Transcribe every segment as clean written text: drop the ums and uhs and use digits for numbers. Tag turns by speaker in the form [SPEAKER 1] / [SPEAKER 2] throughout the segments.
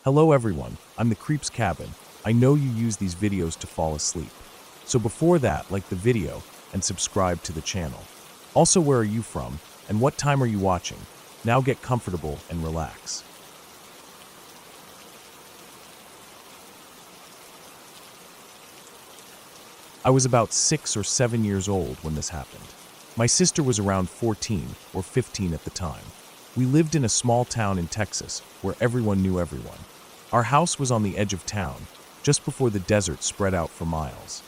[SPEAKER 1] Hello everyone, I'm the Creep's Cabin. I know you use these videos to fall asleep. So before that, like the video and subscribe to the channel. Also, where are you from and what time are you watching? Now get comfortable and relax. I was about 6 or 7 years old when this happened. My sister was around 14 or 15 at the time. We lived in a small town in Texas where everyone knew everyone. Our house was on the edge of town, just before the desert spread out for miles.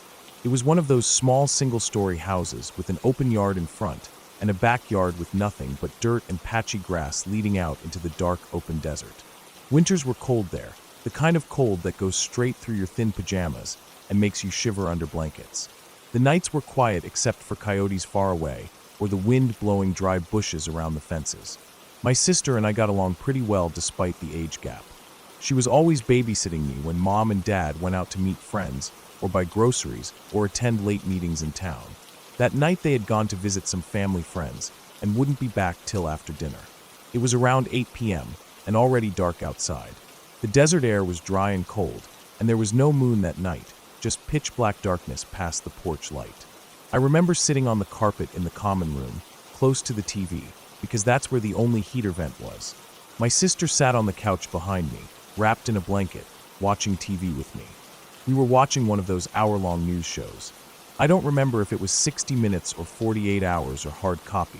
[SPEAKER 1] It was one of those small single-story houses with an open yard in front and a backyard with nothing but dirt and patchy grass leading out into the dark open desert. Winters were cold there, the kind of cold that goes straight through your thin pajamas and makes you shiver under blankets. The nights were quiet except for coyotes far away or the wind blowing dry bushes around the fences. My sister and I got along pretty well despite the age gap. She was always babysitting me when mom and dad went out to meet friends or buy groceries or attend late meetings in town. That night they had gone to visit some family friends and wouldn't be back till after dinner. It was around 8 p.m. and already dark outside. The desert air was dry and cold, and there was no moon that night, just pitch black darkness past the porch light. I remember sitting on the carpet in the common room, close to the TV, because that's where the only heater vent was. My sister sat on the couch behind me, wrapped in a blanket, watching TV with me. We were watching one of those hour-long news shows. I don't remember if it was 60 minutes or 48 hours or hard copy,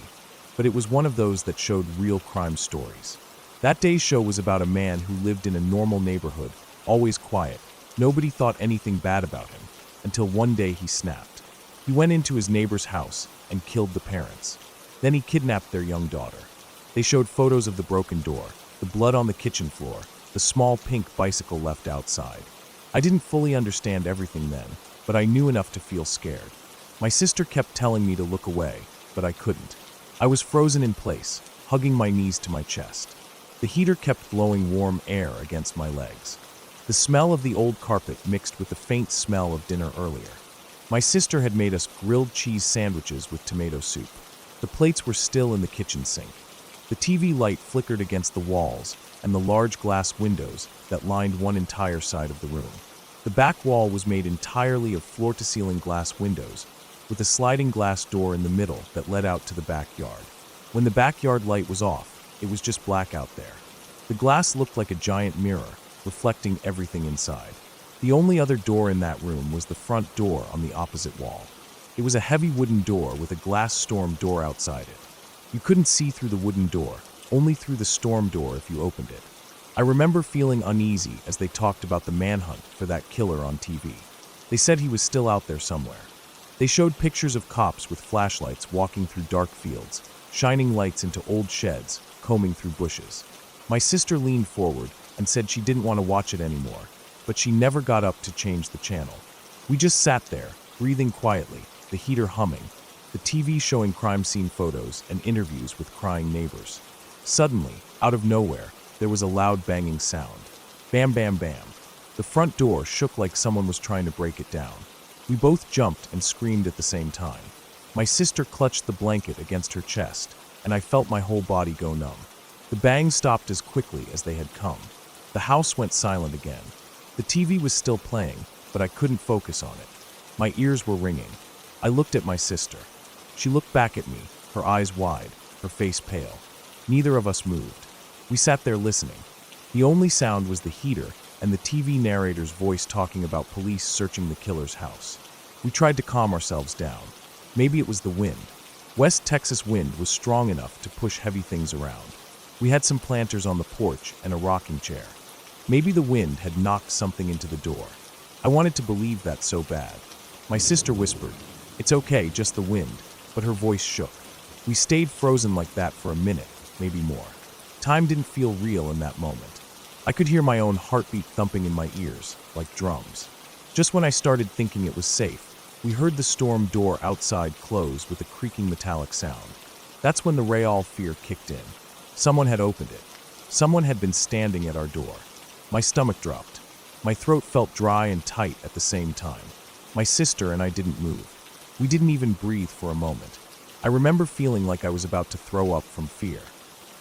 [SPEAKER 1] but it was one of those that showed real crime stories. That day's show was about a man who lived in a normal neighborhood, always quiet. Nobody thought anything bad about him, until one day he snapped. He went into his neighbor's house and killed the parents. Then he kidnapped their young daughter. They showed photos of the broken door, the blood on the kitchen floor, the small pink bicycle left outside. I didn't fully understand everything then, but I knew enough to feel scared. My sister kept telling me to look away, but I couldn't. I was frozen in place, hugging my knees to my chest. The heater kept blowing warm air against my legs. The smell of the old carpet mixed with the faint smell of dinner earlier. My sister had made us grilled cheese sandwiches with tomato soup. The plates were still in the kitchen sink. The TV light flickered against the walls and the large glass windows that lined one entire side of the room. The back wall was made entirely of floor-to-ceiling glass windows, with a sliding glass door in the middle that led out to the backyard. When the backyard light was off, it was just black out there. The glass looked like a giant mirror, reflecting everything inside. The only other door in that room was the front door on the opposite wall. It was a heavy wooden door with a glass storm door outside it. You couldn't see through the wooden door, only through the storm door if you opened it. I remember feeling uneasy as they talked about the manhunt for that killer on TV. They said he was still out there somewhere. They showed pictures of cops with flashlights walking through dark fields, shining lights into old sheds, combing through bushes. My sister leaned forward and said she didn't want to watch it anymore, but she never got up to change the channel. We just sat there, breathing quietly, the heater humming, the TV showing crime scene photos and interviews with crying neighbors. Suddenly, out of nowhere, there was a loud banging sound. Bam, bam, bam. The front door shook like someone was trying to break it down. We both jumped and screamed at the same time. My sister clutched the blanket against her chest, and I felt my whole body go numb. The bangs stopped as quickly as they had come. The house went silent again. The TV was still playing, but I couldn't focus on it. My ears were ringing. I looked at my sister. She looked back at me, her eyes wide, her face pale. Neither of us moved. We sat there listening. The only sound was the heater and the TV narrator's voice talking about police searching the killer's house. We tried to calm ourselves down. Maybe it was the wind. West Texas wind was strong enough to push heavy things around. We had some planters on the porch and a rocking chair. Maybe the wind had knocked something into the door. I wanted to believe that so bad. My sister whispered, "It's okay, just the wind," but her voice shook. We stayed frozen like that for a minute, maybe more. Time didn't feel real in that moment. I could hear my own heartbeat thumping in my ears, like drums. Just when I started thinking it was safe, we heard the storm door outside close with a creaking metallic sound. That's when the real fear kicked in. Someone had opened it. Someone had been standing at our door. My stomach dropped. My throat felt dry and tight at the same time. My sister and I didn't move. We didn't even breathe for a moment. I remember feeling like I was about to throw up from fear.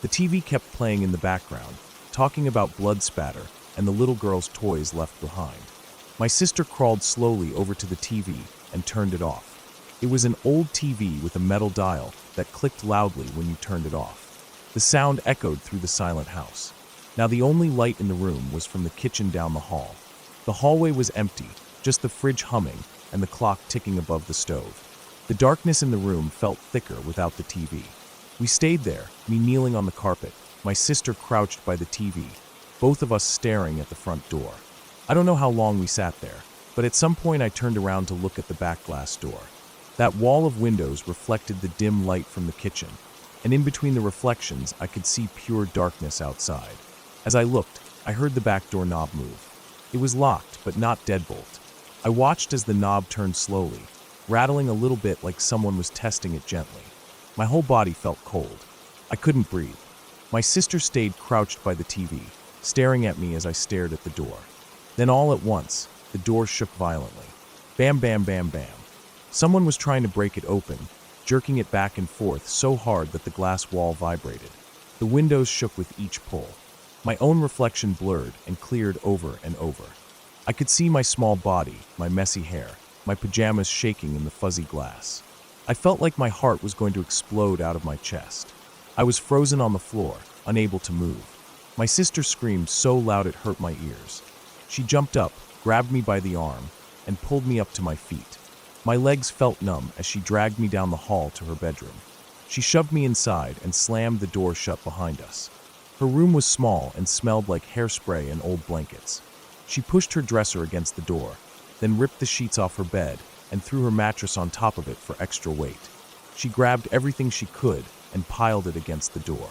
[SPEAKER 1] The TV kept playing in the background, talking about blood spatter and the little girl's toys left behind. My sister crawled slowly over to the TV and turned it off. It was an old TV with a metal dial that clicked loudly when you turned it off. The sound echoed through the silent house. Now the only light in the room was from the kitchen down the hall. The hallway was empty, just the fridge humming and the clock ticking above the stove. The darkness in the room felt thicker without the TV. We stayed there, me kneeling on the carpet, my sister crouched by the TV, both of us staring at the front door. I don't know how long we sat there, but at some point I turned around to look at the back glass door. That wall of windows reflected the dim light from the kitchen, and in between the reflections I could see pure darkness outside. As I looked, I heard the back door knob move. It was locked, but not deadbolt. I watched as the knob turned slowly, rattling a little bit like someone was testing it gently. My whole body felt cold. I couldn't breathe. My sister stayed crouched by the TV, staring at me as I stared at the door. Then all at once, the door shook violently. Bam, bam, bam, bam. Someone was trying to break it open, jerking it back and forth so hard that the glass wall vibrated. The windows shook with each pull. My own reflection blurred and cleared over and over. I could see my small body, my messy hair, my pajamas shaking in the fuzzy glass. I felt like my heart was going to explode out of my chest. I was frozen on the floor, unable to move. My sister screamed so loud it hurt my ears. She jumped up, grabbed me by the arm, and pulled me up to my feet. My legs felt numb as she dragged me down the hall to her bedroom. She shoved me inside and slammed the door shut behind us. Her room was small and smelled like hairspray and old blankets. She pushed her dresser against the door, then ripped the sheets off her bed and threw her mattress on top of it for extra weight. She grabbed everything she could and piled it against the door.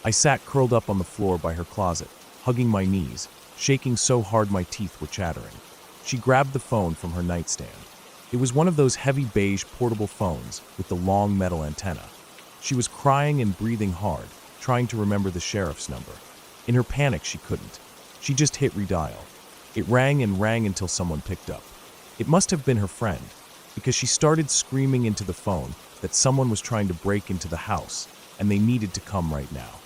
[SPEAKER 1] I sat curled up on the floor by her closet, hugging my knees, shaking so hard my teeth were chattering. She grabbed the phone from her nightstand. It was one of those heavy beige portable phones with the long metal antenna. She was crying and breathing hard, trying to remember the sheriff's number. In her panic, she couldn't. She just hit redial. It rang and rang until someone picked up. It must have been her friend, because she started screaming into the phone that someone was trying to break into the house, and they needed to come right now.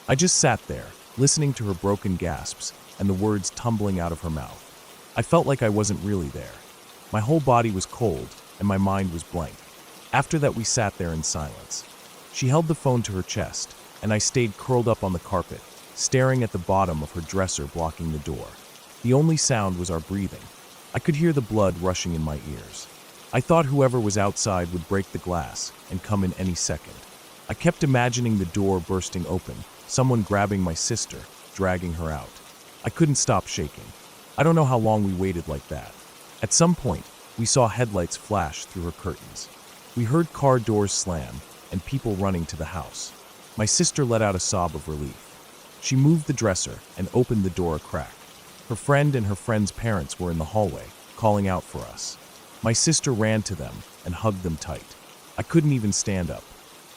[SPEAKER 1] I just sat there, listening to her broken gasps and the words tumbling out of her mouth. I felt like I wasn't really there. My whole body was cold, and my mind was blank. After that, we sat there in silence. She held the phone to her chest, and I stayed curled up on the carpet, staring at the bottom of her dresser blocking the door. The only sound was our breathing. I could hear the blood rushing in my ears. I thought whoever was outside would break the glass and come in any second. I kept imagining the door bursting open, someone grabbing my sister, dragging her out. I couldn't stop shaking. I don't know how long we waited like that. At some point, we saw headlights flash through her curtains. We heard car doors slam and people running to the house. My sister let out a sob of relief. She moved the dresser and opened the door a crack. Her friend and her friend's parents were in the hallway, calling out for us. My sister ran to them and hugged them tight. I couldn't even stand up.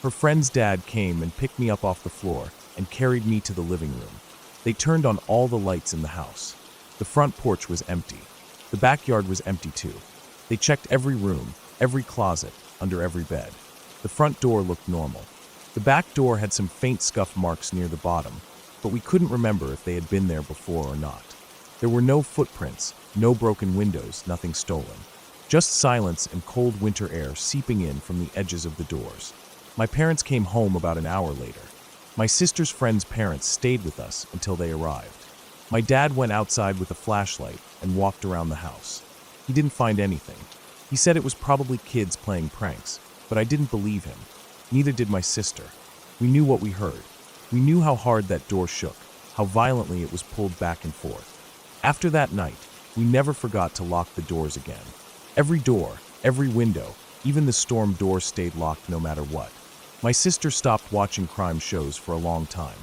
[SPEAKER 1] Her friend's dad came and picked me up off the floor and carried me to the living room. They turned on all the lights in the house. The front porch was empty. The backyard was empty too. They checked every room, every closet, under every bed. The front door looked normal. The back door had some faint scuff marks near the bottom, but we couldn't remember if they had been there before or not. There were no footprints, no broken windows, nothing stolen. Just silence and cold winter air seeping in from the edges of the doors. My parents came home about an hour later. My sister's friend's parents stayed with us until they arrived. My dad went outside with a flashlight and walked around the house. He didn't find anything. He said it was probably kids playing pranks, but I didn't believe him. Neither did my sister. We knew what we heard. We knew how hard that door shook, how violently it was pulled back and forth. After that night, we never forgot to lock the doors again. Every door, every window, even the storm door stayed locked no matter what. My sister stopped watching crime shows for a long time.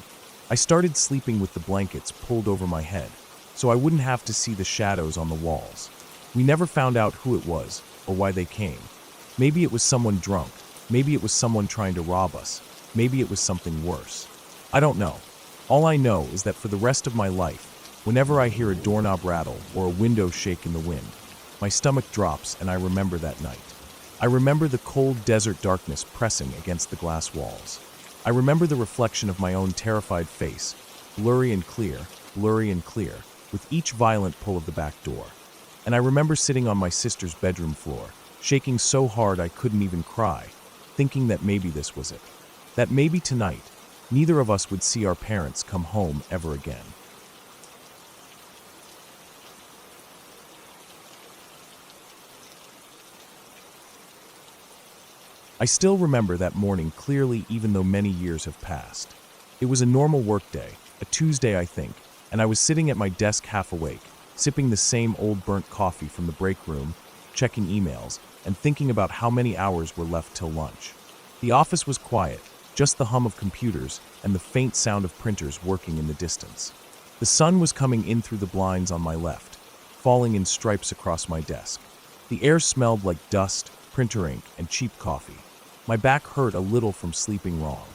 [SPEAKER 1] I started sleeping with the blankets pulled over my head, so I wouldn't have to see the shadows on the walls. We never found out who it was or why they came. Maybe it was someone drunk. Maybe it was someone trying to rob us. Maybe it was something worse. I don't know. All I know is that for the rest of my life, whenever I hear a doorknob rattle or a window shake in the wind, my stomach drops and I remember that night. I remember the cold desert darkness pressing against the glass walls. I remember the reflection of my own terrified face, blurry and clear, with each violent pull of the back door. And I remember sitting on my sister's bedroom floor, shaking so hard I couldn't even cry, thinking that maybe this was it. That maybe tonight, neither of us would see our parents come home ever again. I still remember that morning clearly, even though many years have passed. It was a normal workday, a Tuesday I think, and I was sitting at my desk half awake, sipping the same old burnt coffee from the break room, checking emails, and thinking about how many hours were left till lunch. The office was quiet, just the hum of computers and the faint sound of printers working in the distance. The sun was coming in through the blinds on my left, falling in stripes across my desk. The air smelled like dust, printer ink, and cheap coffee. My back hurt a little from sleeping wrong.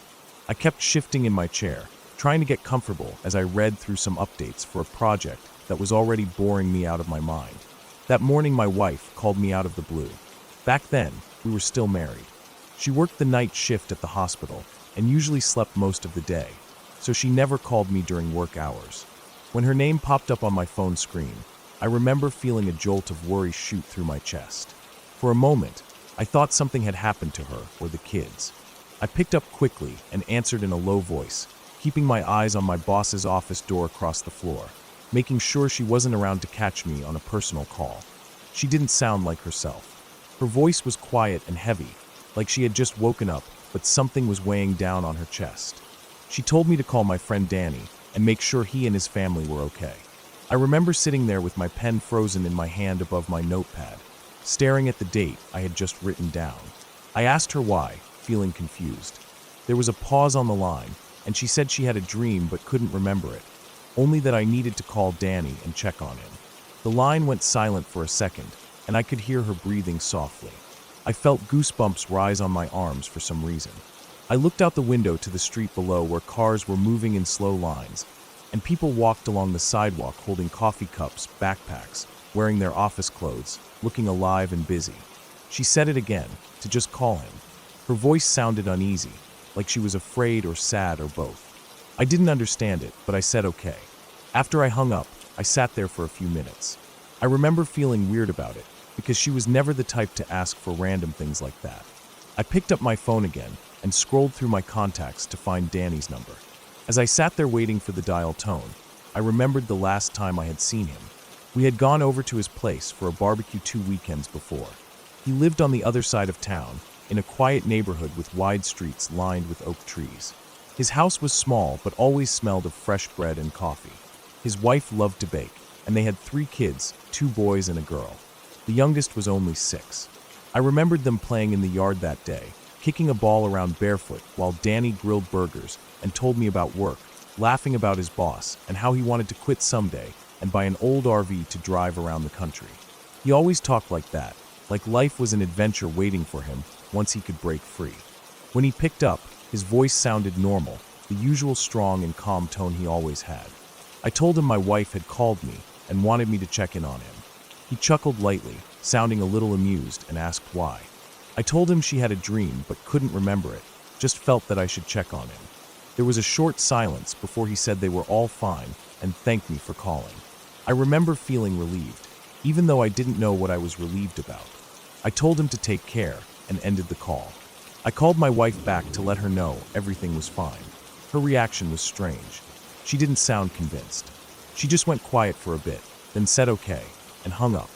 [SPEAKER 1] I kept shifting in my chair, trying to get comfortable as I read through some updates for a project that was already boring me out of my mind. That morning my wife called me out of the blue. Back then, we were still married. She worked the night shift at the hospital and usually slept most of the day, so she never called me during work hours. When her name popped up on my phone screen, I remember feeling a jolt of worry shoot through my chest. For a moment, I thought something had happened to her or the kids. I picked up quickly and answered in a low voice, keeping my eyes on my boss's office door across the floor, making sure she wasn't around to catch me on a personal call. She didn't sound like herself. Her voice was quiet and heavy, like she had just woken up, but something was weighing down on her chest. She told me to call my friend Danny and make sure he and his family were okay. I remember sitting there with my pen frozen in my hand above my notepad, staring at the date I had just written down. I asked her why, feeling confused. There was a pause on the line, and she said she had a dream but couldn't remember it, only that I needed to call Danny and check on him. The line went silent for a second, and I could hear her breathing softly. I felt goosebumps rise on my arms for some reason. I looked out the window to the street below where cars were moving in slow lines, and people walked along the sidewalk holding coffee cups, backpacks, wearing their office clothes, looking alive and busy. She said it again, to just call him. Her voice sounded uneasy, like she was afraid or sad or both. I didn't understand it, but I said okay. After I hung up, I sat there for a few minutes. I remember feeling weird about it, because she was never the type to ask for random things like that. I picked up my phone again and scrolled through my contacts to find Danny's number. As I sat there waiting for the dial tone, I remembered the last time I had seen him. We had gone over to his place for a barbecue 2 weekends before. He lived on the other side of town, in a quiet neighborhood with wide streets lined with oak trees. His house was small but always smelled of fresh bread and coffee. His wife loved to bake, and they had 3 kids, 2 boys and a girl. The youngest was only 6. I remembered them playing in the yard that day, kicking a ball around barefoot while Danny grilled burgers and told me about work, laughing about his boss and how he wanted to quit someday and buy an old RV to drive around the country. He always talked like that, like life was an adventure waiting for him once he could break free. When he picked up, his voice sounded normal, the usual strong and calm tone he always had. I told him my wife had called me and wanted me to check in on him. He chuckled lightly, sounding a little amused, and asked why. I told him she had a dream but couldn't remember it, just felt that I should check on him. There was a short silence before he said they were all fine and thanked me for calling. I remember feeling relieved, even though I didn't know what I was relieved about. I told him to take care and ended the call. I called my wife back to let her know everything was fine. Her reaction was strange. She didn't sound convinced. She just went quiet for a bit, then said okay, and hung up.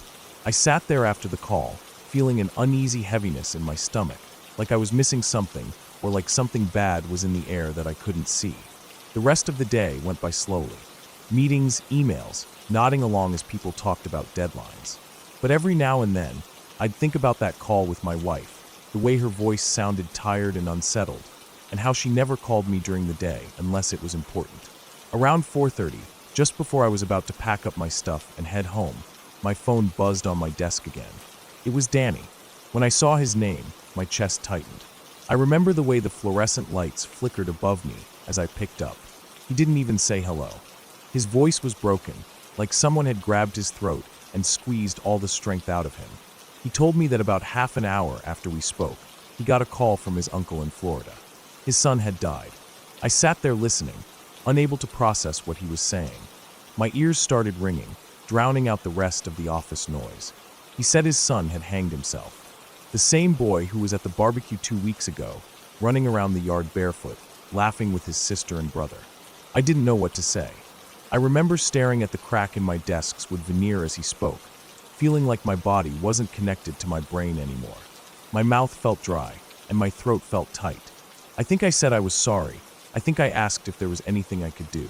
[SPEAKER 1] I sat there after the call, feeling an uneasy heaviness in my stomach, like I was missing something, or like something bad was in the air that I couldn't see. The rest of the day went by slowly. Meetings, emails, nodding along as people talked about deadlines. But every now and then, I'd think about that call with my wife, the way her voice sounded tired and unsettled, and how she never called me during the day unless it was important. Around 4:30, just before I was about to pack up my stuff and head home, my phone buzzed on my desk again. It was Danny. When I saw his name, my chest tightened. I remember the way the fluorescent lights flickered above me as I picked up. He didn't even say hello. His voice was broken, like someone had grabbed his throat and squeezed all the strength out of him. He told me that about half an hour after we spoke, he got a call from his uncle in Florida. His son had died. I sat there listening, unable to process what he was saying. My ears started ringing, drowning out the rest of the office noise. He said his son had hanged himself. The same boy who was at the barbecue 2 weeks ago, running around the yard barefoot, laughing with his sister and brother. I didn't know what to say. I remember staring at the crack in my desk's wood veneer as he spoke, feeling like my body wasn't connected to my brain anymore. My mouth felt dry, and my throat felt tight. I think I said I was sorry. I think I asked if there was anything I could do.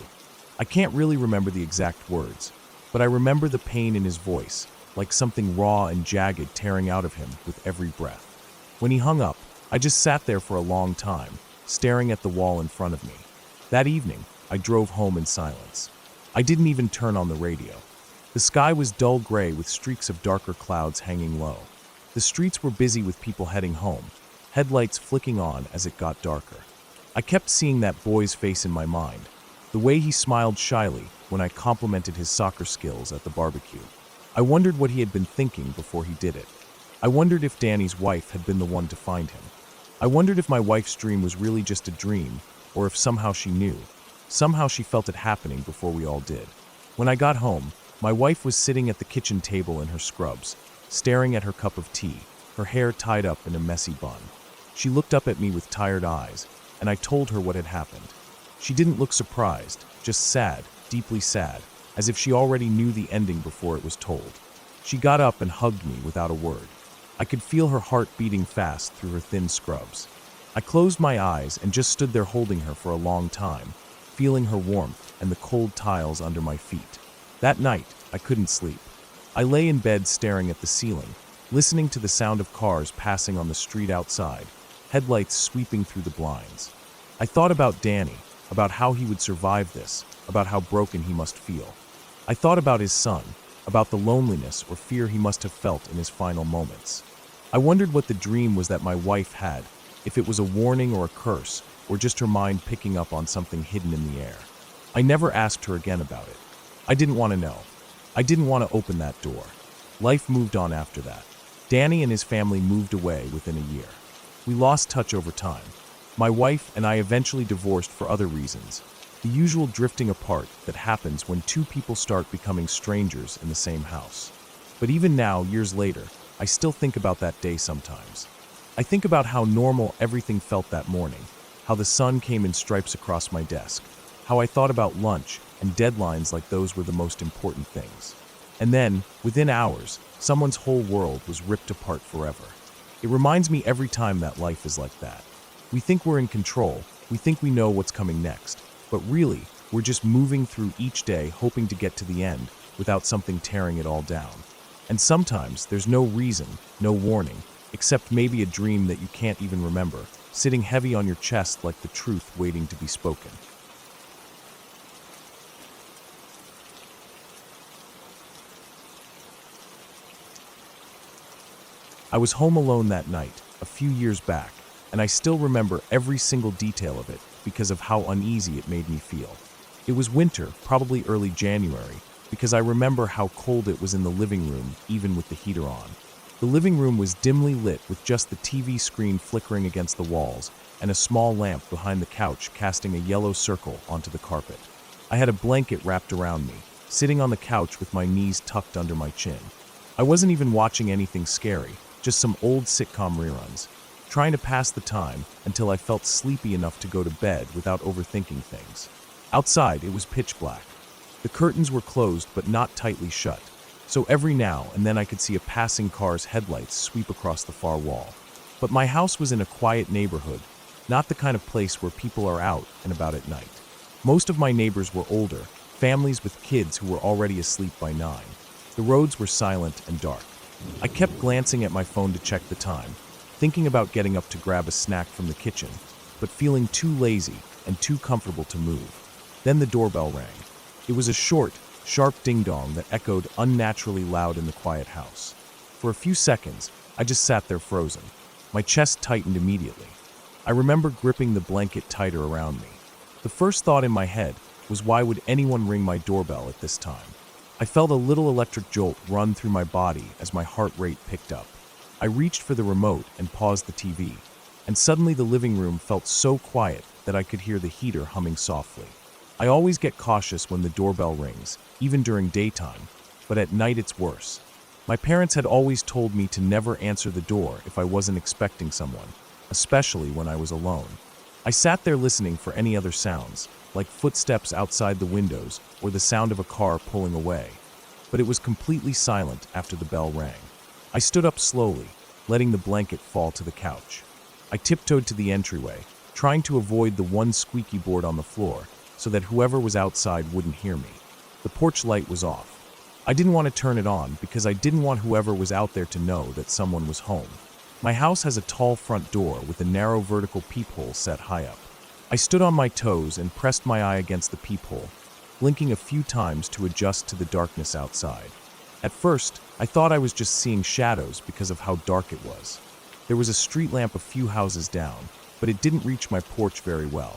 [SPEAKER 1] I can't really remember the exact words, but I remember the pain in his voice, like something raw and jagged tearing out of him with every breath. When he hung up, I just sat there for a long time, staring at the wall in front of me. That evening, I drove home in silence. I didn't even turn on the radio. The sky was dull gray with streaks of darker clouds hanging low. The streets were busy with people heading home, headlights flicking on as it got darker. I kept seeing that boy's face in my mind, the way he smiled shyly when I complimented his soccer skills at the barbecue. I wondered what he had been thinking before he did it. I wondered if Danny's wife had been the one to find him. I wondered if my wife's dream was really just a dream, or if somehow she knew. Somehow she felt it happening before we all did. When I got home, my wife was sitting at the kitchen table in her scrubs, staring at her cup of tea, her hair tied up in a messy bun. She looked up at me with tired eyes, and I told her what had happened. She didn't look surprised, just sad, deeply sad, as if she already knew the ending before it was told. She got up and hugged me without a word. I could feel her heart beating fast through her thin scrubs. I closed my eyes and just stood there holding her for a long time, feeling her warmth and the cold tiles under my feet. That night, I couldn't sleep. I lay in bed staring at the ceiling, listening to the sound of cars passing on the street outside, headlights sweeping through the blinds. I thought about Danny, about how he would survive this, about how broken he must feel. I thought about his son, about the loneliness or fear he must have felt in his final moments. I wondered what the dream was that my wife had, if it was a warning or a curse, or just her mind picking up on something hidden in the air. I never asked her again about it. I didn't want to know. I didn't want to open that door. Life moved on after that. Danny and his family moved away within a year. We lost touch over time. My wife and I eventually divorced for other reasons, the usual drifting apart that happens when two people start becoming strangers in the same house. But even now, years later, I still think about that day sometimes. I think about how normal everything felt that morning, how the sun came in stripes across my desk, how I thought about lunch and deadlines like those were the most important things. And then, within hours, someone's whole world was ripped apart forever. It reminds me every time that life is like that. We think we're in control, we think we know what's coming next, but really, we're just moving through each day hoping to get to the end without something tearing it all down. And sometimes there's no reason, no warning, except maybe a dream that you can't even remember, sitting heavy on your chest like the truth waiting to be spoken. I was home alone that night, a few years back, and I still remember every single detail of it because of how uneasy it made me feel. It was winter, probably early January, because I remember how cold it was in the living room, even with the heater on. The living room was dimly lit with just the TV screen flickering against the walls and a small lamp behind the couch casting a yellow circle onto the carpet. I had a blanket wrapped around me, sitting on the couch with my knees tucked under my chin. I wasn't even watching anything scary, just some old sitcom reruns, trying to pass the time until I felt sleepy enough to go to bed without overthinking things. Outside, it was pitch black. The curtains were closed but not tightly shut, so every now and then I could see a passing car's headlights sweep across the far wall. But my house was in a quiet neighborhood, not the kind of place where people are out and about at night. Most of my neighbors were older, families with kids who were already asleep by 9. The roads were silent and dark. I kept glancing at my phone to check the time, thinking about getting up to grab a snack from the kitchen, but feeling too lazy and too comfortable to move. Then the doorbell rang. It was a short, sharp ding-dong that echoed unnaturally loud in the quiet house. For a few seconds, I just sat there frozen. My chest tightened immediately. I remember gripping the blanket tighter around me. The first thought in my head was, why would anyone ring my doorbell at this time? I felt a little electric jolt run through my body as my heart rate picked up. I reached for the remote and paused the TV, and suddenly the living room felt so quiet that I could hear the heater humming softly. I always get cautious when the doorbell rings, even during daytime, but at night it's worse. My parents had always told me to never answer the door if I wasn't expecting someone, especially when I was alone. I sat there listening for any other sounds, like footsteps outside the windows or the sound of a car pulling away. But it was completely silent after the bell rang. I stood up slowly, letting the blanket fall to the couch. I tiptoed to the entryway, trying to avoid the one squeaky board on the floor so that whoever was outside wouldn't hear me. The porch light was off. I didn't want to turn it on because I didn't want whoever was out there to know that someone was home. My house has a tall front door with a narrow vertical peephole set high up. I stood on my toes and pressed my eye against the peephole, blinking a few times to adjust to the darkness outside. At first, I thought I was just seeing shadows because of how dark it was. There was a street lamp a few houses down, but it didn't reach my porch very well.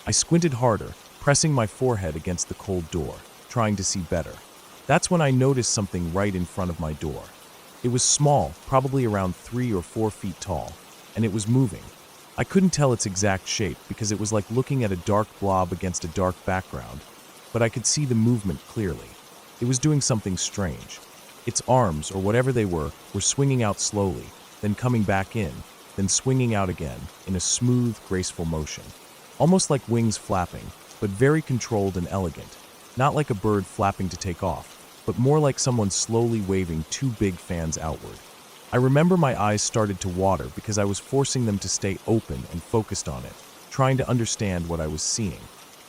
[SPEAKER 1] I squinted harder, pressing my forehead against the cold door, trying to see better. That's when I noticed something right in front of my door. It was small, probably around 3 or 4 feet tall, and it was moving. I couldn't tell its exact shape because it was like looking at a dark blob against a dark background, but I could see the movement clearly. It was doing something strange. Its arms, or whatever they were swinging out slowly, then coming back in, then swinging out again in a smooth, graceful motion. Almost like wings flapping, but very controlled and elegant. Not like a bird flapping to take off, but more like someone slowly waving 2 big fans outward. I remember my eyes started to water because I was forcing them to stay open and focused on it, trying to understand what I was seeing.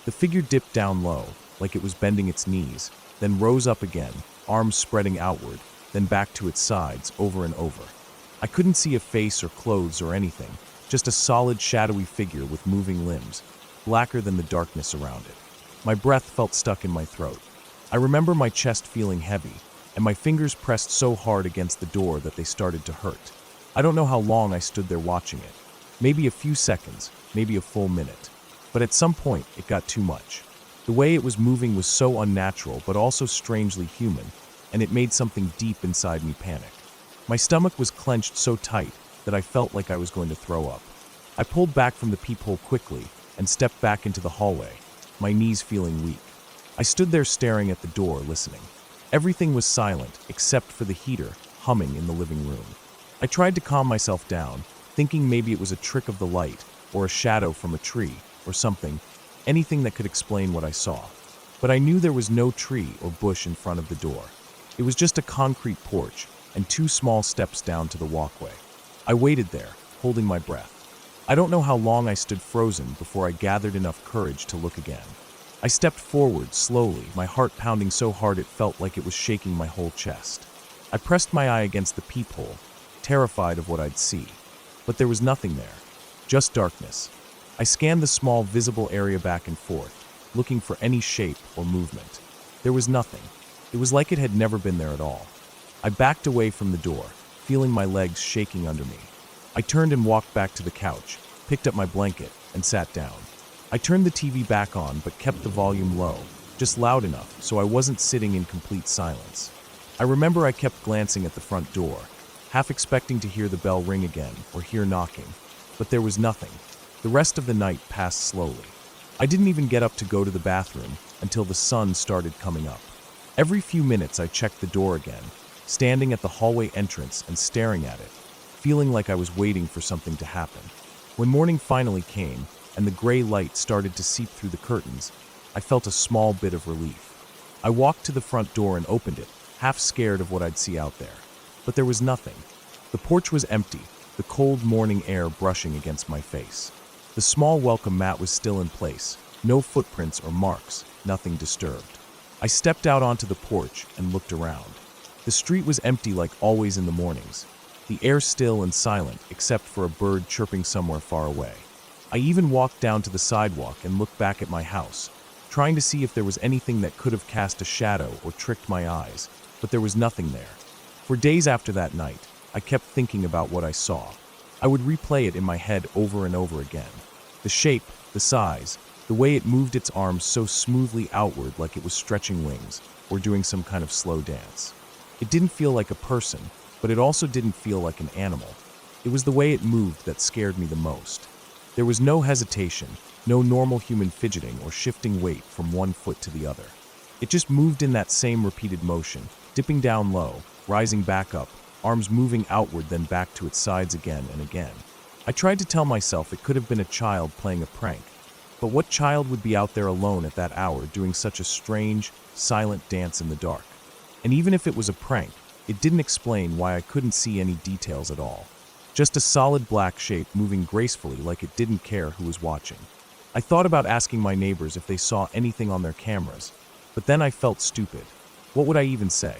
[SPEAKER 1] The figure dipped down low, like it was bending its knees, then rose up again, arms spreading outward, then back to its sides over and over. I couldn't see a face or clothes or anything, just a solid shadowy figure with moving limbs, blacker than the darkness around it. My breath felt stuck in my throat. I remember my chest feeling heavy, and my fingers pressed so hard against the door that they started to hurt. I don't know how long I stood there watching it. Maybe a few seconds, maybe a full minute. But at some point, it got too much. The way it was moving was so unnatural, but also strangely human, and it made something deep inside me panic. My stomach was clenched so tight that I felt like I was going to throw up. I pulled back from the peephole quickly and stepped back into the hallway, my knees feeling weak. I stood there staring at the door, listening. Everything was silent except for the heater humming in the living room. I tried to calm myself down, thinking maybe it was a trick of the light or a shadow from a tree or something, anything that could explain what I saw. But I knew there was no tree or bush in front of the door. It was just a concrete porch and 2 small steps down to the walkway. I waited there, holding my breath. I don't know how long I stood frozen before I gathered enough courage to look again. I stepped forward slowly, my heart pounding so hard it felt like it was shaking my whole chest. I pressed my eye against the peephole, terrified of what I'd see. But there was nothing there, just darkness. I scanned the small visible area back and forth, looking for any shape or movement. There was nothing. It was like it had never been there at all. I backed away from the door, feeling my legs shaking under me. I turned and walked back to the couch, picked up my blanket, and sat down. I turned the TV back on but kept the volume low, just loud enough so I wasn't sitting in complete silence. I remember I kept glancing at the front door, half expecting to hear the bell ring again or hear knocking, but there was nothing. The rest of the night passed slowly. I didn't even get up to go to the bathroom until the sun started coming up. Every few minutes I checked the door again, standing at the hallway entrance and staring at it, feeling like I was waiting for something to happen. When morning finally came, and the gray light started to seep through the curtains, I felt a small bit of relief. I walked to the front door and opened it, half scared of what I'd see out there. But there was nothing. The porch was empty, the cold morning air brushing against my face. The small welcome mat was still in place, no footprints or marks, nothing disturbed. I stepped out onto the porch and looked around. The street was empty like always in the mornings, the air still and silent except for a bird chirping somewhere far away. I even walked down to the sidewalk and looked back at my house, trying to see if there was anything that could have cast a shadow or tricked my eyes, but there was nothing there. For days after that night, I kept thinking about what I saw. I would replay it in my head over and over again. The shape, the size, the way it moved its arms so smoothly outward like it was stretching wings or doing some kind of slow dance. It didn't feel like a person, but it also didn't feel like an animal. It was the way it moved that scared me the most. There was no hesitation, No normal human fidgeting or shifting weight from one foot to the other. It just moved in that same repeated motion, dipping down low, rising back up, arms moving outward then back to its sides again and again. I tried to tell myself it could have been a child playing a prank, but what child would be out there alone at that hour doing such a strange, silent dance in the dark? And even if it was a prank, it didn't explain why I couldn't see any details at all. Just a solid black shape moving gracefully like it didn't care who was watching. I thought about asking my neighbors if they saw anything on their cameras, but then I felt stupid. What would I even say?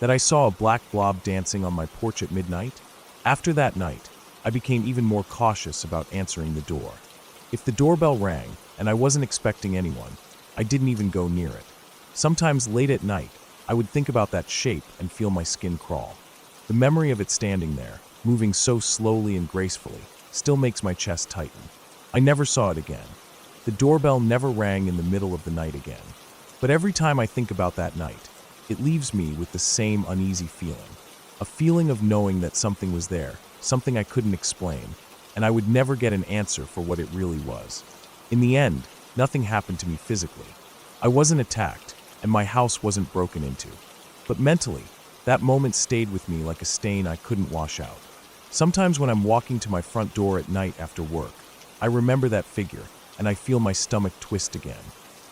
[SPEAKER 1] That I saw a black blob dancing on my porch at midnight? After that night, I became even more cautious about answering the door. If the doorbell rang and I wasn't expecting anyone, I didn't even go near it. Sometimes late at night, I would think about that shape and feel my skin crawl. The memory of it standing there, moving so slowly and gracefully, still makes my chest tighten. I never saw it again. The doorbell never rang in the middle of the night again. But every time I think about that night, it leaves me with the same uneasy feeling. A feeling of knowing that something was there, something I couldn't explain, and I would never get an answer for what it really was. In the end, nothing happened to me physically. I wasn't attacked, and my house wasn't broken into. But mentally, that moment stayed with me like a stain I couldn't wash out. Sometimes when I'm walking to my front door at night after work, I remember that figure, and I feel my stomach twist again.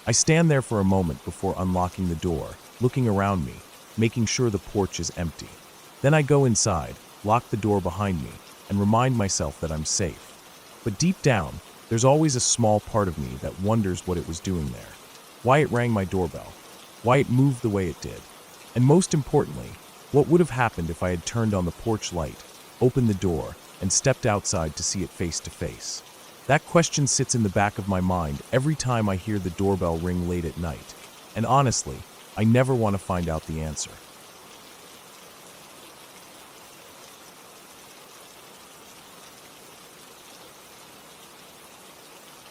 [SPEAKER 1] I stand there for a moment before unlocking the door, looking around me, making sure the porch is empty. Then I go inside, lock the door behind me, and remind myself that I'm safe. But deep down, there's always a small part of me that wonders what it was doing there. Why it rang my doorbell. Why it moved the way it did. And most importantly, what would have happened if I had turned on the porch light, opened the door, and stepped outside to see it face to face. That question sits in the back of my mind every time I hear the doorbell ring late at night. And honestly, I never want to find out the answer.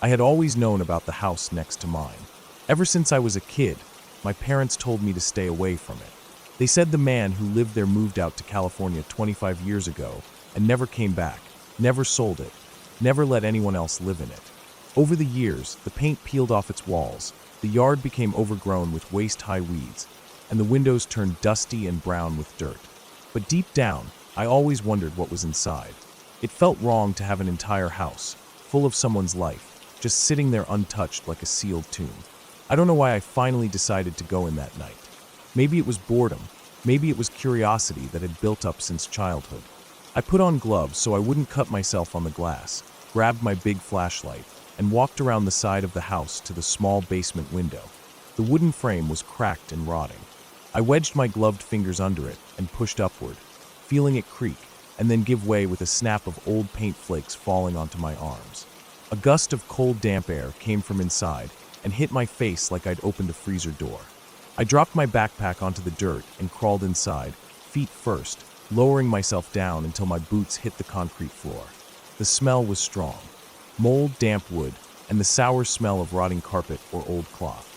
[SPEAKER 1] I had always known about the house next to mine. Ever since I was a kid, my parents told me to stay away from it. They said the man who lived there moved out to California 25 years ago and never came back, never sold it, never let anyone else live in it. Over the years, the paint peeled off its walls, the yard became overgrown with waist-high weeds, and the windows turned dusty and brown with dirt. But deep down, I always wondered what was inside. It felt wrong to have an entire house, full of someone's life, just sitting there untouched like a sealed tomb. I don't know why I finally decided to go in that night. Maybe it was boredom, maybe it was curiosity that had built up since childhood. I put on gloves so I wouldn't cut myself on the glass, grabbed my big flashlight, and walked around the side of the house to the small basement window. The wooden frame was cracked and rotting. I wedged my gloved fingers under it and pushed upward, feeling it creak, and then give way with a snap of old paint flakes falling onto my arms. A gust of cold, damp air came from inside and hit my face like I'd opened a freezer door. I dropped my backpack onto the dirt and crawled inside, feet first, lowering myself down until my boots hit the concrete floor. The smell was strong. Mold, damp wood, and the sour smell of rotting carpet or old cloth.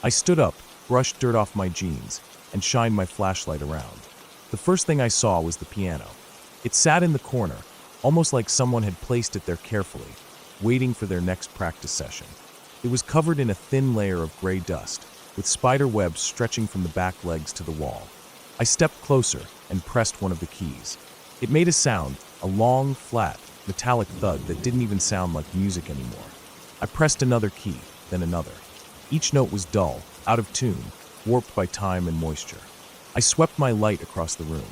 [SPEAKER 1] I stood up, brushed dirt off my jeans, and shined my flashlight around. The first thing I saw was the piano. It sat in the corner, almost like someone had placed it there carefully, waiting for their next practice session. It was covered in a thin layer of gray dust, with spider webs stretching from the back legs to the wall. I stepped closer and pressed one of the keys. It made a sound, a long, flat, metallic thud that didn't even sound like music anymore. I pressed another key, then another. Each note was dull, out of tune, warped by time and moisture. I swept my light across the room.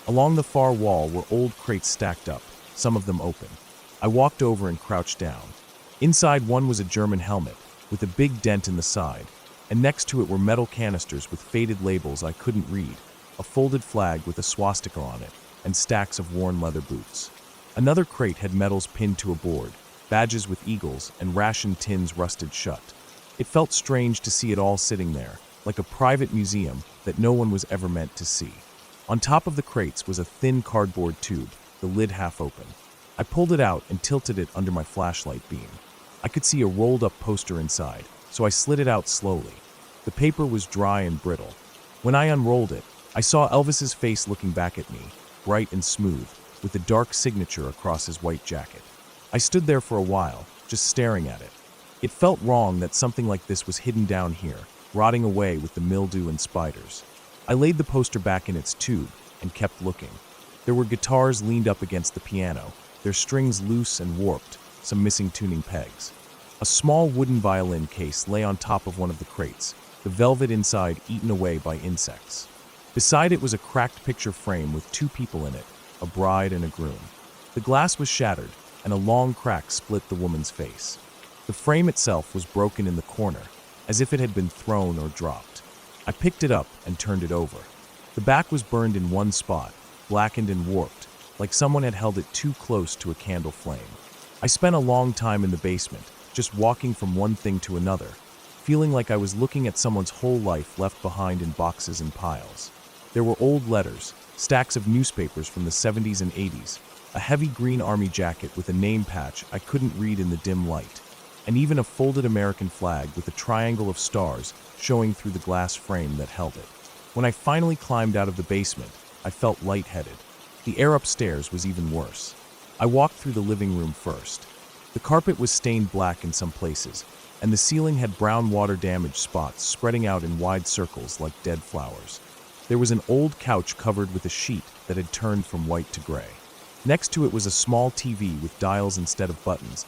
[SPEAKER 1] Along the far wall were old crates stacked up, some of them open. I walked over and crouched down. Inside one was a German helmet, with a big dent in the side, and next to it were metal canisters with faded labels I couldn't read, a folded flag with a swastika on it, and stacks of worn leather boots. Another crate had medals pinned to a board, badges with eagles, and ration tins rusted shut. It felt strange to see it all sitting there, like a private museum that no one was ever meant to see. On top of the crates was a thin cardboard tube, the lid half open. I pulled it out and tilted it under my flashlight beam. I could see a rolled-up poster inside, so I slid it out slowly. The paper was dry and brittle. When I unrolled it, I saw Elvis's face looking back at me, bright and smooth, with a dark signature across his white jacket. I stood there for a while, just staring at it. It felt wrong that something like this was hidden down here, rotting away with the mildew and spiders. I laid the poster back in its tube and kept looking. There were guitars leaned up against the piano, their strings loose and warped, some missing tuning pegs. A small wooden violin case lay on top of one of the crates, the velvet inside eaten away by insects. Beside it was a cracked picture frame with two people in it, a bride and a groom. The glass was shattered, and a long crack split the woman's face. The frame itself was broken in the corner, as if it had been thrown or dropped. I picked it up and turned it over. The back was burned in one spot, blackened and warped, like someone had held it too close to a candle flame. I spent a long time in the basement, just walking from one thing to another, feeling like I was looking at someone's whole life left behind in boxes and piles. There were old letters, stacks of newspapers from the 70s and 80s, a heavy green army jacket with a name patch I couldn't read in the dim light, and even a folded American flag with a triangle of stars showing through the glass frame that held it. When I finally climbed out of the basement, I felt lightheaded. The air upstairs was even worse. I walked through the living room first. The carpet was stained black in some places, and the ceiling had brown water damage spots spreading out in wide circles like dead flowers. There was an old couch covered with a sheet that had turned from white to gray. Next to it was a small TV with dials instead of buttons,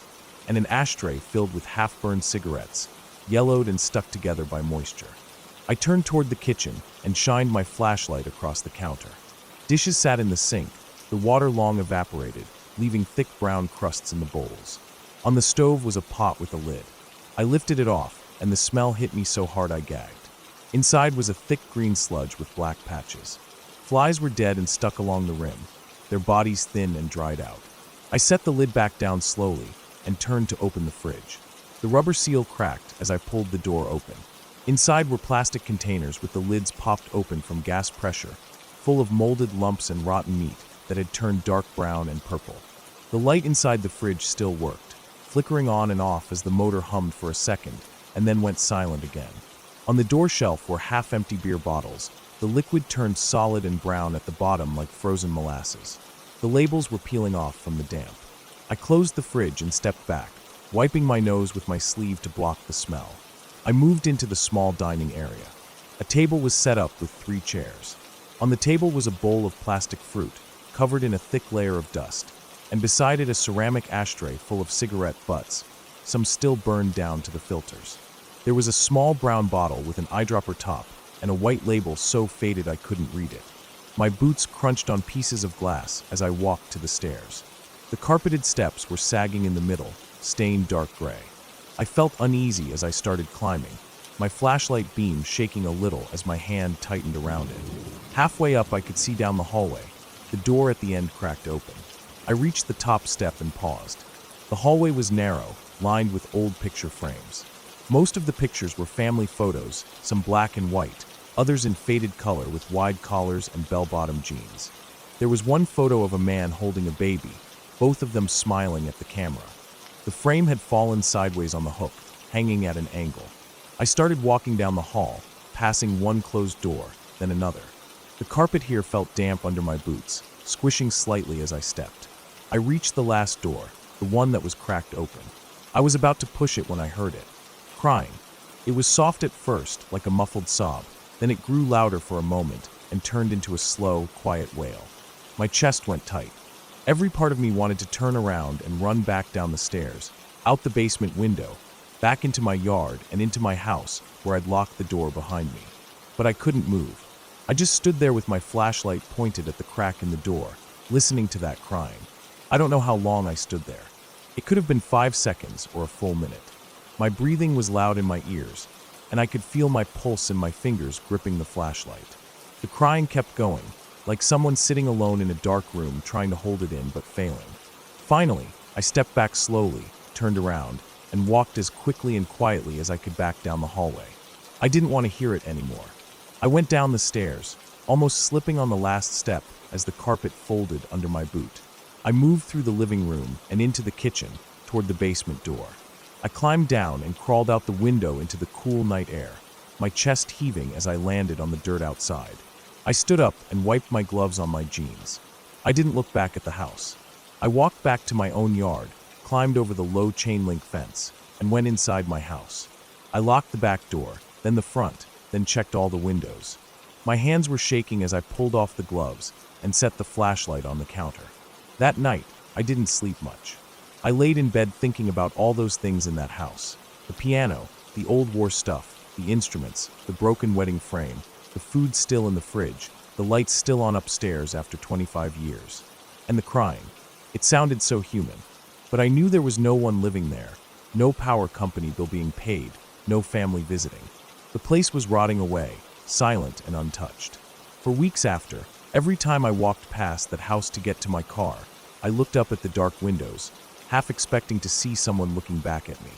[SPEAKER 1] and an ashtray filled with half-burned cigarettes, yellowed and stuck together by moisture. I turned toward the kitchen and shined my flashlight across the counter. Dishes sat in the sink, the water long evaporated, leaving thick brown crusts in the bowls. On the stove was a pot with a lid. I lifted it off, and the smell hit me so hard I gagged. Inside was a thick green sludge with black patches. Flies were dead and stuck along the rim, their bodies thin and dried out. I set the lid back down slowly and turned to open the fridge. The rubber seal cracked as I pulled the door open. Inside were plastic containers with the lids popped open from gas pressure, full of molded lumps and rotten meat that had turned dark brown and purple. The light inside the fridge still worked, flickering on and off as the motor hummed for a second and then went silent again. On the door shelf were half-empty beer bottles. The liquid turned solid and brown at the bottom like frozen molasses. The labels were peeling off from the damp. I closed the fridge and stepped back, wiping my nose with my sleeve to block the smell. I moved into the small dining area. A table was set up with 3 chairs. On the table was a bowl of plastic fruit, covered in a thick layer of dust, and beside it a ceramic ashtray full of cigarette butts, some still burned down to the filters. There was a small brown bottle with an eyedropper top, and a white label so faded I couldn't read it. My boots crunched on pieces of glass as I walked to the stairs. The carpeted steps were sagging in the middle, stained dark gray. I felt uneasy as I started climbing, my flashlight beam shaking a little as my hand tightened around it. Halfway up I could see down the hallway. The door at the end cracked open. I reached the top step and paused. The hallway was narrow, lined with old picture frames. Most of the pictures were family photos, some black and white, others in faded color with wide collars and bell-bottom jeans. There was one photo of a man holding a baby, both of them smiling at the camera. The frame had fallen sideways on the hook, hanging at an angle. I started walking down the hall, passing one closed door, then another. The carpet here felt damp under my boots, squishing slightly as I stepped. I reached the last door, the one that was cracked open. I was about to push it when I heard it. Crying. It was soft at first, like a muffled sob, then it grew louder for a moment and turned into a slow, quiet wail. My chest went tight. Every part of me wanted to turn around and run back down the stairs, out the basement window, back into my yard and into my house where I'd locked the door behind me. But I couldn't move. I just stood there with my flashlight pointed at the crack in the door, listening to that crying. I don't know how long I stood there. It could have been 5 seconds or a full minute. My breathing was loud in my ears, and I could feel my pulse in my fingers gripping the flashlight. The crying kept going, like someone sitting alone in a dark room trying to hold it in but failing. Finally, I stepped back slowly, turned around, and walked as quickly and quietly as I could back down the hallway. I didn't want to hear it anymore. I went down the stairs, almost slipping on the last step as the carpet folded under my boot. I moved through the living room and into the kitchen, toward the basement door. I climbed down and crawled out the window into the cool night air, my chest heaving as I landed on the dirt outside. I stood up and wiped my gloves on my jeans. I didn't look back at the house. I walked back to my own yard, climbed over the low chain-link fence, and went inside my house. I locked the back door, then the front, then checked all the windows. My hands were shaking as I pulled off the gloves and set the flashlight on the counter. That night, I didn't sleep much. I laid in bed thinking about all those things in that house. The piano, the old war stuff, the instruments, the broken wedding frame, the food still in the fridge, the lights still on upstairs after 25 years. And the crying. It sounded so human. But I knew there was no one living there, no power company bill being paid, no family visiting. The place was rotting away, silent and untouched. For weeks after, every time I walked past that house to get to my car, I looked up at the dark windows, half expecting to see someone looking back at me.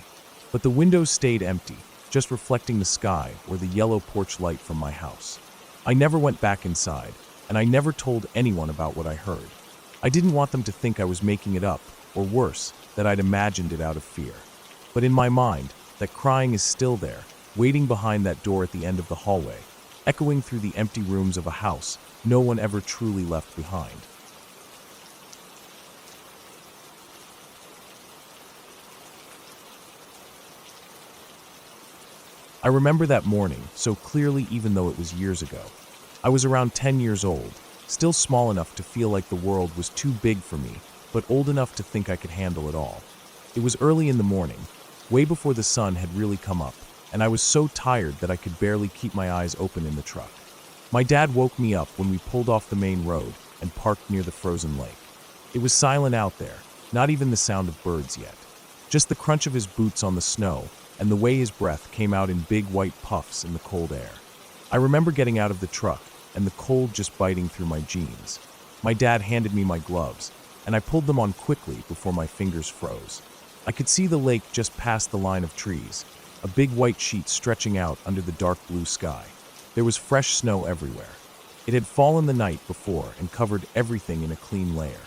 [SPEAKER 1] But the windows stayed empty, just reflecting the sky or the yellow porch light from my house. I never went back inside, and I never told anyone about what I heard. I didn't want them to think I was making it up, or worse, that I'd imagined it out of fear. But in my mind, that crying is still there, waiting behind that door at the end of the hallway, echoing through the empty rooms of a house no one ever truly left behind. I remember that morning so clearly, even though it was years ago. I was around 10 years old, still small enough to feel like the world was too big for me, but old enough to think I could handle it all. It was early in the morning, way before the sun had really come up, and I was so tired that I could barely keep my eyes open in the truck. My dad woke me up when we pulled off the main road and parked near the frozen lake. It was silent out there, not even the sound of birds yet. Just the crunch of his boots on the snow and the way his breath came out in big white puffs in the cold air. I remember getting out of the truck and the cold just biting through my jeans. My dad handed me my gloves, and I pulled them on quickly before my fingers froze. I could see the lake just past the line of trees, a big white sheet stretching out under the dark blue sky. There was fresh snow everywhere. It had fallen the night before and covered everything in a clean layer.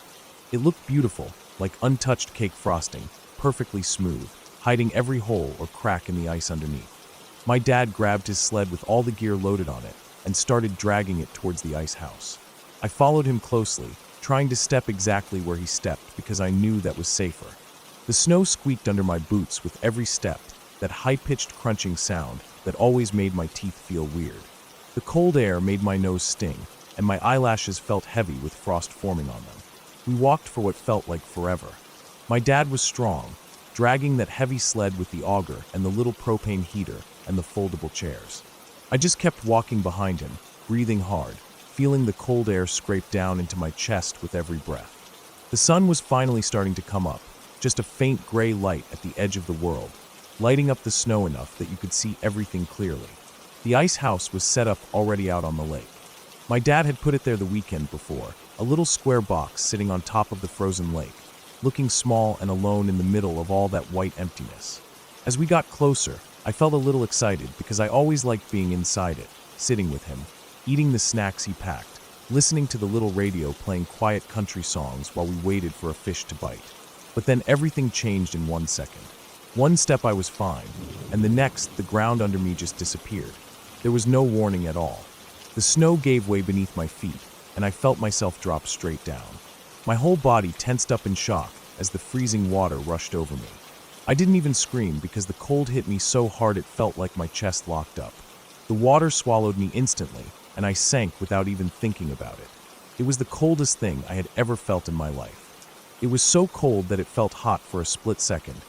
[SPEAKER 1] It looked beautiful, like untouched cake frosting, perfectly smooth, hiding every hole or crack in the ice underneath. My dad grabbed his sled with all the gear loaded on it and started dragging it towards the ice house. I followed him closely, trying to step exactly where he stepped because I knew that was safer. The snow squeaked under my boots with every step, that high-pitched crunching sound that always made my teeth feel weird. The cold air made my nose sting, and my eyelashes felt heavy with frost forming on them. We walked for what felt like forever. My dad was strong, dragging that heavy sled with the auger and the little propane heater and the foldable chairs. I just kept walking behind him, breathing hard, feeling the cold air scrape down into my chest with every breath. The sun was finally starting to come up, just a faint gray light at the edge of the world, lighting up the snow enough that you could see everything clearly. The ice house was set up already out on the lake. My dad had put it there the weekend before, a little square box sitting on top of the frozen lake, looking small and alone in the middle of all that white emptiness. As we got closer, I felt a little excited because I always liked being inside it, sitting with him, eating the snacks he packed, listening to the little radio playing quiet country songs while we waited for a fish to bite. But then everything changed in 1 second. One step I was fine, and the next the ground under me just disappeared. There was no warning at all. The snow gave way beneath my feet, and I felt myself drop straight down. My whole body tensed up in shock as the freezing water rushed over me. I didn't even scream because the cold hit me so hard it felt like my chest locked up. The water swallowed me instantly, and I sank without even thinking about it. It was the coldest thing I had ever felt in my life. It was so cold that it felt hot for a split second,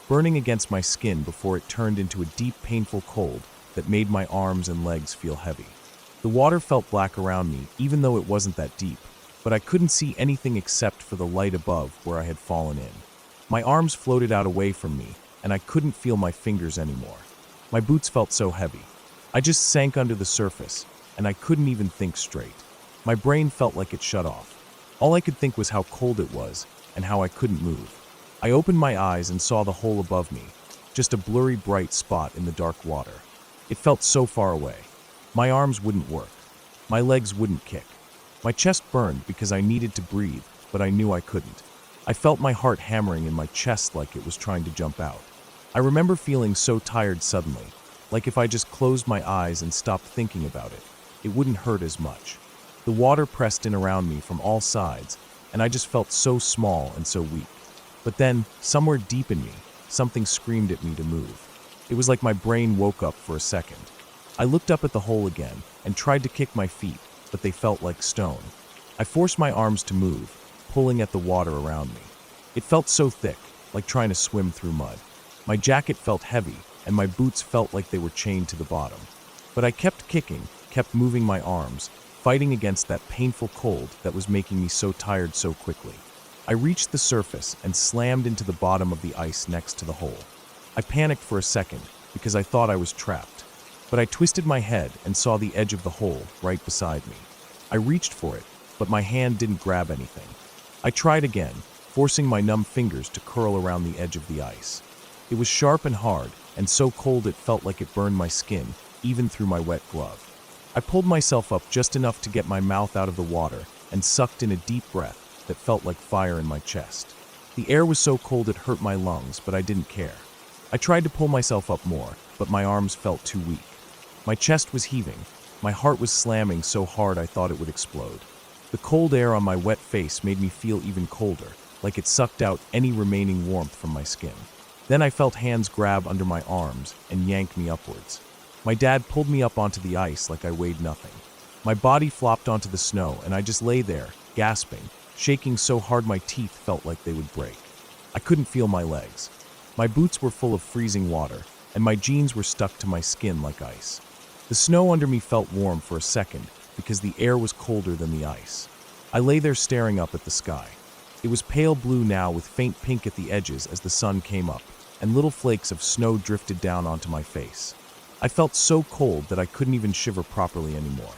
[SPEAKER 1] burning against my skin before it turned into a deep, painful cold that made my arms and legs feel heavy. The water felt black around me, even though it wasn't that deep, but I couldn't see anything except for the light above where I had fallen in. My arms floated out away from me, and I couldn't feel my fingers anymore. My boots felt so heavy. I just sank under the surface, and I couldn't even think straight. My brain felt like it shut off. All I could think was how cold it was, and how I couldn't move. I opened my eyes and saw the hole above me, just a blurry bright spot in the dark water. It felt so far away. My arms wouldn't work. My legs wouldn't kick. My chest burned because I needed to breathe, but I knew I couldn't. I felt my heart hammering in my chest like it was trying to jump out. I remember feeling so tired suddenly, like if I just closed my eyes and stopped thinking about it, it wouldn't hurt as much. The water pressed in around me from all sides, and I just felt so small and so weak. But then, somewhere deep in me, something screamed at me to move. It was like my brain woke up for a second. I looked up at the hole again and tried to kick my feet, but they felt like stone. I forced my arms to move, pulling at the water around me. It felt so thick, like trying to swim through mud. My jacket felt heavy, and my boots felt like they were chained to the bottom. But I kept kicking, kept moving my arms, fighting against that painful cold that was making me so tired so quickly. I reached the surface and slammed into the bottom of the ice next to the hole. I panicked for a second because I thought I was trapped, but I twisted my head and saw the edge of the hole right beside me. I reached for it, but my hand didn't grab anything. I tried again, forcing my numb fingers to curl around the edge of the ice. It was sharp and hard, and so cold it felt like it burned my skin, even through my wet glove. I pulled myself up just enough to get my mouth out of the water and sucked in a deep breath that felt like fire in my chest. The air was so cold it hurt my lungs, but I didn't care. I tried to pull myself up more, but my arms felt too weak. My chest was heaving. My heart was slamming so hard I thought it would explode. The cold air on my wet face made me feel even colder, like it sucked out any remaining warmth from my skin. Then I felt hands grab under my arms and yank me upwards. My dad pulled me up onto the ice like I weighed nothing. My body flopped onto the snow, and I just lay there, gasping, shaking so hard my teeth felt like they would break. I couldn't feel my legs. My boots were full of freezing water, and my jeans were stuck to my skin like ice. The snow under me felt warm for a second because the air was colder than the ice. I lay there staring up at the sky. It was pale blue now with faint pink at the edges as the sun came up, and little flakes of snow drifted down onto my face. I felt so cold that I couldn't even shiver properly anymore.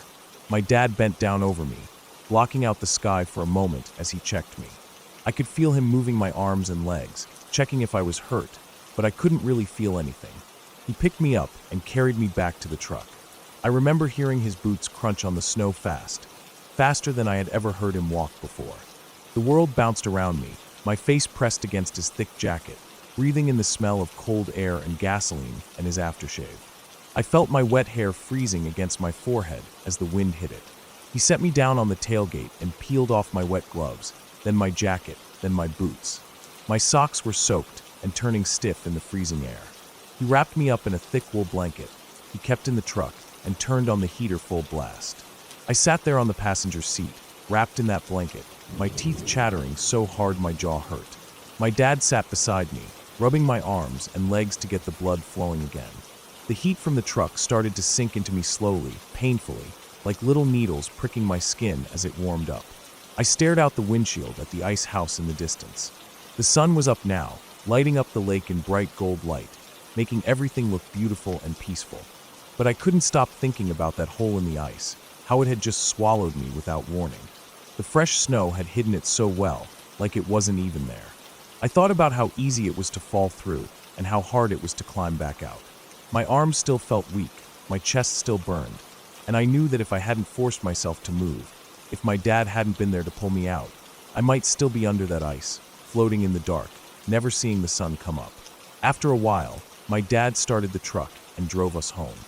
[SPEAKER 1] My dad bent down over me, blocking out the sky for a moment as he checked me. I could feel him moving my arms and legs, checking if I was hurt, but I couldn't really feel anything. He picked me up and carried me back to the truck. I remember hearing his boots crunch on the snow faster than I had ever heard him walk before. The world bounced around me, my face pressed against his thick jacket, breathing in the smell of cold air and gasoline and his aftershave. I felt my wet hair freezing against my forehead as the wind hit it. He set me down on the tailgate and peeled off my wet gloves, then my jacket, then my boots. My socks were soaked and turning stiff in the freezing air. He wrapped me up in a thick wool blanket he kept in the truck and turned on the heater full blast. I sat there on the passenger seat, wrapped in that blanket, my teeth chattering so hard my jaw hurt. My dad sat beside me, rubbing my arms and legs to get the blood flowing again. The heat from the truck started to sink into me slowly, painfully, like little needles pricking my skin as it warmed up. I stared out the windshield at the ice house in the distance. The sun was up now, lighting up the lake in bright gold light, making everything look beautiful and peaceful. But I couldn't stop thinking about that hole in the ice, how it had just swallowed me without warning. The fresh snow had hidden it so well, like it wasn't even there. I thought about how easy it was to fall through and how hard it was to climb back out. My arms still felt weak, my chest still burned, and I knew that if I hadn't forced myself to move, if my dad hadn't been there to pull me out, I might still be under that ice, floating in the dark, never seeing the sun come up. After a while, my dad started the truck and drove us home.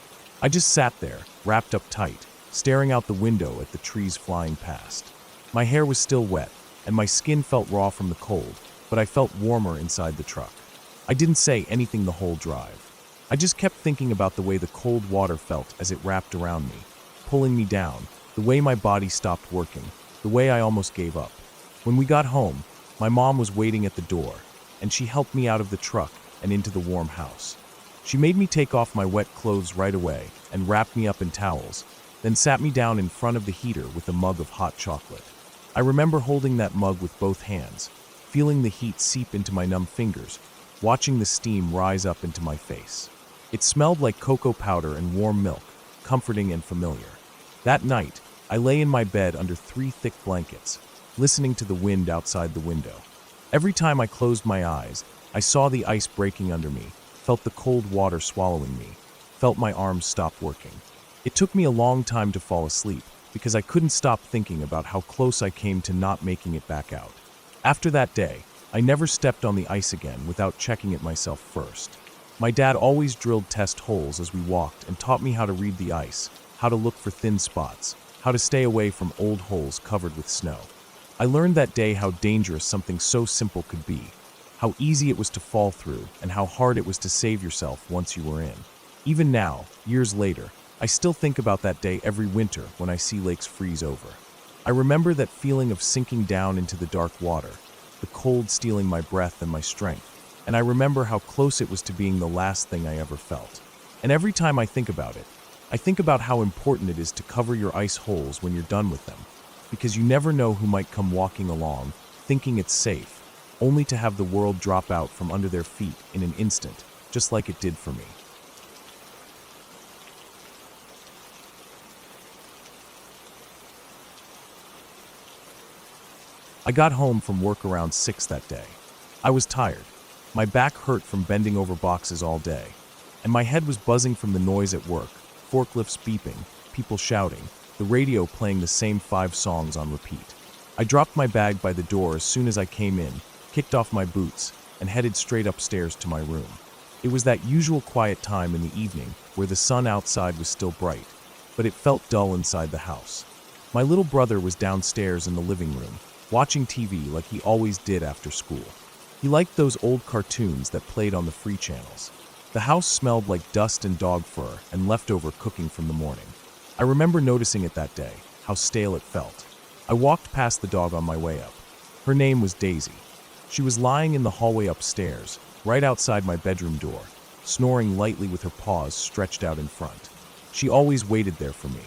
[SPEAKER 1] I just sat there, wrapped up tight, staring out the window at the trees flying past. My hair was still wet, and my skin felt raw from the cold, but I felt warmer inside the truck. I didn't say anything the whole drive. I just kept thinking about the way the cold water felt as it wrapped around me, pulling me down, the way my body stopped working, the way I almost gave up. When we got home, my mom was waiting at the door, and she helped me out of the truck and into the warm house. She made me take off my wet clothes right away and wrapped me up in towels, then sat me down in front of the heater with a mug of hot chocolate. I remember holding that mug with both hands, feeling the heat seep into my numb fingers, watching the steam rise up into my face. It smelled like cocoa powder and warm milk, comforting and familiar. That night, I lay in my bed under 3 thick blankets, listening to the wind outside the window. Every time I closed my eyes, I saw the ice breaking under me, felt the cold water swallowing me, felt my arms stop working. It took me a long time to fall asleep because I couldn't stop thinking about how close I came to not making it back out. After that day, I never stepped on the ice again without checking it myself first. My dad always drilled test holes as we walked and taught me how to read the ice, how to look for thin spots, how to stay away from old holes covered with snow. I learned that day how dangerous something so simple could be, how easy it was to fall through, and how hard it was to save yourself once you were in. Even now, years later, I still think about that day every winter when I see lakes freeze over. I remember that feeling of sinking down into the dark water, the cold stealing my breath and my strength, and I remember how close it was to being the last thing I ever felt. And every time I think about it, I think about how important it is to cover your ice holes when you're done with them, because you never know who might come walking along, thinking it's safe, only to have the world drop out from under their feet in an instant, just like it did for me. I got home from work around 6 that day. I was tired. My back hurt from bending over boxes all day, and my head was buzzing from the noise at work, forklifts beeping, people shouting, the radio playing the same 5 songs on repeat. I dropped my bag by the door as soon as I came in, kicked off my boots, and headed straight upstairs to my room. It was that usual quiet time in the evening where the sun outside was still bright, but it felt dull inside the house. My little brother was downstairs in the living room, watching TV like he always did after school. He liked those old cartoons that played on the free channels. The house smelled like dust and dog fur and leftover cooking from the morning. I remember noticing it that day, how stale it felt. I walked past the dog on my way up. Her name was Daisy. She was lying in the hallway upstairs, right outside my bedroom door, snoring lightly with her paws stretched out in front. She always waited there for me.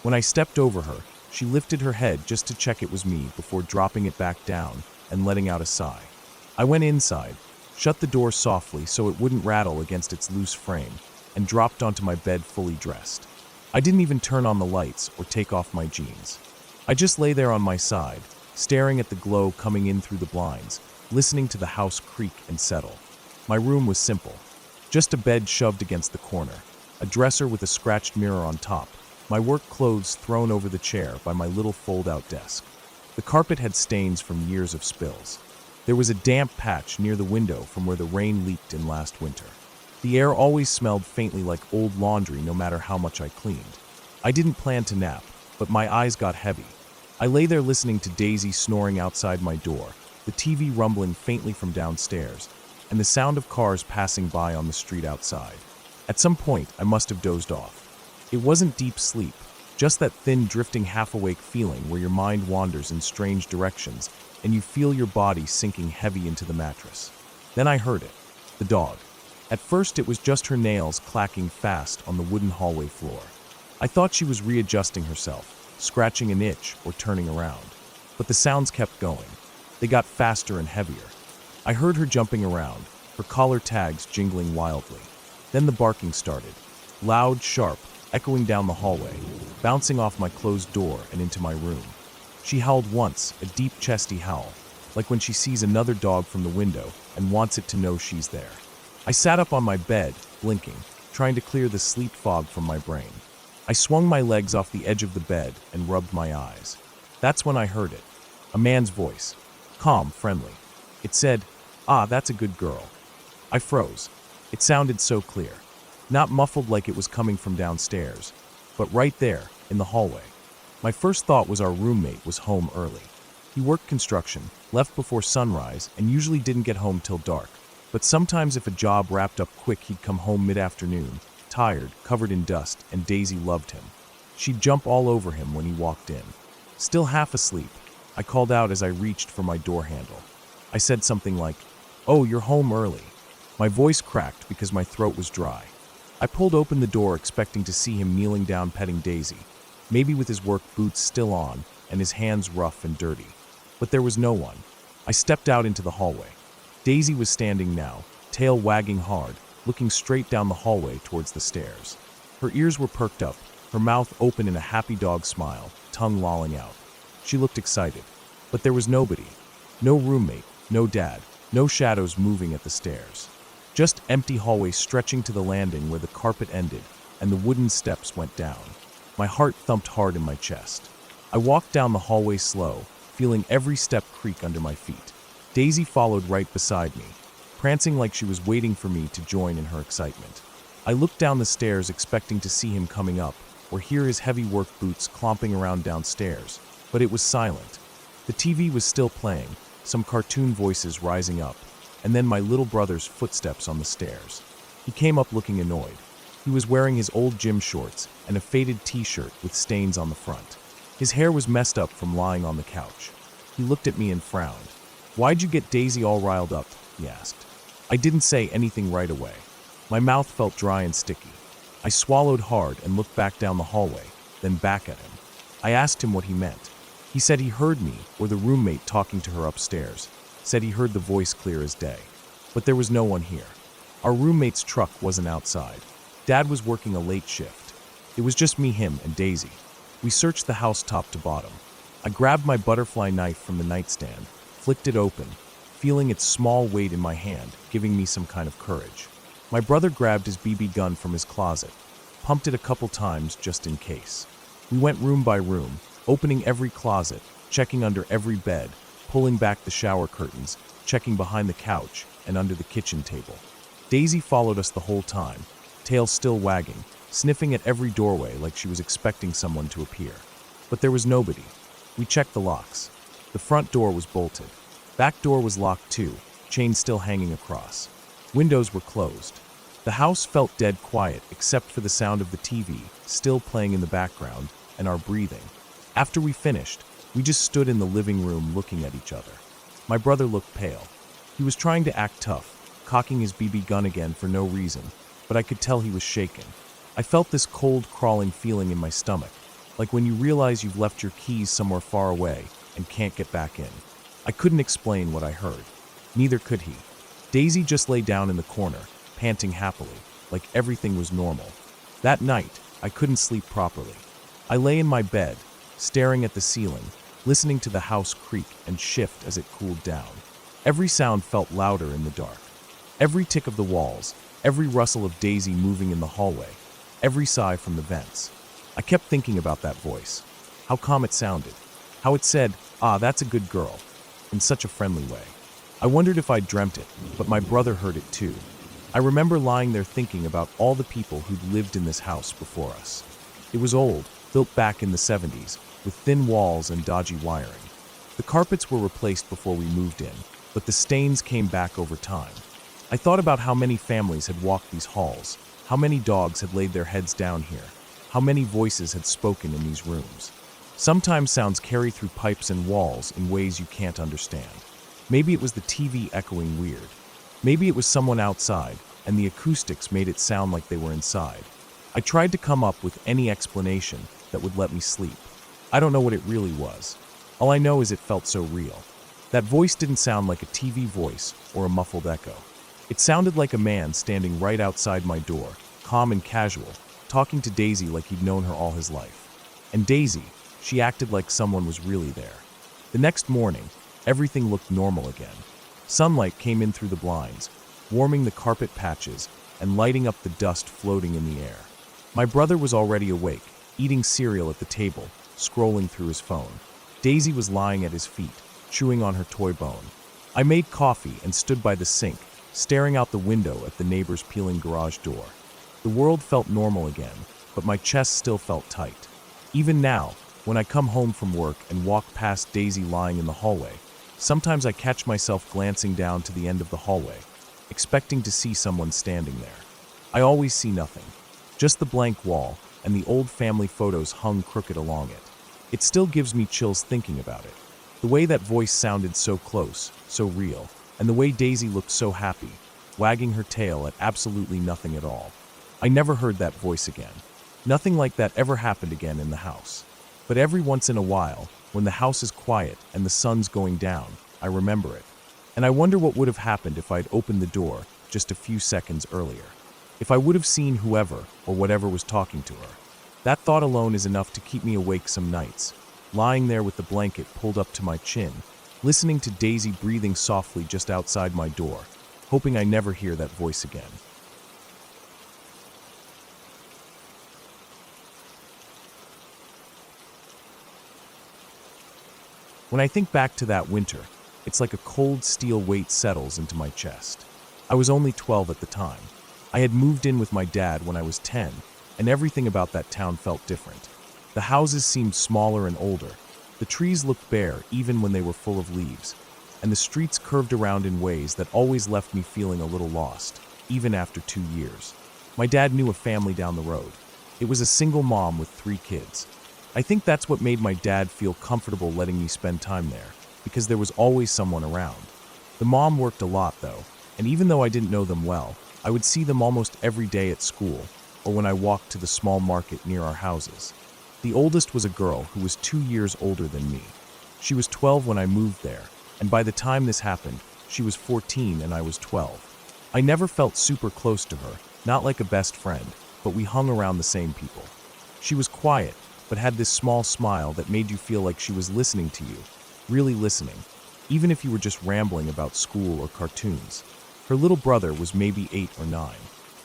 [SPEAKER 1] When I stepped over her, she lifted her head just to check it was me before dropping it back down and letting out a sigh. I went inside, shut the door softly so it wouldn't rattle against its loose frame, and dropped onto my bed fully dressed. I didn't even turn on the lights or take off my jeans. I just lay there on my side, staring at the glow coming in through the blinds, listening to the house creak and settle. My room was simple. Just a bed shoved against the corner, a dresser with a scratched mirror on top, my work clothes thrown over the chair by my little fold-out desk. The carpet had stains from years of spills. There was a damp patch near the window from where the rain leaked in last winter. The air always smelled faintly like old laundry no matter how much I cleaned. I didn't plan to nap, but my eyes got heavy. I lay there listening to Daisy snoring outside my door, the TV rumbling faintly from downstairs, and the sound of cars passing by on the street outside. At some point, I must have dozed off. It wasn't deep sleep, just that thin, drifting, half-awake feeling where your mind wanders in strange directions and you feel your body sinking heavy into the mattress. Then I heard it, the dog. At first, it was just her nails clacking fast on the wooden hallway floor. I thought she was readjusting herself, scratching an itch or turning around. But the sounds kept going. They got faster and heavier. I heard her jumping around, her collar tags jingling wildly. Then the barking started, loud, sharp, echoing down the hallway, bouncing off my closed door and into my room. She howled once, a deep, chesty howl, like when she sees another dog from the window and wants it to know she's there. I sat up on my bed, blinking, trying to clear the sleep fog from my brain. I swung my legs off the edge of the bed and rubbed my eyes. That's when I heard it. A man's voice. Calm, friendly. It said, "Ah, that's a good girl." I froze. It sounded so clear. Not muffled like it was coming from downstairs, but right there, in the hallway. My first thought was our roommate was home early. He worked construction, left before sunrise, and usually didn't get home till dark. But sometimes if a job wrapped up quick, he'd come home mid-afternoon, tired, covered in dust, and Daisy loved him. She'd jump all over him when he walked in. Still half asleep, I called out as I reached for my door handle. I said something like, "Oh, you're home early." My voice cracked because my throat was dry. I pulled open the door expecting to see him kneeling down petting Daisy, maybe with his work boots still on and his hands rough and dirty. But there was no one. I stepped out into the hallway. Daisy was standing now, tail wagging hard, looking straight down the hallway towards the stairs. Her ears were perked up, her mouth open in a happy dog smile, tongue lolling out. She looked excited. But there was nobody. No roommate, no dad, no shadows moving at the stairs. Just empty hallway stretching to the landing where the carpet ended and the wooden steps went down. My heart thumped hard in my chest. I walked down the hallway slow, feeling every step creak under my feet. Daisy followed right beside me, prancing like she was waiting for me to join in her excitement. I looked down the stairs expecting to see him coming up or hear his heavy work boots clomping around downstairs, but it was silent. The TV was still playing, some cartoon voices rising up, and then my little brother's footsteps on the stairs. He came up looking annoyed. He was wearing his old gym shorts and a faded t-shirt with stains on the front. His hair was messed up from lying on the couch. He looked at me and frowned. "Why'd you get Daisy all riled up?" he asked. I didn't say anything right away. My mouth felt dry and sticky. I swallowed hard and looked back down the hallway, then back at him. I asked him what he meant. He said he heard me or the roommate talking to her upstairs. Said he heard the voice clear as day. But there was no one here. Our roommate's truck wasn't outside. Dad was working a late shift. It was just me, him, and Daisy. We searched the house top to bottom. I grabbed my butterfly knife from the nightstand, flicked it open, feeling its small weight in my hand, giving me some kind of courage. My brother grabbed his BB gun from his closet, pumped it a couple times just in case. We went room by room, opening every closet, checking under every bed, pulling back the shower curtains, checking behind the couch and under the kitchen table. Daisy followed us the whole time, tail still wagging, sniffing at every doorway like she was expecting someone to appear. But there was nobody. We checked the locks. The front door was bolted. Back door was locked too, chain still hanging across. Windows were closed. The house felt dead quiet except for the sound of the TV still playing in the background and our breathing. After we finished, we just stood in the living room looking at each other. My brother looked pale. He was trying to act tough, cocking his BB gun again for no reason, but I could tell he was shaken. I felt this cold, crawling feeling in my stomach, like when you realize you've left your keys somewhere far away and can't get back in. I couldn't explain what I heard. Neither could he. Daisy just lay down in the corner, panting happily, like everything was normal. That night, I couldn't sleep properly. I lay in my bed, staring at the ceiling, listening to the house creak and shift as it cooled down. Every sound felt louder in the dark. Every tick of the walls, every rustle of Daisy moving in the hallway, every sigh from the vents. I kept thinking about that voice, how calm it sounded, how it said, "Ah, that's a good girl," in such a friendly way. I wondered if I'd dreamt it, but my brother heard it too. I remember lying there thinking about all the people who'd lived in this house before us. It was old, built back in the 70s, with thin walls and dodgy wiring. The carpets were replaced before we moved in, but the stains came back over time. I thought about how many families had walked these halls, how many dogs had laid their heads down here, how many voices had spoken in these rooms. Sometimes sounds carry through pipes and walls in ways you can't understand. Maybe it was the TV echoing weird. Maybe it was someone outside, and the acoustics made it sound like they were inside. I tried to come up with any explanation that would let me sleep. I don't know what it really was. All I know is it felt so real. That voice didn't sound like a TV voice or a muffled echo. It sounded like a man standing right outside my door, calm and casual, talking to Daisy like he'd known her all his life. And Daisy, she acted like someone was really there. The next morning, everything looked normal again. Sunlight came in through the blinds, warming the carpet patches and lighting up the dust floating in the air. My brother was already awake, eating cereal at the table, scrolling through his phone. Daisy was lying at his feet, chewing on her toy bone. I made coffee and stood by the sink, staring out the window at the neighbor's peeling garage door. The world felt normal again, but my chest still felt tight. Even now, when I come home from work and walk past Daisy lying in the hallway, sometimes I catch myself glancing down to the end of the hallway, expecting to see someone standing there. I always see nothing, just the blank wall and the old family photos hung crooked along it. It still gives me chills thinking about it. The way that voice sounded so close, so real, and the way Daisy looked so happy, wagging her tail at absolutely nothing at all. I never heard that voice again. Nothing like that ever happened again in the house. But every once in a while, when the house is quiet and the sun's going down, I remember it. And I wonder what would have happened if I'd opened the door just a few seconds earlier. If I would have seen whoever or whatever was talking to her. That thought alone is enough to keep me awake some nights, lying there with the blanket pulled up to my chin, listening to Daisy breathing softly just outside my door, hoping I never hear that voice again. When I think back to that winter, it's like a cold steel weight settles into my chest. I was only 12 at the time. I had moved in with my dad when I was 10, and everything about that town felt different. The houses seemed smaller and older. The trees looked bare even when they were full of leaves. and the streets curved around in ways that always left me feeling a little lost, even after 2 years. My dad knew a family down the road. It was a single mom with 3 kids. I think that's what made my dad feel comfortable letting me spend time there, because there was always someone around. The mom worked a lot, though, and even though I didn't know them well, I would see them almost every day at school or when I walked to the small market near our houses. The oldest was a girl who was 2 years older than me. She was 12 when I moved there, and by the time this happened, she was 14 and I was 12. I never felt super close to her, not like a best friend, but we hung around the same people. She was quiet, but had this small smile that made you feel like she was listening to you, really listening, even if you were just rambling about school or cartoons. Her little brother was maybe 8 or 9.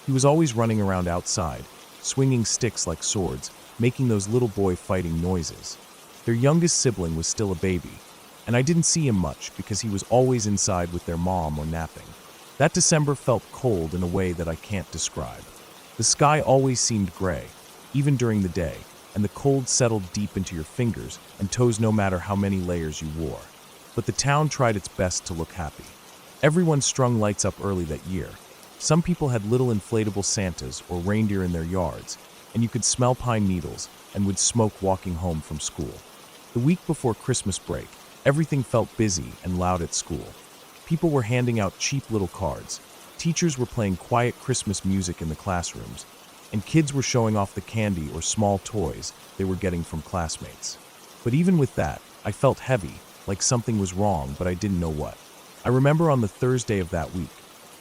[SPEAKER 1] He was always running around outside, swinging sticks like swords, making those little boy fighting noises. Their youngest sibling was still a baby, and I didn't see him much because he was always inside with their mom or napping. That December felt cold in a way that I can't describe. The sky always seemed gray, even during the day, and the cold settled deep into your fingers and toes no matter how many layers you wore. But the town tried its best to look happy. Everyone strung lights up early that year. Some people had little inflatable Santas or reindeer in their yards, and you could smell pine needles and would smoke walking home from school. The week before Christmas break, everything felt busy and loud at school. People were handing out cheap little cards, teachers were playing quiet Christmas music in the classrooms, and kids were showing off the candy or small toys they were getting from classmates. But even with that, I felt heavy, like something was wrong, but I didn't know what. I remember on the Thursday of that week,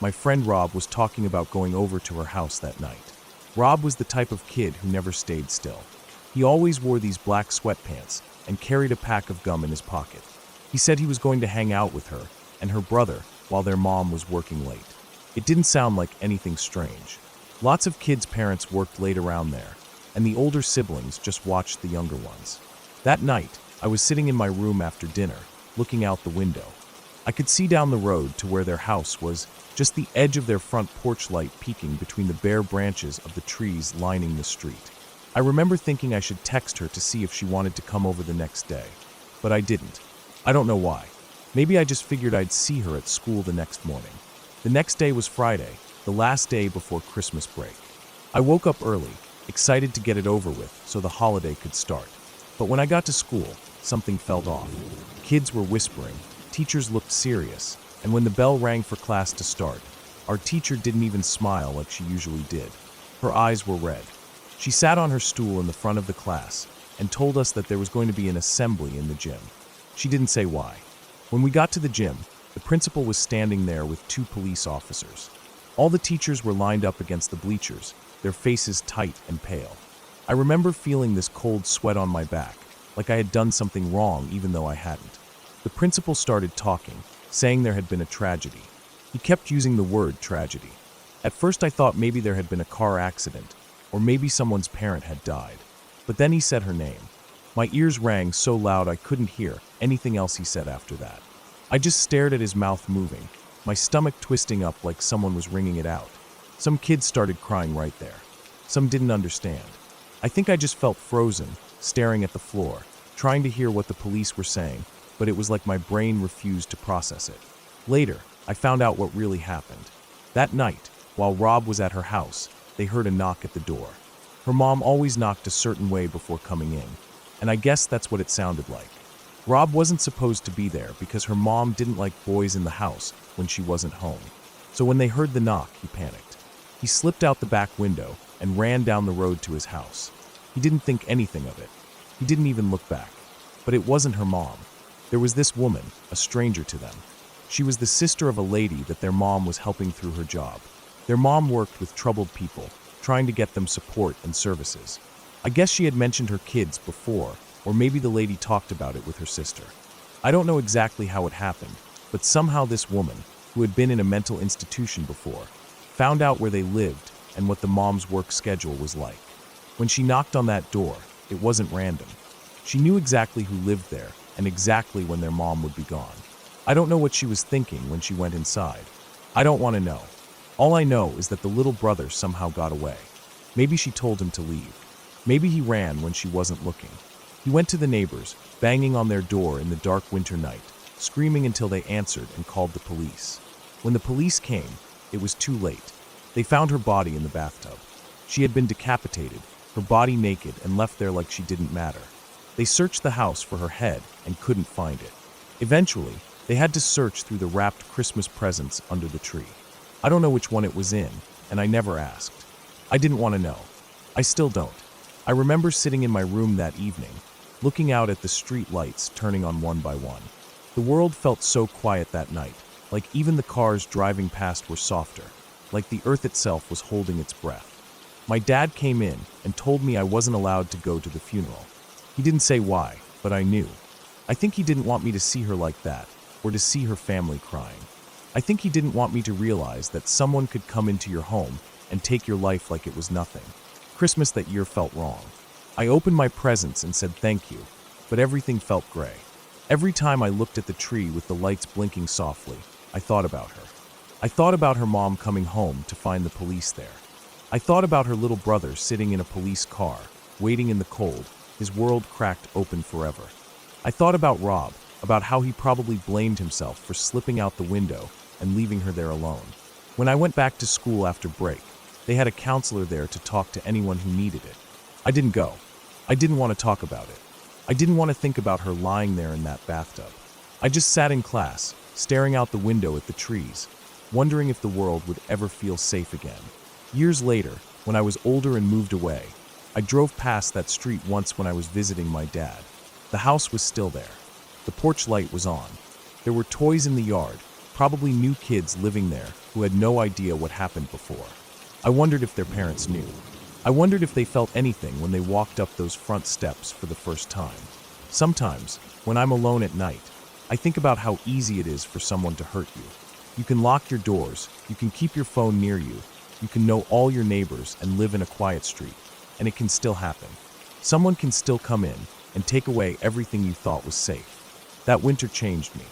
[SPEAKER 1] my friend Rob was talking about going over to her house that night. Rob was the type of kid who never stayed still. He always wore these black sweatpants and carried a pack of gum in his pocket. He said he was going to hang out with her and her brother while their mom was working late. It didn't sound like anything strange. Lots of kids' parents worked late around there, and the older siblings just watched the younger ones. That night, I was sitting in my room after dinner, looking out the window. I could see down the road to where their house was, just the edge of their front porch light peeking between the bare branches of the trees lining the street. I remember thinking I should text her to see if she wanted to come over the next day, but I didn't. I don't know why. Maybe I just figured I'd see her at school the next morning. The next day was Friday, the last day before Christmas break. I woke up early, excited to get it over with so the holiday could start. But when I got to school, something felt off. Kids were whispering, teachers looked serious, and when the bell rang for class to start, our teacher didn't even smile like she usually did. Her eyes were red. She sat on her stool in the front of the class and told us that there was going to be an assembly in the gym. She didn't say why. When we got to the gym, the principal was standing there with 2 police officers. All the teachers were lined up against the bleachers, their faces tight and pale. I remember feeling this cold sweat on my back, like I had done something wrong even though I hadn't. The principal started talking, saying there had been a tragedy. He kept using the word tragedy. At first I thought maybe there had been a car accident, or maybe someone's parent had died. But then he said her name. My ears rang so loud I couldn't hear anything else he said after that. I just stared at his mouth moving, my stomach twisting up like someone was wringing it out. Some kids started crying right there. Some didn't understand. I think I just felt frozen, staring at the floor, trying to hear what the police were saying, but it was like my brain refused to process it. Later, I found out what really happened. That night, while Rob was at her house, they heard a knock at the door. Her mom always knocked a certain way before coming in, and I guess that's what it sounded like. Rob wasn't supposed to be there because her mom didn't like boys in the house when she wasn't home. So when they heard the knock, he panicked. He slipped out the back window and ran down the road to his house. He didn't think anything of it. He didn't even look back. But it wasn't her mom. There was this woman, a stranger to them. She was the sister of a lady that their mom was helping through her job. Their mom worked with troubled people, trying to get them support and services. I guess she had mentioned her kids before, or maybe the lady talked about it with her sister. I don't know exactly how it happened, but somehow this woman, who had been in a mental institution before, found out where they lived and what the mom's work schedule was like. When she knocked on that door, it wasn't random. She knew exactly who lived there and exactly when their mom would be gone. I don't know what she was thinking when she went inside. I don't want to know. All I know is that the little brother somehow got away. Maybe she told him to leave. Maybe he ran when she wasn't looking. He went to the neighbors, banging on their door in the dark winter night, screaming until they answered and called the police. When the police came, it was too late. They found her body in the bathtub. She had been decapitated, her body naked and left there like she didn't matter. They searched the house for her head and couldn't find it. Eventually, they had to search through the wrapped Christmas presents under the tree. I don't know which one it was in, and I never asked. I didn't want to know. I still don't. I remember sitting in my room that evening, looking out at the street lights turning on one by one. The world felt so quiet that night, like even the cars driving past were softer, like the earth itself was holding its breath. My dad came in and told me I wasn't allowed to go to the funeral. He didn't say why, but I knew. I think he didn't want me to see her like that, or to see her family crying. I think he didn't want me to realize that someone could come into your home and take your life like it was nothing. Christmas that year felt wrong. I opened my presents and said thank you, but everything felt gray. Every time I looked at the tree with the lights blinking softly, I thought about her. I thought about her mom coming home to find the police there. I thought about her little brother sitting in a police car, waiting in the cold, his world cracked open forever. I thought about Rob, about how he probably blamed himself for slipping out the window and leaving her there alone. When I went back to school after break, they had a counselor there to talk to anyone who needed it. I didn't go. I didn't want to talk about it. I didn't want to think about her lying there in that bathtub. I just sat in class, staring out the window at the trees, wondering if the world would ever feel safe again. Years later, when I was older and moved away, I drove past that street once when I was visiting my dad. The house was still there. The porch light was on. There were toys in the yard, probably new kids living there who had no idea what happened before. I wondered if their parents knew. I wondered if they felt anything when they walked up those front steps for the first time. Sometimes, when I'm alone at night, I think about how easy it is for someone to hurt you. You can lock your doors, you can keep your phone near you, you can know all your neighbors and live in a quiet street, and it can still happen. Someone can still come in and take away everything you thought was safe. That winter changed me.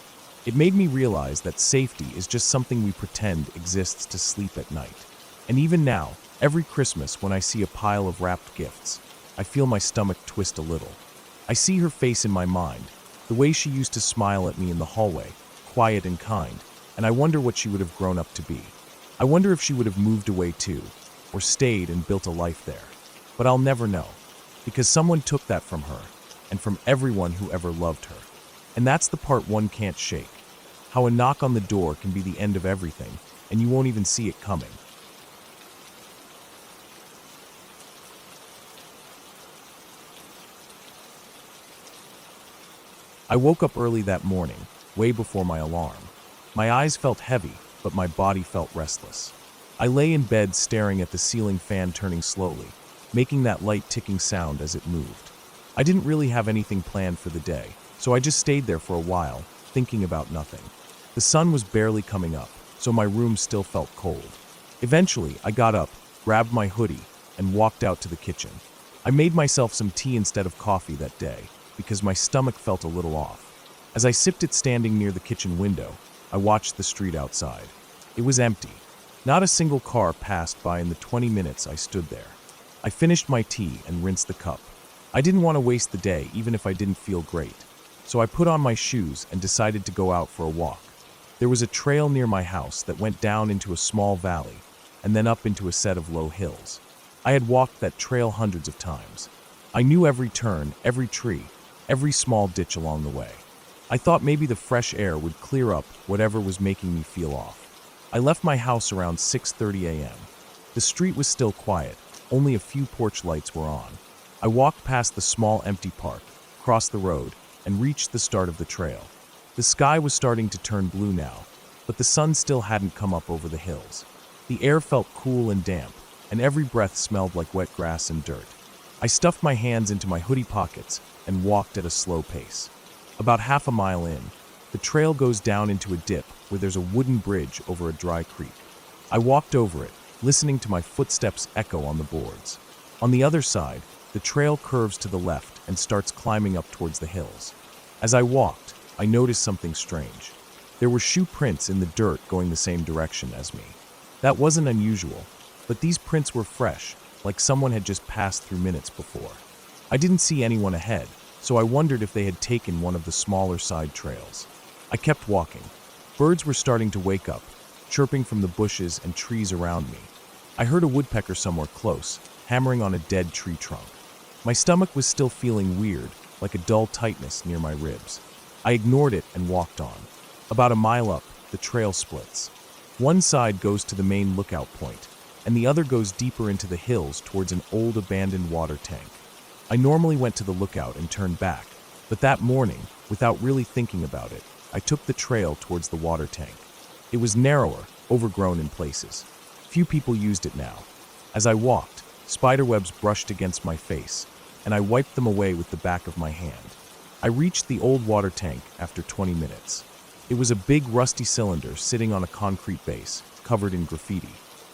[SPEAKER 1] It made me realize that safety is just something we pretend exists to sleep at night. And even now, every Christmas when I see a pile of wrapped gifts, I feel my stomach twist a little. I see her face in my mind, the way she used to smile at me in the hallway, quiet and kind, and I wonder what she would have grown up to be. I wonder if she would have moved away too, or stayed and built a life there. But I'll never know, because someone took that from her, and from everyone who ever loved her. And that's the part one can't shake. How a knock on the door can be the end of everything, and you won't even see it coming. I woke up early that morning, way before my alarm. My eyes felt heavy, but my body felt restless. I lay in bed staring at the ceiling fan turning slowly, making that light ticking sound as it moved. I didn't really have anything planned for the day, so I just stayed there for a while, thinking about nothing. The sun was barely coming up, so my room still felt cold. Eventually, I got up, grabbed my hoodie, and walked out to the kitchen. I made myself some tea instead of coffee that day, because my stomach felt a little off. As I sipped it standing near the kitchen window, I watched the street outside. It was empty. Not a single car passed by in the 20 minutes I stood there. I finished my tea and rinsed the cup. I didn't want to waste the day even if I didn't feel great. So I put on my shoes and decided to go out for a walk. There was a trail near my house that went down into a small valley and then up into a set of low hills. I had walked that trail hundreds of times. I knew every turn, every tree, every small ditch along the way. I thought maybe the fresh air would clear up whatever was making me feel off. I left my house around 6:30 a.m. The street was still quiet, only a few porch lights were on. I walked past the small empty park, crossed the road, and reached the start of the trail. The sky was starting to turn blue now, but the sun still hadn't come up over the hills. The air felt cool and damp, and every breath smelled like wet grass and dirt. I stuffed my hands into my hoodie pockets and walked at a slow pace. About half a mile in, the trail goes down into a dip where there's a wooden bridge over a dry creek. I walked over it, listening to my footsteps echo on the boards. On the other side, the trail curves to the left and starts climbing up towards the hills. As I walked, I noticed something strange. There were shoe prints in the dirt going the same direction as me. That wasn't unusual, but these prints were fresh, like someone had just passed through minutes before. I didn't see anyone ahead, so I wondered if they had taken one of the smaller side trails. I kept walking. Birds were starting to wake up, chirping from the bushes and trees around me. I heard a woodpecker somewhere close, hammering on a dead tree trunk. My stomach was still feeling weird, like a dull tightness near my ribs. I ignored it and walked on. About a mile up, the trail splits. One side goes to the main lookout point, and the other goes deeper into the hills towards an old abandoned water tank. I normally went to the lookout and turned back, but that morning, without really thinking about it, I took the trail towards the water tank. It was narrower, overgrown in places. Few people used it now. As I walked, spiderwebs brushed against my face, and I wiped them away with the back of my hand. I reached the old water tank after 20 minutes. It was a big rusty cylinder sitting on a concrete base, covered in graffiti.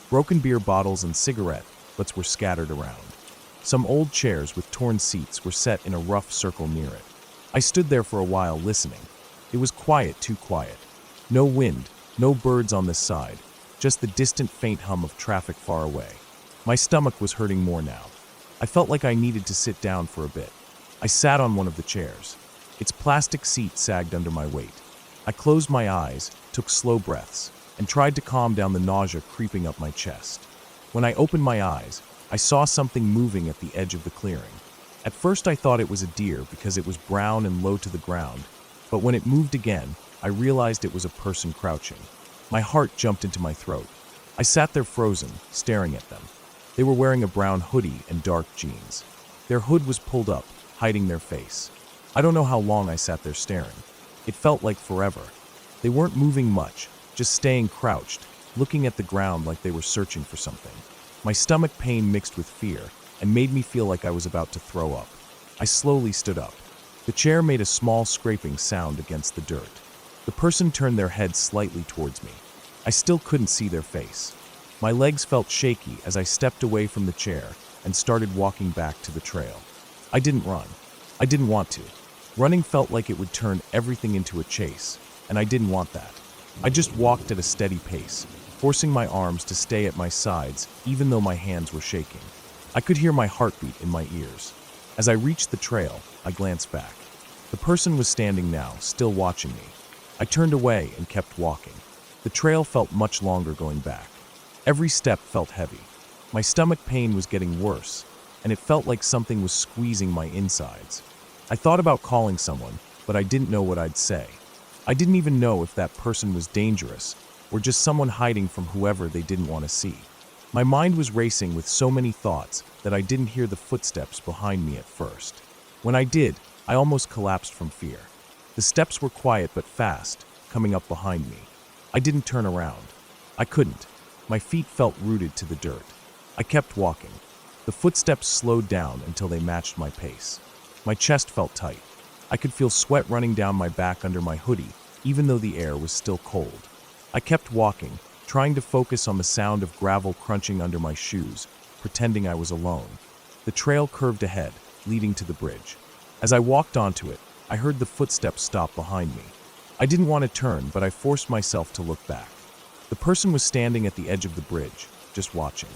[SPEAKER 1] Broken beer bottles and cigarette butts were scattered around. Some old chairs with torn seats were set in a rough circle near it. I stood there for a while listening. It was quiet, too quiet. No wind, no birds on this side, just the distant faint hum of traffic far away. My stomach was hurting more now. I felt like I needed to sit down for a bit. I sat on one of the chairs. Its plastic seat sagged under my weight. I closed my eyes, took slow breaths, and tried to calm down the nausea creeping up my chest. When I opened my eyes, I saw something moving at the edge of the clearing. At first I thought it was a deer because it was brown and low to the ground, but when it moved again, I realized it was a person crouching. My heart jumped into my throat. I sat there frozen, staring at them. They were wearing a brown hoodie and dark jeans. Their hood was pulled up, hiding their face. I don't know how long I sat there staring. It felt like forever. They weren't moving much, just staying crouched, looking at the ground like they were searching for something. My stomach pain mixed with fear and made me feel like I was about to throw up. I slowly stood up. The chair made a small scraping sound against the dirt. The person turned their head slightly towards me. I still couldn't see their face. My legs felt shaky as I stepped away from the chair and started walking back to the trail. I didn't run. I didn't want to. Running felt like it would turn everything into a chase, and I didn't want that. I just walked at a steady pace, forcing my arms to stay at my sides even though my hands were shaking. I could hear my heartbeat in my ears. As I reached the trail, I glanced back. The person was standing now, still watching me. I turned away and kept walking. The trail felt much longer going back. Every step felt heavy. My stomach pain was getting worse, and it felt like something was squeezing my insides. I thought about calling someone, but I didn't know what I'd say. I didn't even know if that person was dangerous or just someone hiding from whoever they didn't want to see. My mind was racing with so many thoughts that I didn't hear the footsteps behind me at first. When I did, I almost collapsed from fear. The steps were quiet but fast, coming up behind me. I didn't turn around. I couldn't. My feet felt rooted to the dirt. I kept walking. The footsteps slowed down until they matched my pace. My chest felt tight. I could feel sweat running down my back under my hoodie, even though the air was still cold. I kept walking, trying to focus on the sound of gravel crunching under my shoes, pretending I was alone. The trail curved ahead, leading to the bridge. As I walked onto it, I heard the footsteps stop behind me. I didn't want to turn, but I forced myself to look back. The person was standing at the edge of the bridge, just watching.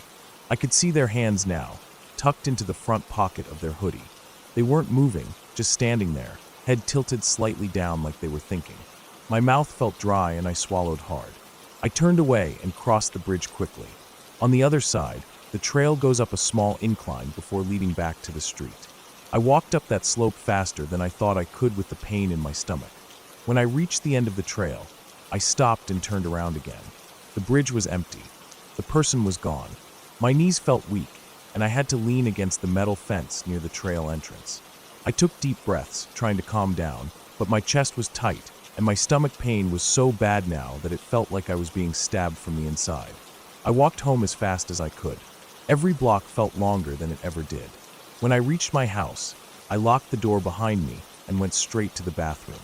[SPEAKER 1] I could see their hands now, tucked into the front pocket of their hoodie. They weren't moving, just standing there, head tilted slightly down like they were thinking. My mouth felt dry and I swallowed hard. I turned away and crossed the bridge quickly. On the other side, the trail goes up a small incline before leading back to the street. I walked up that slope faster than I thought I could with the pain in my stomach. When I reached the end of the trail, I stopped and turned around again. The bridge was empty. The person was gone. My knees felt weak, and I had to lean against the metal fence near the trail entrance. I took deep breaths, trying to calm down, but my chest was tight, and my stomach pain was so bad now that it felt like I was being stabbed from the inside. I walked home as fast as I could. Every block felt longer than it ever did. When I reached my house, I locked the door behind me and went straight to the bathroom.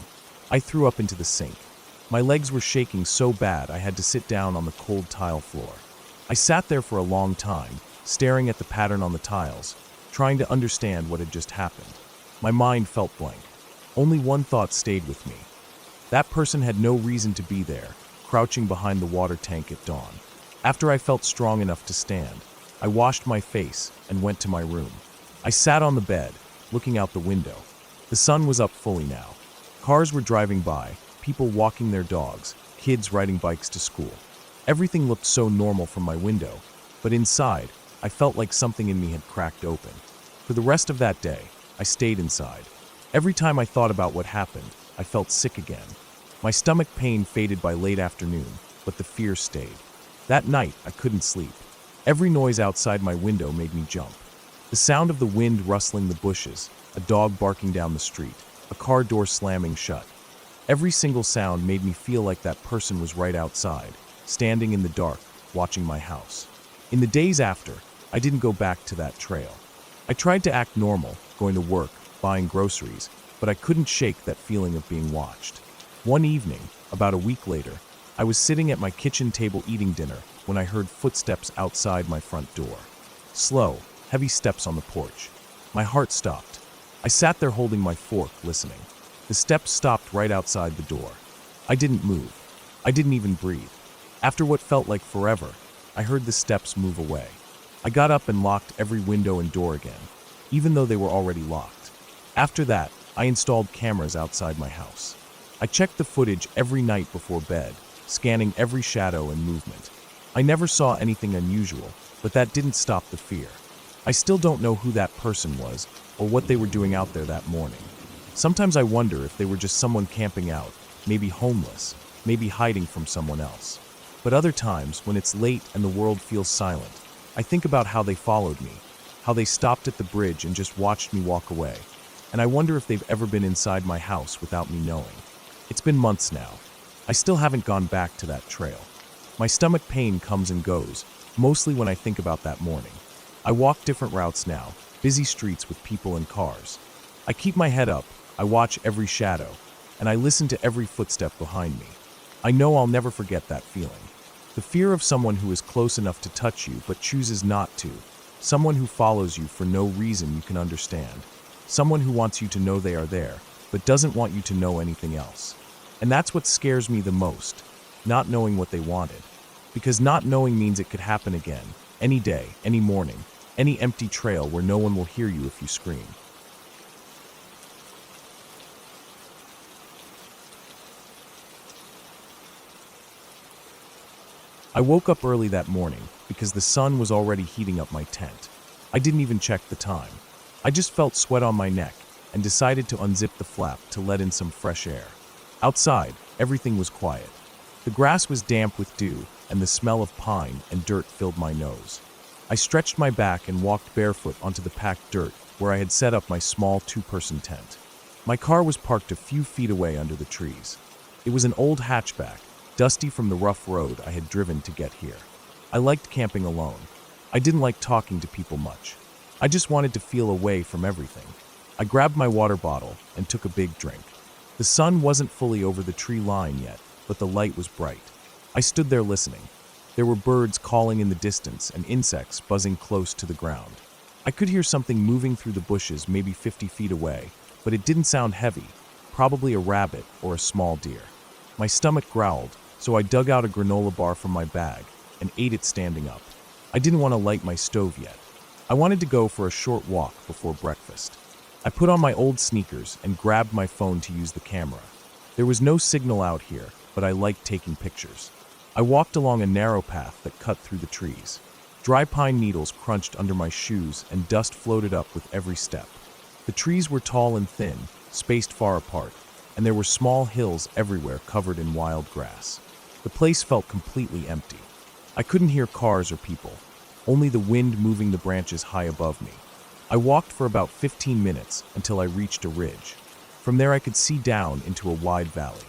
[SPEAKER 1] I threw up into the sink. My legs were shaking so bad I had to sit down on the cold tile floor. I sat there for a long time, staring at the pattern on the tiles, trying to understand what had just happened. My mind felt blank. Only one thought stayed with me. That person had no reason to be there, crouching behind the water tank at dawn. After I felt strong enough to stand, I washed my face and went to my room. I sat on the bed, looking out the window. The sun was up fully now. Cars were driving by, people walking their dogs, kids riding bikes to school. Everything looked so normal from my window, but inside, I felt like something in me had cracked open. For the rest of that day, I stayed inside. Every time I thought about what happened, I felt sick again. My stomach pain faded by late afternoon, but the fear stayed. That night, I couldn't sleep. Every noise outside my window made me jump. The sound of the wind rustling the bushes, a dog barking down the street, a car door slamming shut. Every single sound made me feel like that person was right outside, standing in the dark, watching my house. In the days after, I didn't go back to that trail. I tried to act normal, going to work, buying groceries, but I couldn't shake that feeling of being watched. One evening, about a week later, I was sitting at my kitchen table eating dinner when I heard footsteps outside my front door. Slow, heavy steps on the porch. My heart stopped. I sat there holding my fork, listening. The steps stopped right outside the door. I didn't move. I didn't even breathe. After what felt like forever, I heard the steps move away. I got up and locked every window and door again, even though they were already locked. After that, I installed cameras outside my house. I checked the footage every night before bed, scanning every shadow and movement. I never saw anything unusual, but that didn't stop the fear. I still don't know who that person was or what they were doing out there that morning. Sometimes I wonder if they were just someone camping out, maybe homeless, maybe hiding from someone else. But other times, when it's late and the world feels silent, I think about how they followed me, how they stopped at the bridge and just watched me walk away. And I wonder if they've ever been inside my house without me knowing. It's been months now. I still haven't gone back to that trail. My stomach pain comes and goes, mostly when I think about that morning. I walk different routes now, busy streets with people and cars. I keep my head up, I watch every shadow, and I listen to every footstep behind me. I know I'll never forget that feeling. The fear of someone who is close enough to touch you but chooses not to. Someone who follows you for no reason you can understand. Someone who wants you to know they are there, but doesn't want you to know anything else. And that's what scares me the most, not knowing what they wanted. Because not knowing means it could happen again, any day, any morning, any empty trail where no one will hear you if you scream. I woke up early that morning because the sun was already heating up my tent. I didn't even check the time. I just felt sweat on my neck and decided to unzip the flap to let in some fresh air. Outside, everything was quiet. The grass was damp with dew, and the smell of pine and dirt filled my nose. I stretched my back and walked barefoot onto the packed dirt where I had set up my small two-person tent. My car was parked a few feet away under the trees. It was an old hatchback, dusty from the rough road I had driven to get here. I liked camping alone. I didn't like talking to people much. I just wanted to feel away from everything. I grabbed my water bottle and took a big drink. The sun wasn't fully over the tree line yet, but the light was bright. I stood there listening. There were birds calling in the distance and insects buzzing close to the ground. I could hear something moving through the bushes maybe 50 feet away, but it didn't sound heavy, probably a rabbit or a small deer. My stomach growled, so I dug out a granola bar from my bag and ate it standing up. I didn't want to light my stove yet. I wanted to go for a short walk before breakfast. I put on my old sneakers and grabbed my phone to use the camera. There was no signal out here, but I liked taking pictures. I walked along a narrow path that cut through the trees. Dry pine needles crunched under my shoes and dust floated up with every step. The trees were tall and thin, spaced far apart, and there were small hills everywhere covered in wild grass. The place felt completely empty. I couldn't hear cars or people, only the wind moving the branches high above me. I walked for about 15 minutes until I reached a ridge. From there I could see down into a wide valley.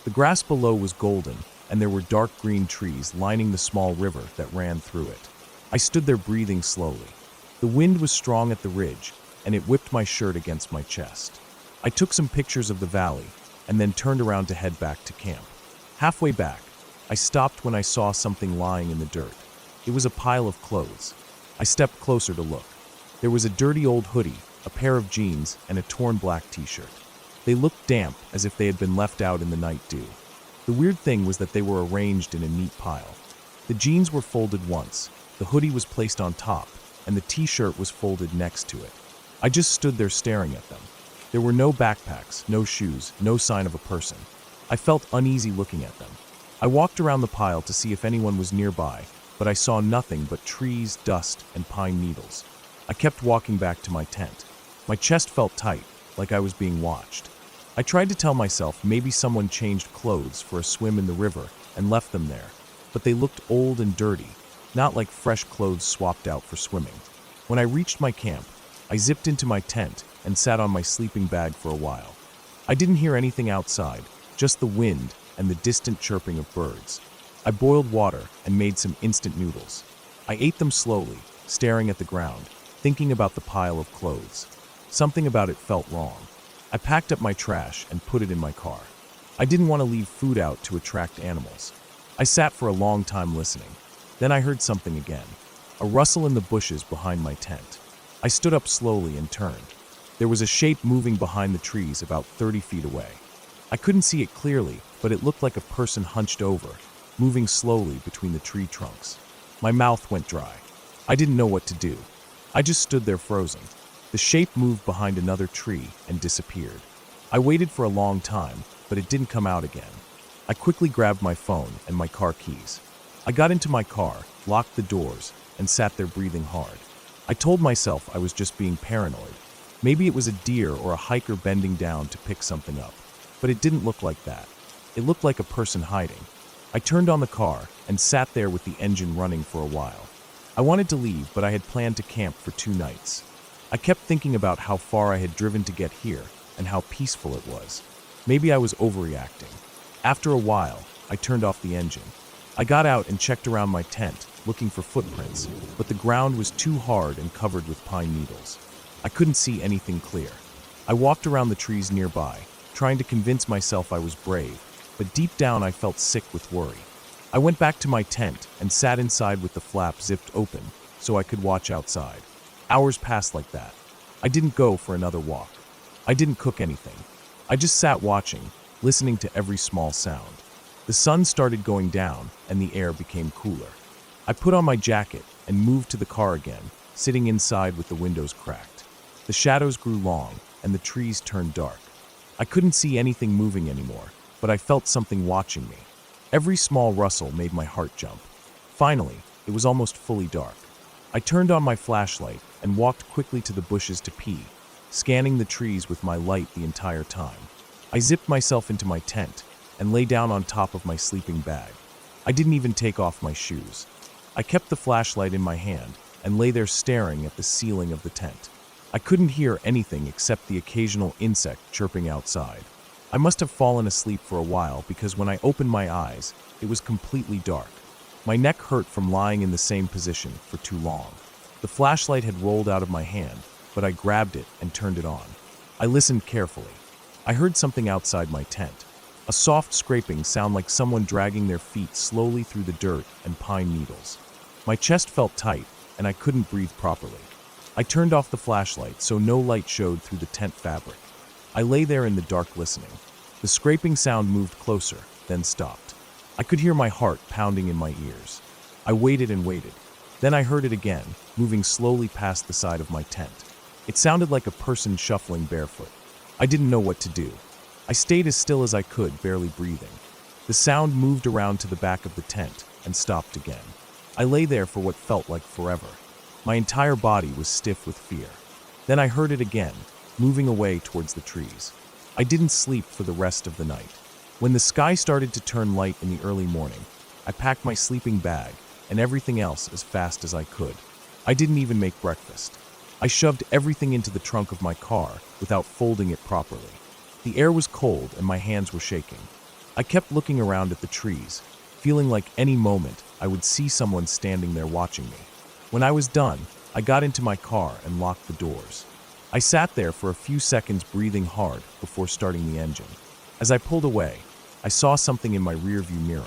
[SPEAKER 1] The grass below was golden, and there were dark green trees lining the small river that ran through it. I stood there breathing slowly. The wind was strong at the ridge, and it whipped my shirt against my chest. I took some pictures of the valley, and then turned around to head back to camp. Halfway back, I stopped when I saw something lying in the dirt. It was a pile of clothes. I stepped closer to look. There was a dirty old hoodie, a pair of jeans, and a torn black t-shirt. They looked damp, as if they had been left out in the night dew. The weird thing was that they were arranged in a neat pile. The jeans were folded once, the hoodie was placed on top, and the t-shirt was folded next to it. I just stood there staring at them. There were no backpacks, no shoes, no sign of a person. I felt uneasy looking at them. I walked around the pile to see if anyone was nearby, but I saw nothing but trees, dust, and pine needles. I kept walking back to my tent. My chest felt tight, like I was being watched. I tried to tell myself maybe someone changed clothes for a swim in the river and left them there, but they looked old and dirty, not like fresh clothes swapped out for swimming. When I reached my camp, I zipped into my tent and sat on my sleeping bag for a while. I didn't hear anything outside, just the wind and the distant chirping of birds. I boiled water and made some instant noodles. I ate them slowly, staring at the ground, thinking about the pile of clothes. Something about it felt wrong. I packed up my trash and put it in my car. I didn't want to leave food out to attract animals. I sat for a long time listening. Then I heard something again, a rustle in the bushes behind my tent. I stood up slowly and turned. There was a shape moving behind the trees about 30 feet away. I couldn't see it clearly, but it looked like a person hunched over, moving slowly between the tree trunks. My mouth went dry. I didn't know what to do. I just stood there frozen. The shape moved behind another tree and disappeared. I waited for a long time, but it didn't come out again. I quickly grabbed my phone and my car keys. I got into my car, locked the doors, and sat there breathing hard. I told myself I was just being paranoid. Maybe it was a deer or a hiker bending down to pick something up. But it didn't look like that. It looked like a person hiding. I turned on the car and sat there with the engine running for a while. I wanted to leave, but I had planned to camp for 2 nights. I kept thinking about how far I had driven to get here and how peaceful it was. Maybe I was overreacting. After a while, I turned off the engine. I got out and checked around my tent, looking for footprints, but the ground was too hard and covered with pine needles. I couldn't see anything clear. I walked around the trees nearby, trying to convince myself I was brave, but deep down I felt sick with worry. I went back to my tent and sat inside with the flap zipped open so I could watch outside. Hours passed like that. I didn't go for another walk. I didn't cook anything. I just sat watching, listening to every small sound. The sun started going down and the air became cooler. I put on my jacket and moved to the car again, sitting inside with the windows cracked. The shadows grew long and the trees turned dark. I couldn't see anything moving anymore, but I felt something watching me. Every small rustle made my heart jump. Finally, it was almost fully dark. I turned on my flashlight and walked quickly to the bushes to pee, scanning the trees with my light the entire time. I zipped myself into my tent and lay down on top of my sleeping bag. I didn't even take off my shoes. I kept the flashlight in my hand and lay there staring at the ceiling of the tent. I couldn't hear anything except the occasional insect chirping outside. I must have fallen asleep for a while because when I opened my eyes, it was completely dark. My neck hurt from lying in the same position for too long. The flashlight had rolled out of my hand, but I grabbed it and turned it on. I listened carefully. I heard something outside my tent. A soft scraping sound like someone dragging their feet slowly through the dirt and pine needles. My chest felt tight, and I couldn't breathe properly. I turned off the flashlight so no light showed through the tent fabric. I lay there in the dark listening. The scraping sound moved closer, then stopped. I could hear my heart pounding in my ears. I waited and waited. Then I heard it again, moving slowly past the side of my tent. It sounded like a person shuffling barefoot. I didn't know what to do. I stayed as still as I could, barely breathing. The sound moved around to the back of the tent and stopped again. I lay there for what felt like forever. My entire body was stiff with fear. Then I heard it again, moving away towards the trees. I didn't sleep for the rest of the night. When the sky started to turn light in the early morning, I packed my sleeping bag and everything else as fast as I could. I didn't even make breakfast. I shoved everything into the trunk of my car without folding it properly. The air was cold and my hands were shaking. I kept looking around at the trees, feeling like any moment I would see someone standing there watching me. When I was done, I got into my car and locked the doors. I sat there for a few seconds breathing hard before starting the engine. As I pulled away, I saw something in my rearview mirror.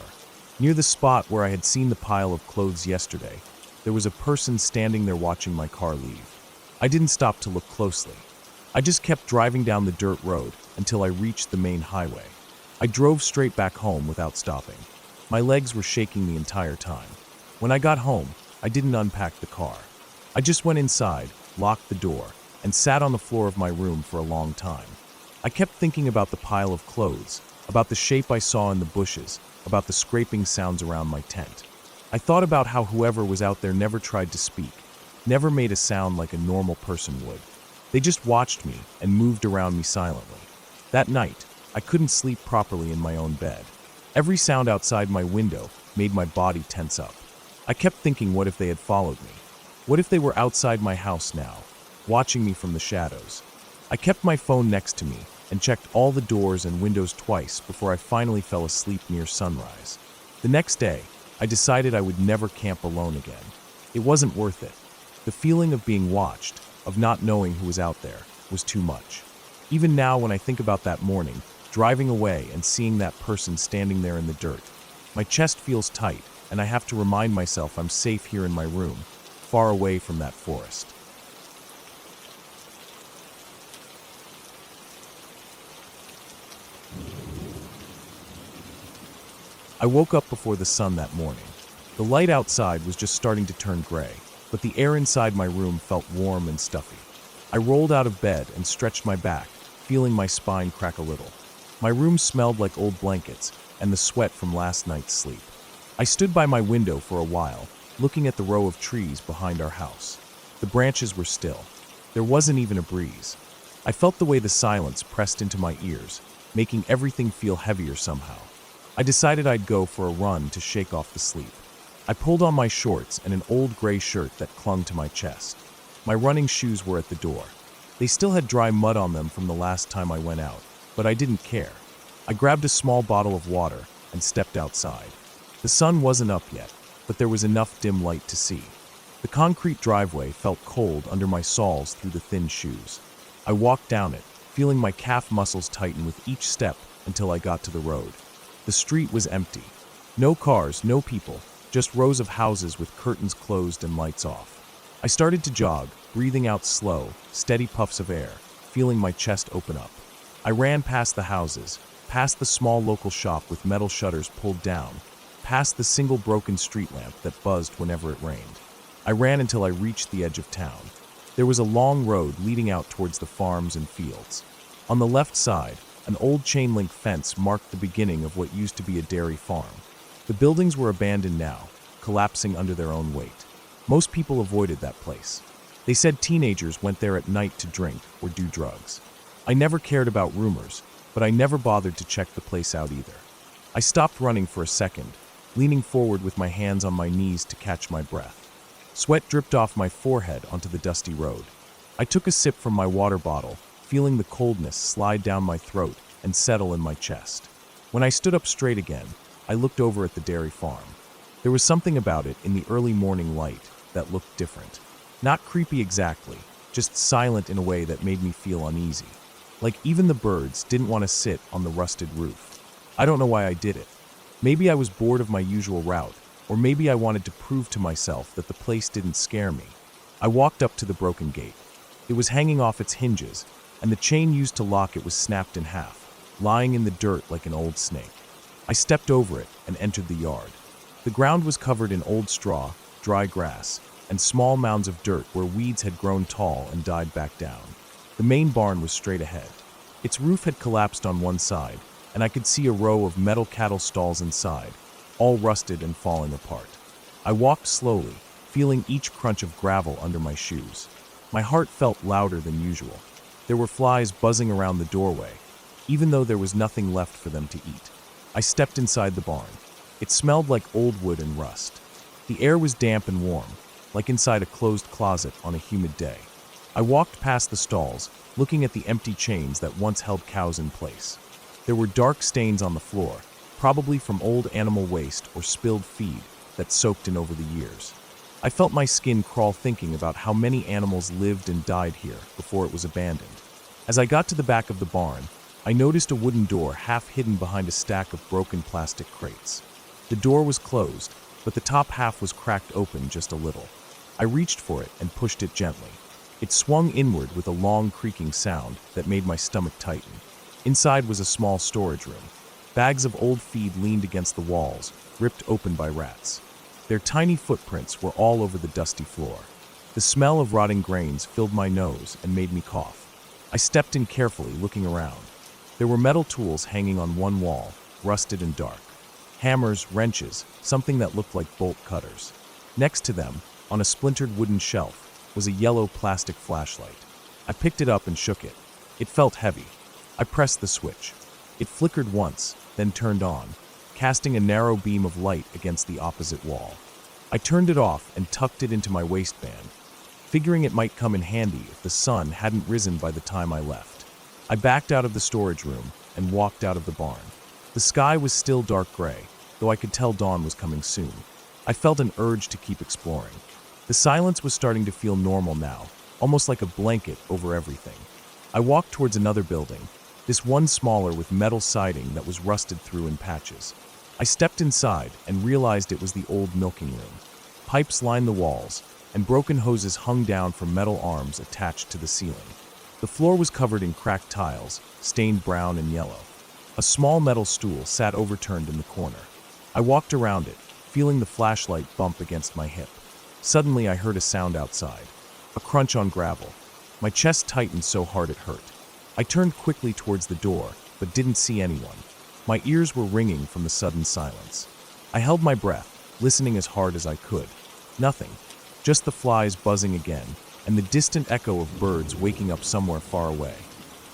[SPEAKER 1] Near the spot where I had seen the pile of clothes yesterday, there was a person standing there watching my car leave. I didn't stop to look closely. I just kept driving down the dirt road until I reached the main highway. I drove straight back home without stopping. My legs were shaking the entire time. When I got home, I didn't unpack the car. I just went inside, locked the door, and sat on the floor of my room for a long time. I kept thinking about the pile of clothes, about the shape I saw in the bushes, about the scraping sounds around my tent. I thought about how whoever was out there never tried to speak, never made a sound like a normal person would. They just watched me and moved around me silently. That night, I couldn't sleep properly in my own bed. Every sound outside my window made my body tense up. I kept thinking, what if they had followed me? What if they were outside my house now, watching me from the shadows? I kept my phone next to me and checked all the doors and windows twice before I finally fell asleep near sunrise. The next day, I decided I would never camp alone again. It wasn't worth it. The feeling of being watched, of not knowing who was out there, was too much. Even now, when I think about that morning, driving away and seeing that person standing there in the dirt, my chest feels tight, and I have to remind myself I'm safe here in my room, far away from that forest. I woke up before the sun that morning. The light outside was just starting to turn gray, but the air inside my room felt warm and stuffy. I rolled out of bed and stretched my back, feeling my spine crack a little. My room smelled like old blankets and the sweat from last night's sleep. I stood by my window for a while, looking at the row of trees behind our house. The branches were still. There wasn't even a breeze. I felt the way the silence pressed into my ears, making everything feel heavier somehow. I decided I'd go for a run to shake off the sleep. I pulled on my shorts and an old gray shirt that clung to my chest. My running shoes were at the door. They still had dry mud on them from the last time I went out, but I didn't care. I grabbed a small bottle of water and stepped outside. The sun wasn't up yet, but there was enough dim light to see. The concrete driveway felt cold under my soles through the thin shoes. I walked down it, feeling my calf muscles tighten with each step until I got to the road. The street was empty. No cars, no people, just rows of houses with curtains closed and lights off. I started to jog, breathing out slow, steady puffs of air, feeling my chest open up. I ran past the houses, past the small local shop with metal shutters pulled down, past the single broken street lamp that buzzed whenever it rained. I ran until I reached the edge of town. There was a long road leading out towards the farms and fields. On the left side, an old chain-link fence marked the beginning of what used to be a dairy farm. The buildings were abandoned now, collapsing under their own weight. Most people avoided that place. They said teenagers went there at night to drink or do drugs. I never cared about rumors, but I never bothered to check the place out either. I stopped running for a second, leaning forward with my hands on my knees to catch my breath. Sweat dripped off my forehead onto the dusty road. I took a sip from my water bottle, feeling the coldness slide down my throat and settle in my chest. When I stood up straight again, I looked over at the dairy farm. There was something about it in the early morning light that looked different. Not creepy exactly, just silent in a way that made me feel uneasy. Like even the birds didn't want to sit on the rusted roof. I don't know why I did it. Maybe I was bored of my usual route, or maybe I wanted to prove to myself that the place didn't scare me. I walked up to the broken gate. It was hanging off its hinges, and the chain used to lock it was snapped in half, lying in the dirt like an old snake. I stepped over it and entered the yard. The ground was covered in old straw, dry grass, and small mounds of dirt where weeds had grown tall and died back down. The main barn was straight ahead. Its roof had collapsed on one side, and I could see a row of metal cattle stalls inside, all rusted and falling apart. I walked slowly, feeling each crunch of gravel under my shoes. My heart felt louder than usual. There were flies buzzing around the doorway, even though there was nothing left for them to eat. I stepped inside the barn. It smelled like old wood and rust. The air was damp and warm, like inside a closed closet on a humid day. I walked past the stalls, looking at the empty chains that once held cows in place. There were dark stains on the floor, probably from old animal waste or spilled feed that soaked in over the years. I felt my skin crawl thinking about how many animals lived and died here before it was abandoned. As I got to the back of the barn, I noticed a wooden door half hidden behind a stack of broken plastic crates. The door was closed, but the top half was cracked open just a little. I reached for it and pushed it gently. It swung inward with a long creaking sound that made my stomach tighten. Inside was a small storage room. Bags of old feed leaned against the walls, ripped open by rats. Their tiny footprints were all over the dusty floor. The smell of rotting grains filled my nose and made me cough. I stepped in carefully, looking around. There were metal tools hanging on one wall, rusted and dark. Hammers, wrenches, something that looked like bolt cutters. Next to them, on a splintered wooden shelf, was a yellow plastic flashlight. I picked it up and shook it. It felt heavy. I pressed the switch. It flickered once, then turned on, casting a narrow beam of light against the opposite wall. I turned it off and tucked it into my waistband, figuring it might come in handy if the sun hadn't risen by the time I left. I backed out of the storage room and walked out of the barn. The sky was still dark gray, though I could tell dawn was coming soon. I felt an urge to keep exploring. The silence was starting to feel normal now, almost like a blanket over everything. I walked towards another building, this one smaller with metal siding that was rusted through in patches. I stepped inside and realized it was the old milking room. Pipes lined the walls, and broken hoses hung down from metal arms attached to the ceiling. The floor was covered in cracked tiles, stained brown and yellow. A small metal stool sat overturned in the corner. I walked around it, feeling the flashlight bump against my hip. Suddenly I heard a sound outside, a crunch on gravel. My chest tightened so hard it hurt. I turned quickly towards the door, but didn't see anyone. My ears were ringing from the sudden silence. I held my breath, listening as hard as I could. Nothing, just the flies buzzing again, and the distant echo of birds waking up somewhere far away.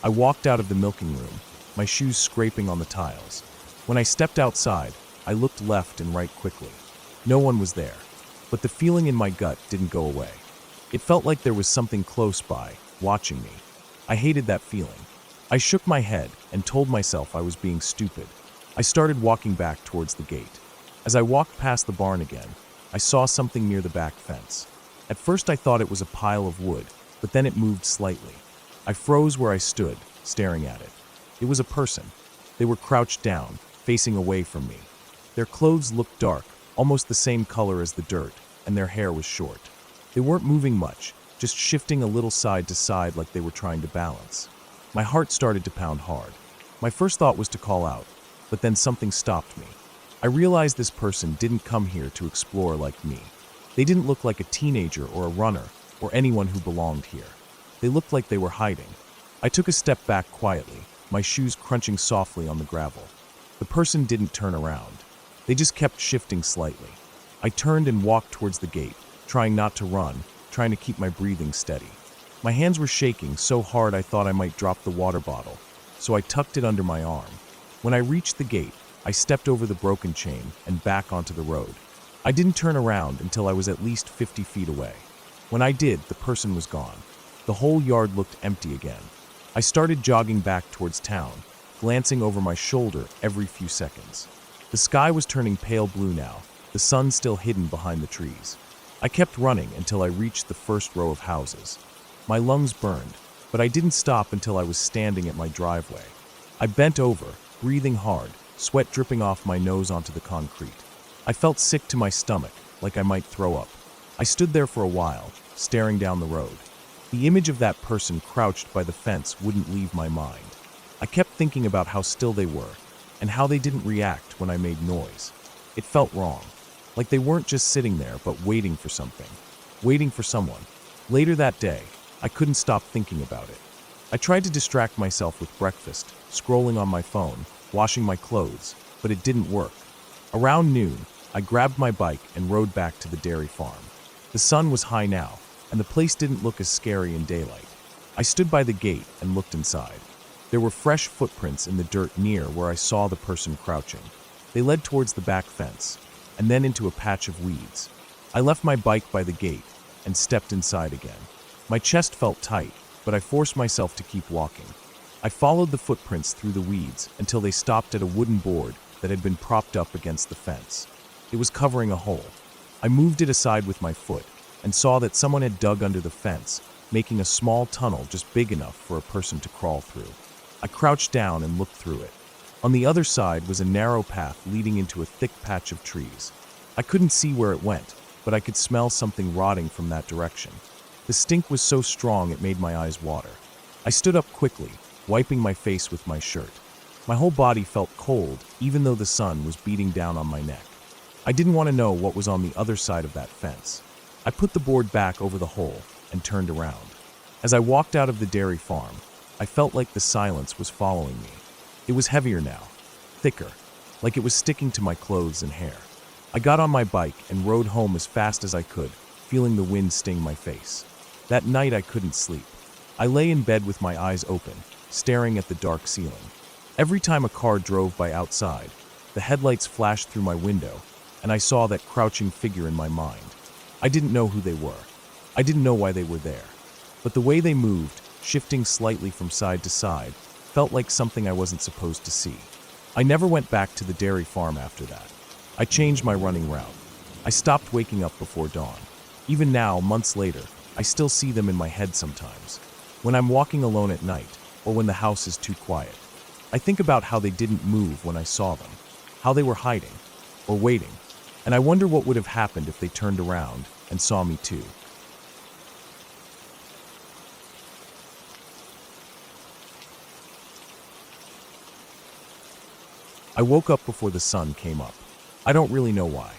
[SPEAKER 1] I walked out of the milking room, my shoes scraping on the tiles. When I stepped outside, I looked left and right quickly. No one was there, but the feeling in my gut didn't go away. It felt like there was something close by, watching me. I hated that feeling. I shook my head and told myself I was being stupid. I started walking back towards the gate. As I walked past the barn again, I saw something near the back fence. At first I thought it was a pile of wood, but then it moved slightly. I froze where I stood, staring at it. It was a person. They were crouched down, facing away from me. Their clothes looked dark, almost the same color as the dirt, and their hair was short. They weren't moving much, just shifting a little side to side like they were trying to balance. My heart started to pound hard. My first thought was to call out, but then something stopped me. I realized this person didn't come here to explore like me. They didn't look like a teenager or a runner or anyone who belonged here. They looked like they were hiding. I took a step back quietly, my shoes crunching softly on the gravel. The person didn't turn around. They just kept shifting slightly. I turned and walked towards the gate, trying not to run, trying to keep my breathing steady. My hands were shaking so hard I thought I might drop the water bottle, so I tucked it under my arm. When I reached the gate, I stepped over the broken chain and back onto the road. I didn't turn around until I was at least 50 feet away. When I did, the person was gone. The whole yard looked empty again. I started jogging back towards town, glancing over my shoulder every few seconds. The sky was turning pale blue now, the sun still hidden behind the trees. I kept running until I reached the first row of houses. My lungs burned, but I didn't stop until I was standing at my driveway. I bent over, breathing hard, sweat dripping off my nose onto the concrete. I felt sick to my stomach, like I might throw up. I stood there for a while, staring down the road. The image of that person crouched by the fence wouldn't leave my mind. I kept thinking about how still they were, and how they didn't react when I made noise. It felt wrong, like they weren't just sitting there but waiting for something, waiting for someone. Later that day, I couldn't stop thinking about it. I tried to distract myself with breakfast, scrolling on my phone, washing my clothes, but it didn't work. Around noon, I grabbed my bike and rode back to the dairy farm. The sun was high now, and the place didn't look as scary in daylight. I stood by the gate and looked inside. There were fresh footprints in the dirt near where I saw the person crouching. They led towards the back fence, and then into a patch of weeds. I left my bike by the gate and stepped inside again. My chest felt tight, but I forced myself to keep walking. I followed the footprints through the weeds until they stopped at a wooden board that had been propped up against the fence. It was covering a hole. I moved it aside with my foot and saw that someone had dug under the fence, making a small tunnel just big enough for a person to crawl through. I crouched down and looked through it. On the other side was a narrow path leading into a thick patch of trees. I couldn't see where it went, but I could smell something rotting from that direction. The stink was so strong it made my eyes water. I stood up quickly, wiping my face with my shirt. My whole body felt cold, even though the sun was beating down on my neck. I didn't want to know what was on the other side of that fence. I put the board back over the hole and turned around. As I walked out of the dairy farm, I felt like the silence was following me. It was heavier now, thicker, like it was sticking to my clothes and hair. I got on my bike and rode home as fast as I could, feeling the wind sting my face. That night I couldn't sleep. I lay in bed with my eyes open, staring at the dark ceiling. Every time a car drove by outside, the headlights flashed through my window, and I saw that crouching figure in my mind. I didn't know who they were. I didn't know why they were there. But the way they moved, shifting slightly from side to side, felt like something I wasn't supposed to see. I never went back to the dairy farm after that. I changed my running route. I stopped waking up before dawn. Even now, months later, I still see them in my head sometimes. When I'm walking alone at night, or when the house is too quiet. I think about how they didn't move when I saw them, how they were hiding, or waiting, and I wonder what would have happened if they turned around and saw me too. I woke up before the sun came up. I don't really know why.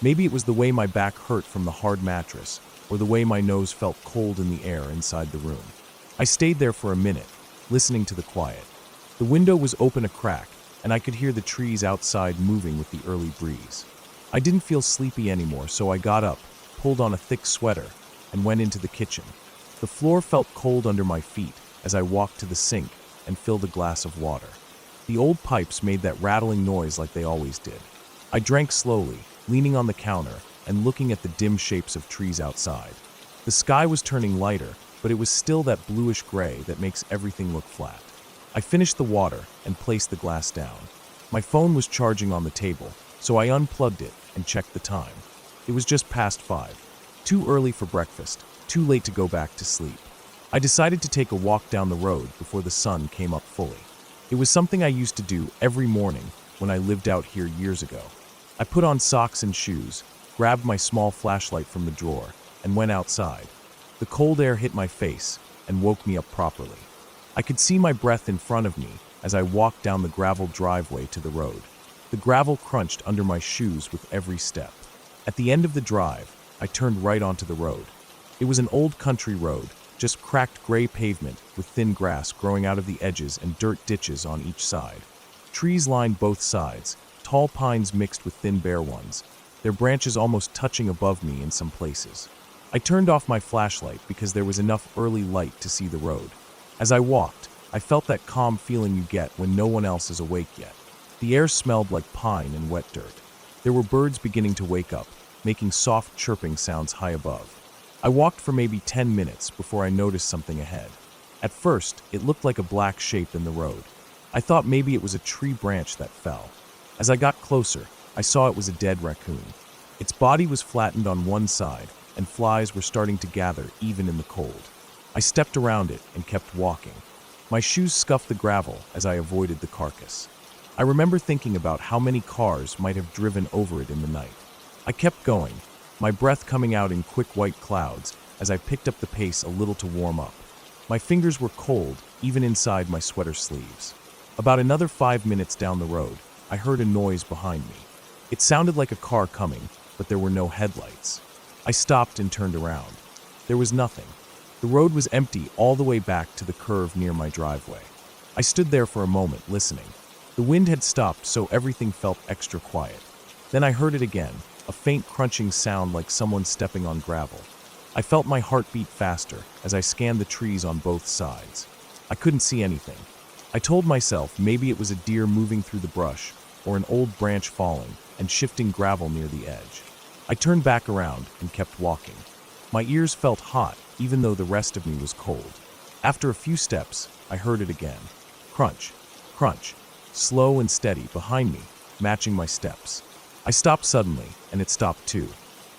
[SPEAKER 1] Maybe it was the way my back hurt from the hard mattress, or the way my nose felt cold in the air inside the room. I stayed there for a minute, listening to the quiet. The window was open a crack, and I could hear the trees outside moving with the early breeze. I didn't feel sleepy anymore, so I got up, pulled on a thick sweater, and went into the kitchen. The floor felt cold under my feet as I walked to the sink and filled a glass of water. The old pipes made that rattling noise like they always did. I drank slowly, leaning on the counter and looking at the dim shapes of trees outside. The sky was turning lighter, but it was still that bluish gray that makes everything look flat. I finished the water and placed the glass down. My phone was charging on the table, so I unplugged it and checked the time. It was just past 5. Too early for breakfast, too late to go back to sleep. I decided to take a walk down the road before the sun came up fully. It was something I used to do every morning when I lived out here years ago. I put on socks and shoes, grabbed my small flashlight from the drawer, and went outside. The cold air hit my face and woke me up properly. I could see my breath in front of me as I walked down the gravel driveway to the road. The gravel crunched under my shoes with every step. At the end of the drive, I turned right onto the road. It was an old country road, just cracked gray pavement with thin grass growing out of the edges and dirt ditches on each side. Trees lined both sides, tall pines mixed with thin bare ones, their branches almost touching above me in some places. I turned off my flashlight because there was enough early light to see the road. As I walked, I felt that calm feeling you get when no one else is awake yet. The air smelled like pine and wet dirt. There were birds beginning to wake up, making soft chirping sounds high above. I walked for maybe 10 minutes before I noticed something ahead. At first, it looked like a black shape in the road. I thought maybe it was a tree branch that fell. As I got closer, I saw it was a dead raccoon. Its body was flattened on one side, and flies were starting to gather even in the cold. I stepped around it and kept walking. My shoes scuffed the gravel as I avoided the carcass. I remember thinking about how many cars might have driven over it in the night. I kept going, my breath coming out in quick white clouds as I picked up the pace a little to warm up. My fingers were cold, even inside my sweater sleeves. About another 5 minutes down the road, I heard a noise behind me. It sounded like a car coming, but there were no headlights. I stopped and turned around. There was nothing. The road was empty all the way back to the curve near my driveway. I stood there for a moment, listening. The wind had stopped, so everything felt extra quiet. Then I heard it again, a faint crunching sound like someone stepping on gravel. I felt my heart beat faster as I scanned the trees on both sides. I couldn't see anything. I told myself maybe it was a deer moving through the brush, or an old branch falling and shifting gravel near the edge. I turned back around and kept walking. My ears felt hot, even though the rest of me was cold. After a few steps, I heard it again. Crunch, crunch, slow and steady behind me, matching my steps. I stopped suddenly, and it stopped too.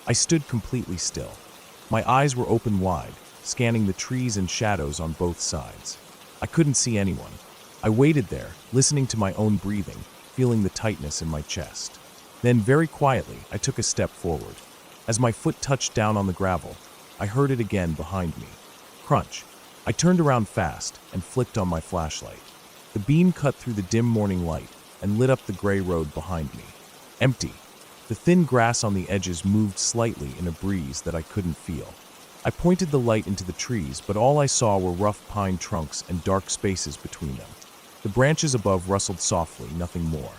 [SPEAKER 1] I stood completely still. My eyes were open wide, scanning the trees and shadows on both sides. I couldn't see anyone. I waited there, listening to my own breathing, feeling the tightness in my chest. Then, very quietly, I took a step forward. As my foot touched down on the gravel, I heard it again behind me. Crunch. I turned around fast and flicked on my flashlight. The beam cut through the dim morning light and lit up the gray road behind me. Empty. The thin grass on the edges moved slightly in a breeze that I couldn't feel. I pointed the light into the trees, but all I saw were rough pine trunks and dark spaces between them. The branches above rustled softly, nothing more.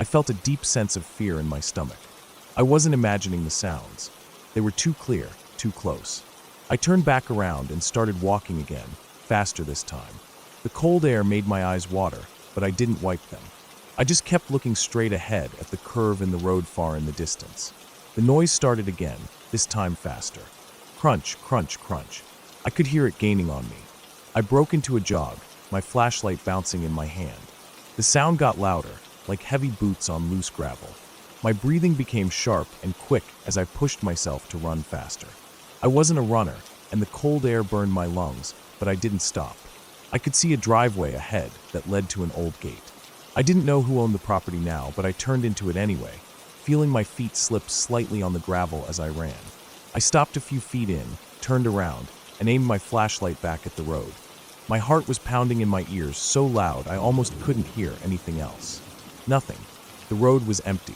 [SPEAKER 1] I felt a deep sense of fear in my stomach. I wasn't imagining the sounds. They were too clear, too close. I turned back around and started walking again, faster this time. The cold air made my eyes water, but I didn't wipe them. I just kept looking straight ahead at the curve in the road far in the distance. The noise started again, this time faster. Crunch, crunch, crunch. I could hear it gaining on me. I broke into a jog, my flashlight bouncing in my hand. The sound got louder, like heavy boots on loose gravel. My breathing became sharp and quick as I pushed myself to run faster. I wasn't a runner, and the cold air burned my lungs, but I didn't stop. I could see a driveway ahead that led to an old gate. I didn't know who owned the property now, but I turned into it anyway, feeling my feet slip slightly on the gravel as I ran. I stopped a few feet in, turned around, and aimed my flashlight back at the road. My heart was pounding in my ears so loud I almost couldn't hear anything else. Nothing. The road was empty.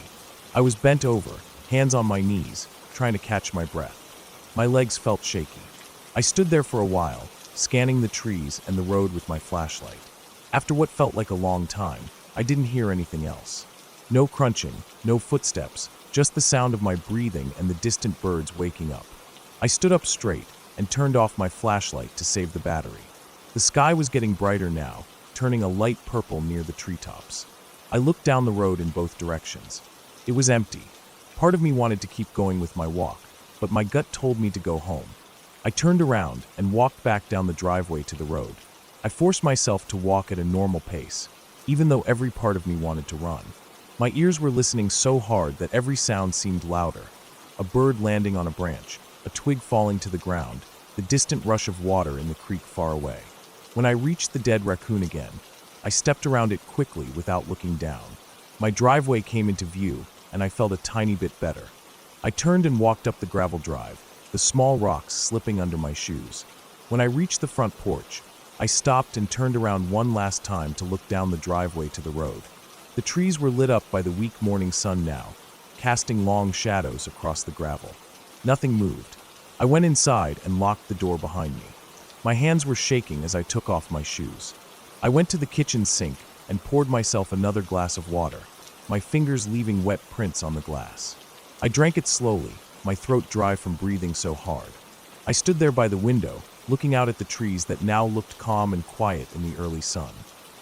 [SPEAKER 1] I was bent over, hands on my knees, trying to catch my breath. My legs felt shaky. I stood there for a while, scanning the trees and the road with my flashlight. After what felt like a long time, I didn't hear anything else. No crunching, no footsteps, just the sound of my breathing and the distant birds waking up. I stood up straight and turned off my flashlight to save the battery. The sky was getting brighter now, turning a light purple near the treetops. I looked down the road in both directions. It was empty. Part of me wanted to keep going with my walk, but my gut told me to go home. I turned around and walked back down the driveway to the road. I forced myself to walk at a normal pace, even though every part of me wanted to run. My ears were listening so hard that every sound seemed louder. A bird landing on a branch, a twig falling to the ground, the distant rush of water in the creek far away. When I reached the dead raccoon again, I stepped around it quickly without looking down. My driveway came into view, and I felt a tiny bit better. I turned and walked up the gravel drive, the small rocks slipping under my shoes. When I reached the front porch, I stopped and turned around one last time to look down the driveway to the road. The trees were lit up by the weak morning sun now, casting long shadows across the gravel. Nothing moved. I went inside and locked the door behind me. My hands were shaking as I took off my shoes. I went to the kitchen sink and poured myself another glass of water, my fingers leaving wet prints on the glass. I drank it slowly, my throat dry from breathing so hard. I stood there by the window, looking out at the trees that now looked calm and quiet in the early sun.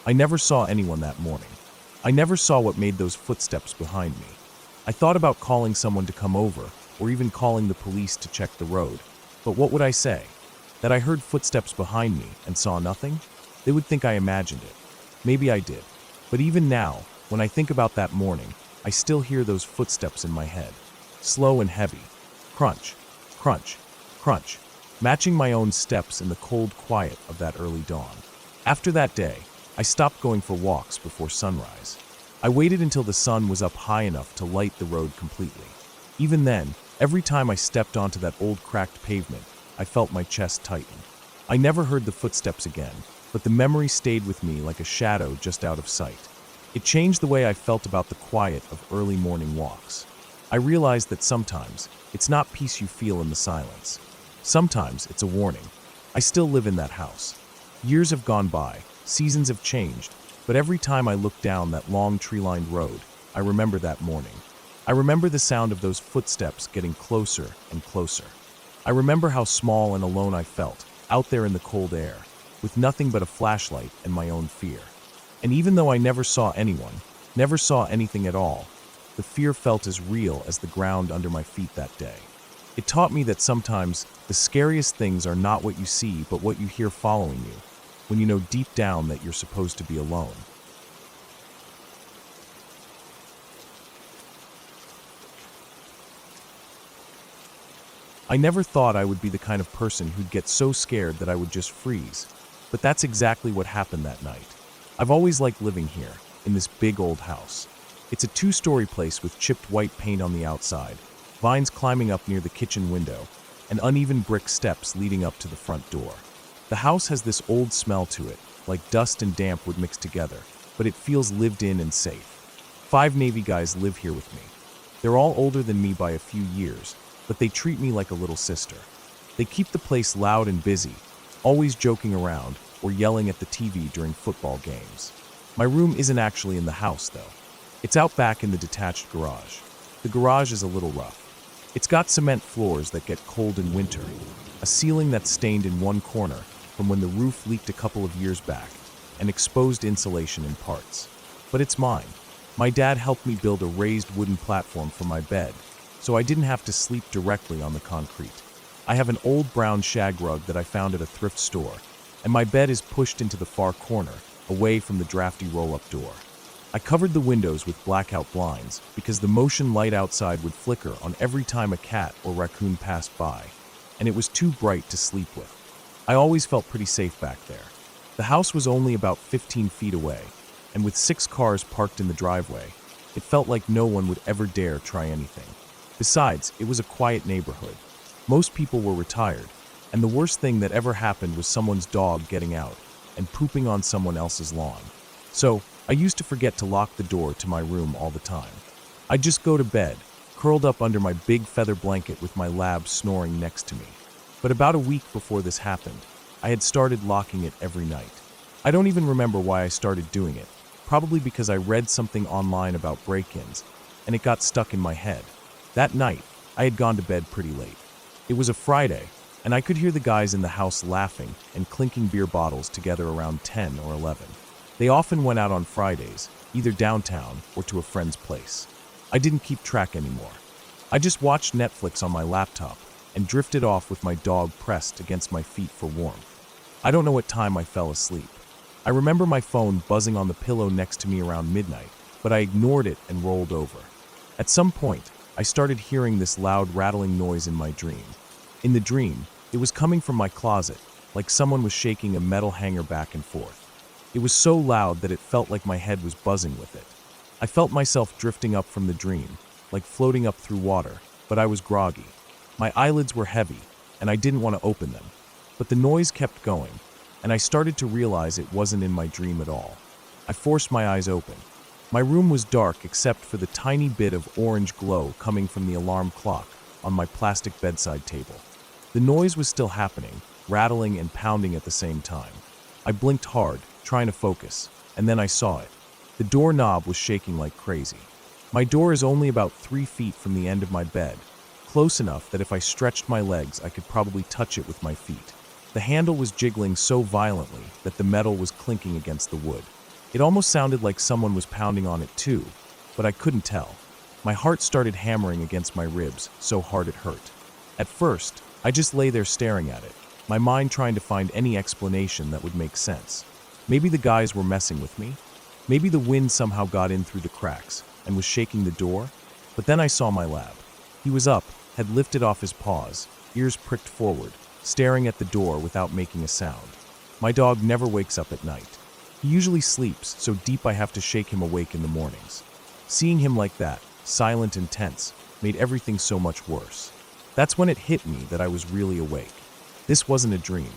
[SPEAKER 1] I never saw anyone that morning. I never saw what made those footsteps behind me. I thought about calling someone to come over, or even calling the police to check the road. But what would I say? That I heard footsteps behind me and saw nothing? They would think I imagined it. Maybe I did. But even now, when I think about that morning, I still hear those footsteps in my head. Slow and heavy. Crunch, crunch, crunch, matching my own steps in the cold quiet of that early dawn. After that day, I stopped going for walks before sunrise. I waited until the sun was up high enough to light the road completely. Even then, every time I stepped onto that old cracked pavement, I felt my chest tighten. I never heard the footsteps again, but the memory stayed with me like a shadow just out of sight. It changed the way I felt about the quiet of early morning walks. I realized that sometimes it's not peace you feel in the silence. Sometimes it's a warning. I still live in that house. Years have gone by, seasons have changed, but every time I look down that long tree-lined road, I remember that morning. I remember the sound of those footsteps getting closer and closer. I remember how small and alone I felt, out there in the cold air, with nothing but a flashlight and my own fear. And even though I never saw anyone, never saw anything at all, the fear felt as real as the ground under my feet that day. It taught me that sometimes the scariest things are not what you see, but what you hear following you, when you know deep down that you're supposed to be alone. I never thought I would be the kind of person who'd get so scared that I would just freeze, but that's exactly what happened that night. I've always liked living here, in this big old house. It's a 2-story place with chipped white paint on the outside, vines climbing up near the kitchen window, and uneven brick steps leading up to the front door. The house has this old smell to it, like dust and damp would mix together, but it feels lived in and safe. 5 Navy guys live here with me. They're all older than me by a few years, but they treat me like a little sister. They keep the place loud and busy, always joking around or yelling at the TV during football games. My room isn't actually in the house, though. It's out back in the detached garage. The garage is a little rough. It's got cement floors that get cold in winter, a ceiling that's stained in one corner from when the roof leaked a couple of years back, and exposed insulation in parts. But it's mine. My dad helped me build a raised wooden platform for my bed, so I didn't have to sleep directly on the concrete. I have an old brown shag rug that I found at a thrift store, and my bed is pushed into the far corner, away from the drafty roll-up door. I covered the windows with blackout blinds because the motion light outside would flicker on every time a cat or raccoon passed by, and it was too bright to sleep with. I always felt pretty safe back there. The house was only about 15 feet away, and with 6 cars parked in the driveway, it felt like no one would ever dare try anything. Besides, it was a quiet neighborhood. Most people were retired, and the worst thing that ever happened was someone's dog getting out and pooping on someone else's lawn. So, I used to forget to lock the door to my room all the time. I'd just go to bed, curled up under my big feather blanket with my lab snoring next to me. But about a week before this happened, I had started locking it every night. I don't even remember why I started doing it, probably because I read something online about break-ins, and it got stuck in my head. That night, I had gone to bed pretty late. It was a Friday, and I could hear the guys in the house laughing and clinking beer bottles together around 10 or 11. They often went out on Fridays, either downtown or to a friend's place. I didn't keep track anymore. I just watched Netflix on my laptop and drifted off with my dog pressed against my feet for warmth. I don't know what time I fell asleep. I remember my phone buzzing on the pillow next to me around midnight, but I ignored it and rolled over. At some point, I started hearing this loud rattling noise in my dream. In the dream, it was coming from my closet, like someone was shaking a metal hanger back and forth. It was so loud that it felt like my head was buzzing with it. I felt myself drifting up from the dream, like floating up through water, but I was groggy. My eyelids were heavy, and I didn't want to open them. But the noise kept going, and I started to realize it wasn't in my dream at all. I forced my eyes open. My room was dark except for the tiny bit of orange glow coming from the alarm clock on my plastic bedside table. The noise was still happening, rattling and pounding at the same time. I blinked hard, trying to focus, and then I saw it. The doorknob was shaking like crazy. My door is only about 3 feet from the end of my bed, close enough that if I stretched my legs, I could probably touch it with my feet. The handle was jiggling so violently that the metal was clinking against the wood. It almost sounded like someone was pounding on it too, but I couldn't tell. My heart started hammering against my ribs, so hard it hurt. At first, I just lay there staring at it, my mind trying to find any explanation that would make sense. Maybe the guys were messing with me. Maybe the wind somehow got in through the cracks and was shaking the door. But then I saw my lab. He was up, had lifted off his paws, ears pricked forward, staring at the door without making a sound. My dog never wakes up at night. He usually sleeps so deep I have to shake him awake in the mornings. Seeing him like that, silent and tense, made everything so much worse. That's when it hit me that I was really awake. This wasn't a dream.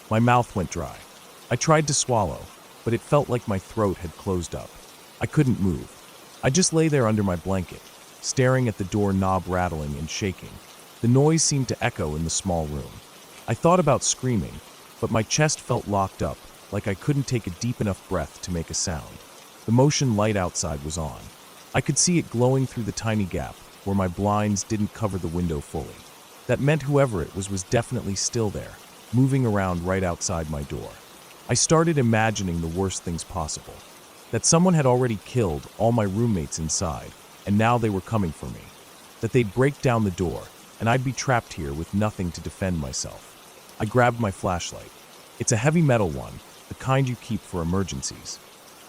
[SPEAKER 1] My mouth went dry. I tried to swallow, but it felt like my throat had closed up. I couldn't move. I just lay there under my blanket, staring at the door knob rattling and shaking. The noise seemed to echo in the small room. I thought about screaming, but my chest felt locked up, like I couldn't take a deep enough breath to make a sound. The motion light outside was on. I could see it glowing through the tiny gap where my blinds didn't cover the window fully. That meant whoever it was definitely still there, moving around right outside my door. I started imagining the worst things possible. That someone had already killed all my roommates inside, and now they were coming for me. That they'd break down the door, and I'd be trapped here with nothing to defend myself. I grabbed my flashlight. It's a heavy metal one, the kind you keep for emergencies.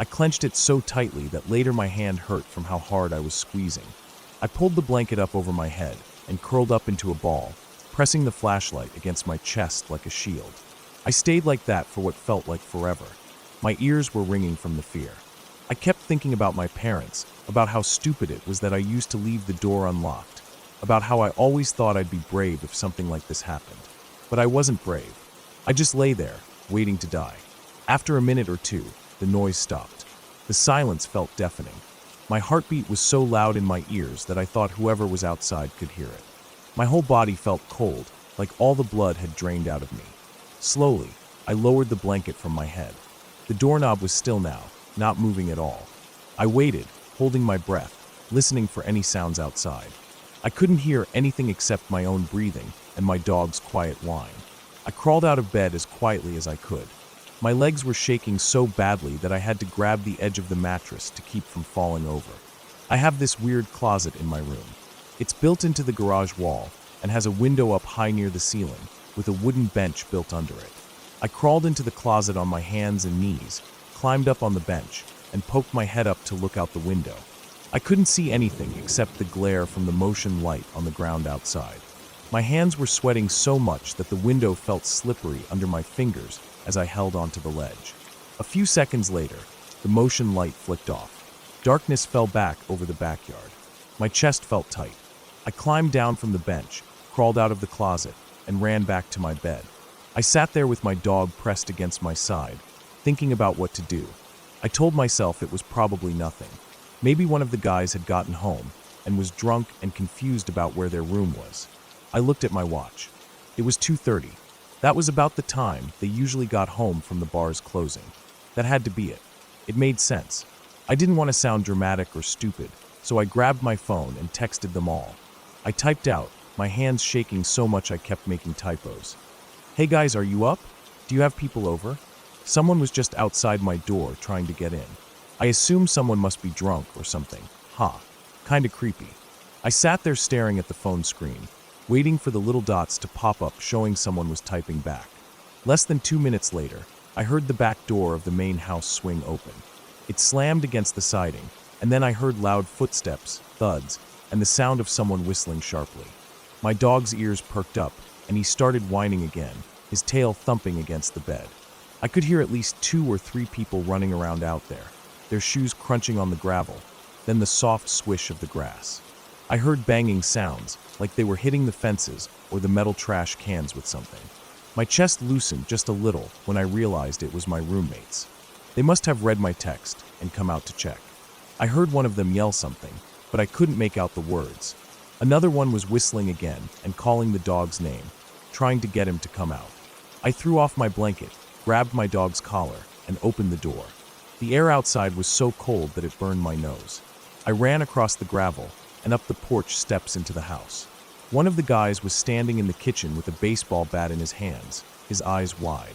[SPEAKER 1] I clenched it so tightly that later my hand hurt from how hard I was squeezing. I pulled the blanket up over my head and curled up into a ball, pressing the flashlight against my chest like a shield. I stayed like that for what felt like forever. My ears were ringing from the fear. I kept thinking about my parents, about how stupid it was that I used to leave the door unlocked, about how I always thought I'd be brave if something like this happened. But I wasn't brave. I just lay there, waiting to die. After a minute or two, the noise stopped. The silence felt deafening. My heartbeat was so loud in my ears that I thought whoever was outside could hear it. My whole body felt cold, like all the blood had drained out of me. Slowly, I lowered the blanket from my head. The doorknob was still now, not moving at all. I waited, holding my breath, listening for any sounds outside. I couldn't hear anything except my own breathing and my dog's quiet whine. I crawled out of bed as quietly as I could. My legs were shaking so badly that I had to grab the edge of the mattress to keep from falling over. I have this weird closet in my room. It's built into the garage wall and has a window up high near the ceiling with a wooden bench built under it. I crawled into the closet on my hands and knees, climbed up on the bench, and poked my head up to look out the window. I couldn't see anything except the glare from the motion light on the ground outside. My hands were sweating so much that the window felt slippery under my fingers as I held onto the ledge. A few seconds later, the motion light flicked off. Darkness fell back over the backyard. My chest felt tight. I climbed down from the bench, crawled out of the closet, and ran back to my bed. I sat there with my dog pressed against my side, thinking about what to do. I told myself it was probably nothing. Maybe one of the guys had gotten home and was drunk and confused about where their room was. I looked at my watch. It was 2:30. That was about the time they usually got home from the bar's closing. That had to be it. It made sense. I didn't want to sound dramatic or stupid, so I grabbed my phone and texted them all. I typed out, my hands shaking so much I kept making typos. "Hey guys, are you up? Do you have people over?" Someone was just outside my door trying to get in. I assumed someone must be drunk or something. Kinda creepy. I sat there staring at the phone screen, waiting for the little dots to pop up showing someone was typing back. Less than 2 minutes later, I heard the back door of the main house swing open. It slammed against the siding, and then I heard loud footsteps, thuds, and the sound of someone whistling sharply. My dog's ears perked up, and he started whining again, his tail thumping against the bed. I could hear at least 2 or 3 people running around out there, their shoes crunching on the gravel, then the soft swish of the grass. I heard banging sounds, like they were hitting the fences or the metal trash cans with something. My chest loosened just a little when I realized it was my roommates. They must have read my text and come out to check. I heard one of them yell something, but I couldn't make out the words. Another one was whistling again and calling the dog's name, trying to get him to come out. I threw off my blanket, grabbed my dog's collar, and opened the door. The air outside was so cold that it burned my nose. I ran across the gravel and up the porch steps into the house. One of the guys was standing in the kitchen with a baseball bat in his hands, his eyes wide.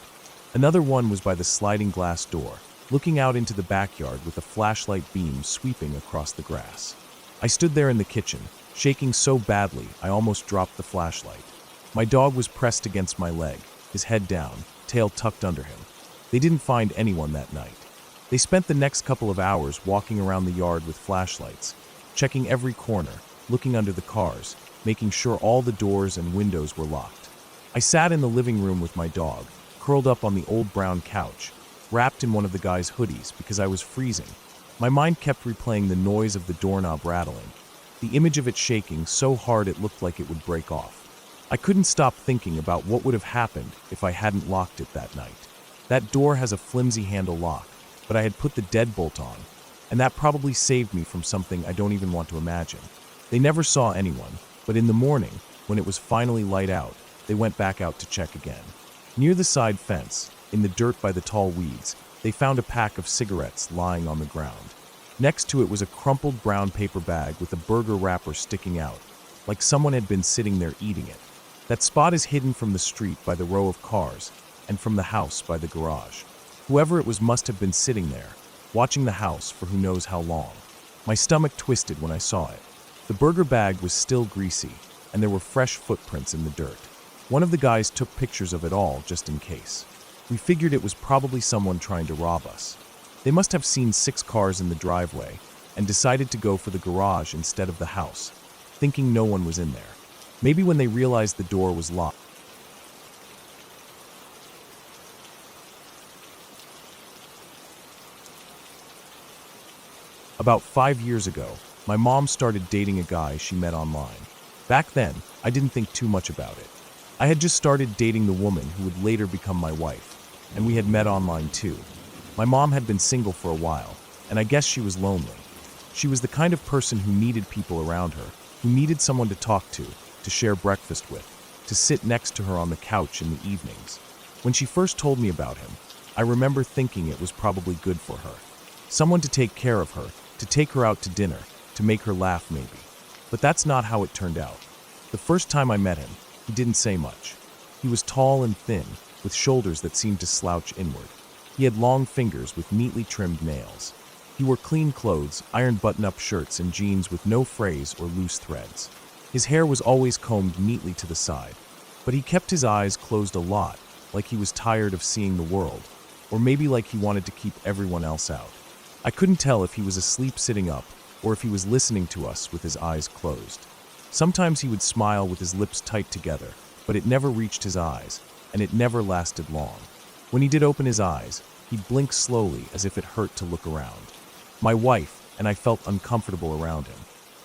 [SPEAKER 1] Another one was by the sliding glass door, looking out into the backyard with a flashlight beam sweeping across the grass. I stood there in the kitchen, shaking so badly I almost dropped the flashlight. My dog was pressed against my leg, his head down, tail tucked under him. They didn't find anyone that night. They spent the next couple of hours walking around the yard with flashlights, checking every corner, looking under the cars, making sure all the doors and windows were locked. I sat in the living room with my dog, curled up on the old brown couch, wrapped in one of the guy's hoodies because I was freezing. My mind kept replaying the noise of the doorknob rattling, the image of it shaking so hard it looked like it would break off. I couldn't stop thinking about what would have happened if I hadn't locked it that night. That door has a flimsy handle lock, but I had put the deadbolt on, and that probably saved me from something I don't even want to imagine. They never saw anyone, but in the morning, when it was finally light out, they went back out to check again. Near the side fence, in the dirt by the tall weeds, they found a pack of cigarettes lying on the ground. Next to it was a crumpled brown paper bag with a burger wrapper sticking out, like someone had been sitting there eating it. That spot is hidden from the street by the row of cars, and from the house by the garage. Whoever it was must have been sitting there, watching the house for who knows how long. My stomach twisted when I saw it. The burger bag was still greasy, and there were fresh footprints in the dirt. One of the guys took pictures of it all just in case. We figured it was probably someone trying to rob us. They must have seen 6 cars in the driveway and decided to go for the garage instead of the house, thinking no one was in there. Maybe when they realized the door was locked. About 5 years ago, my mom started dating a guy she met online. Back then, I didn't think too much about it. I had just started dating the woman who would later become my wife, and we had met online too. My mom had been single for a while, and I guess she was lonely. She was the kind of person who needed people around her, who needed someone to talk to share breakfast with, to sit next to her on the couch in the evenings. When she first told me about him, I remember thinking it was probably good for her. Someone to take care of her, to take her out to dinner, to make her laugh maybe. But that's not how it turned out. The first time I met him, he didn't say much. He was tall and thin, with shoulders that seemed to slouch inward. He had long fingers with neatly trimmed nails. He wore clean clothes, ironed button-up shirts and jeans with no frays or loose threads. His hair was always combed neatly to the side, but he kept his eyes closed a lot, like he was tired of seeing the world, or maybe like he wanted to keep everyone else out. I couldn't tell if he was asleep sitting up, or if he was listening to us with his eyes closed. Sometimes he would smile with his lips tight together, but it never reached his eyes, and it never lasted long. When he did open his eyes, he'd blink slowly as if it hurt to look around. My wife and I felt uncomfortable around him.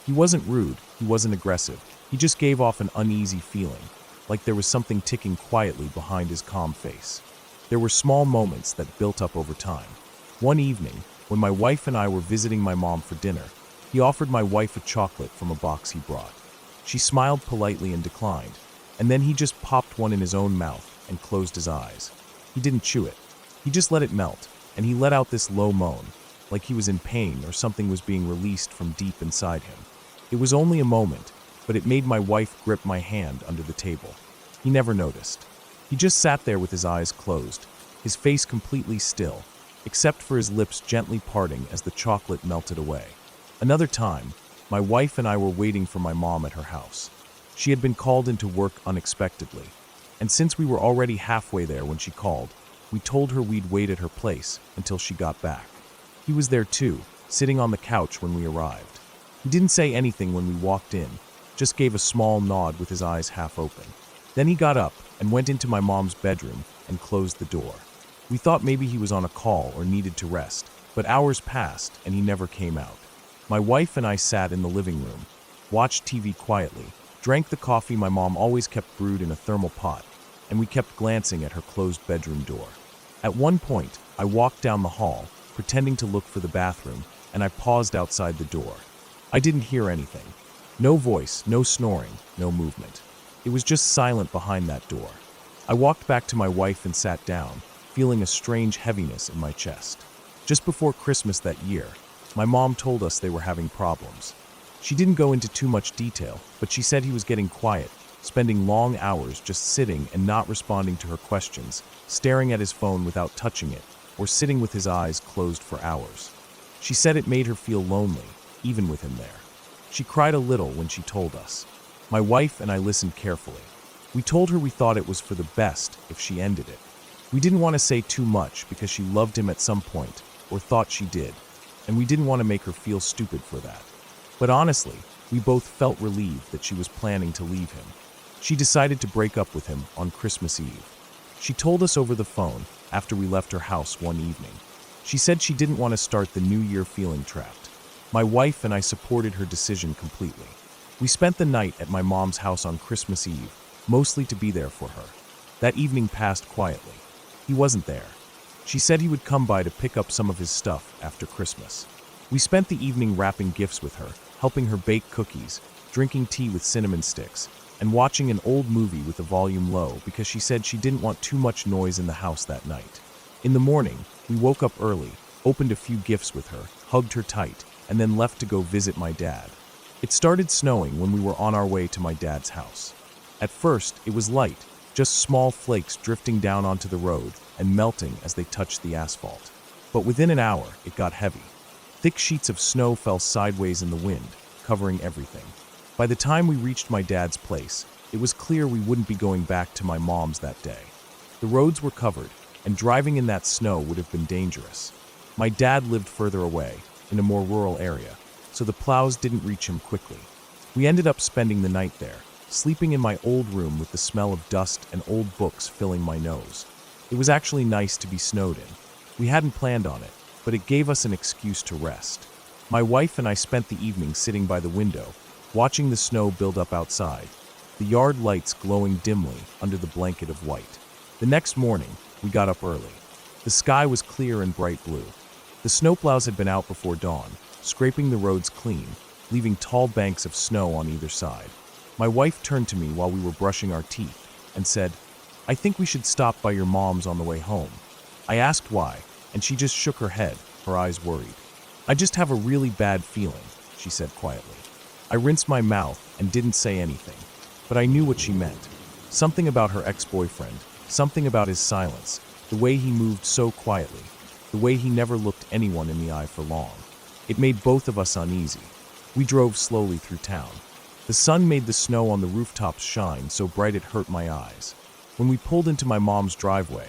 [SPEAKER 1] He wasn't rude, he wasn't aggressive, he just gave off an uneasy feeling, like there was something ticking quietly behind his calm face. There were small moments that built up over time. One evening, when my wife and I were visiting my mom for dinner, he offered my wife a chocolate from a box he brought. She smiled politely and declined, and then he just popped one in his own mouth and closed his eyes. He didn't chew it. He just let it melt, and he let out this low moan, like he was in pain or something was being released from deep inside him. It was only a moment, but it made my wife grip my hand under the table. He never noticed. He just sat there with his eyes closed, his face completely still, except for his lips gently parting as the chocolate melted away. Another time, my wife and I were waiting for my mom at her house. She had been called into work unexpectedly, and since we were already halfway there when she called, we told her we'd wait at her place until she got back. He was there too, sitting on the couch when we arrived. He didn't say anything when we walked in, just gave a small nod with his eyes half open. Then he got up and went into my mom's bedroom and closed the door. We thought maybe he was on a call or needed to rest, but hours passed and he never came out. My wife and I sat in the living room, watched TV quietly, drank the coffee my mom always kept brewed in a thermal pot, and we kept glancing at her closed bedroom door. At one point, I walked down the hall, pretending to look for the bathroom, and I paused outside the door. I didn't hear anything. No voice, no snoring, no movement. It was just silent behind that door. I walked back to my wife and sat down, feeling a strange heaviness in my chest. Just before Christmas that year, my mom told us they were having problems. She didn't go into too much detail, but she said he was getting quiet, spending long hours just sitting and not responding to her questions, staring at his phone without touching it, or sitting with his eyes closed for hours. She said it made her feel lonely, even with him there. She cried a little when she told us. My wife and I listened carefully. We told her we thought it was for the best if she ended it. We didn't want to say too much because she loved him at some point, or thought she did, and we didn't want to make her feel stupid for that. But honestly, we both felt relieved that she was planning to leave him. She decided to break up with him on Christmas Eve. She told us over the phone after we left her house one evening. She said she didn't want to start the new year feeling trapped. My wife and I supported her decision completely. We spent the night at my mom's house on Christmas Eve, mostly to be there for her. That evening passed quietly. He wasn't there. She said he would come by to pick up some of his stuff after Christmas. We spent the evening wrapping gifts with her, helping her bake cookies, drinking tea with cinnamon sticks, and watching an old movie with the volume low because she said she didn't want too much noise in the house that night. In the morning, we woke up early, opened a few gifts with her, hugged her tight, and then left to go visit my dad. It started snowing when we were on our way to my dad's house. At first, it was light, just small flakes drifting down onto the road and melting as they touched the asphalt. But within an hour, it got heavy. Thick sheets of snow fell sideways in the wind, covering everything. By the time we reached my dad's place, it was clear we wouldn't be going back to my mom's that day. The roads were covered, and driving in that snow would have been dangerous. My dad lived further away, in a more rural area, so the plows didn't reach him quickly. We ended up spending the night there, sleeping in my old room with the smell of dust and old books filling my nose. It was actually nice to be snowed in. We hadn't planned on it, but it gave us an excuse to rest. My wife and I spent the evening sitting by the window, watching the snow build up outside, the yard lights glowing dimly under the blanket of white. The next morning, we got up early. The sky was clear and bright blue. The snowplows had been out before dawn, scraping the roads clean, leaving tall banks of snow on either side. My wife turned to me while we were brushing our teeth and said, "I think we should stop by your mom's on the way home." I asked why, and she just shook her head, her eyes worried. "I just have a really bad feeling," she said quietly. I rinsed my mouth and didn't say anything, but I knew what she meant. Something about her ex-boyfriend, something about his silence, the way he moved so quietly, the way he never looked anyone in the eye for long. It made both of us uneasy. We drove slowly through town. The sun made the snow on the rooftops shine so bright it hurt my eyes. When we pulled into my mom's driveway,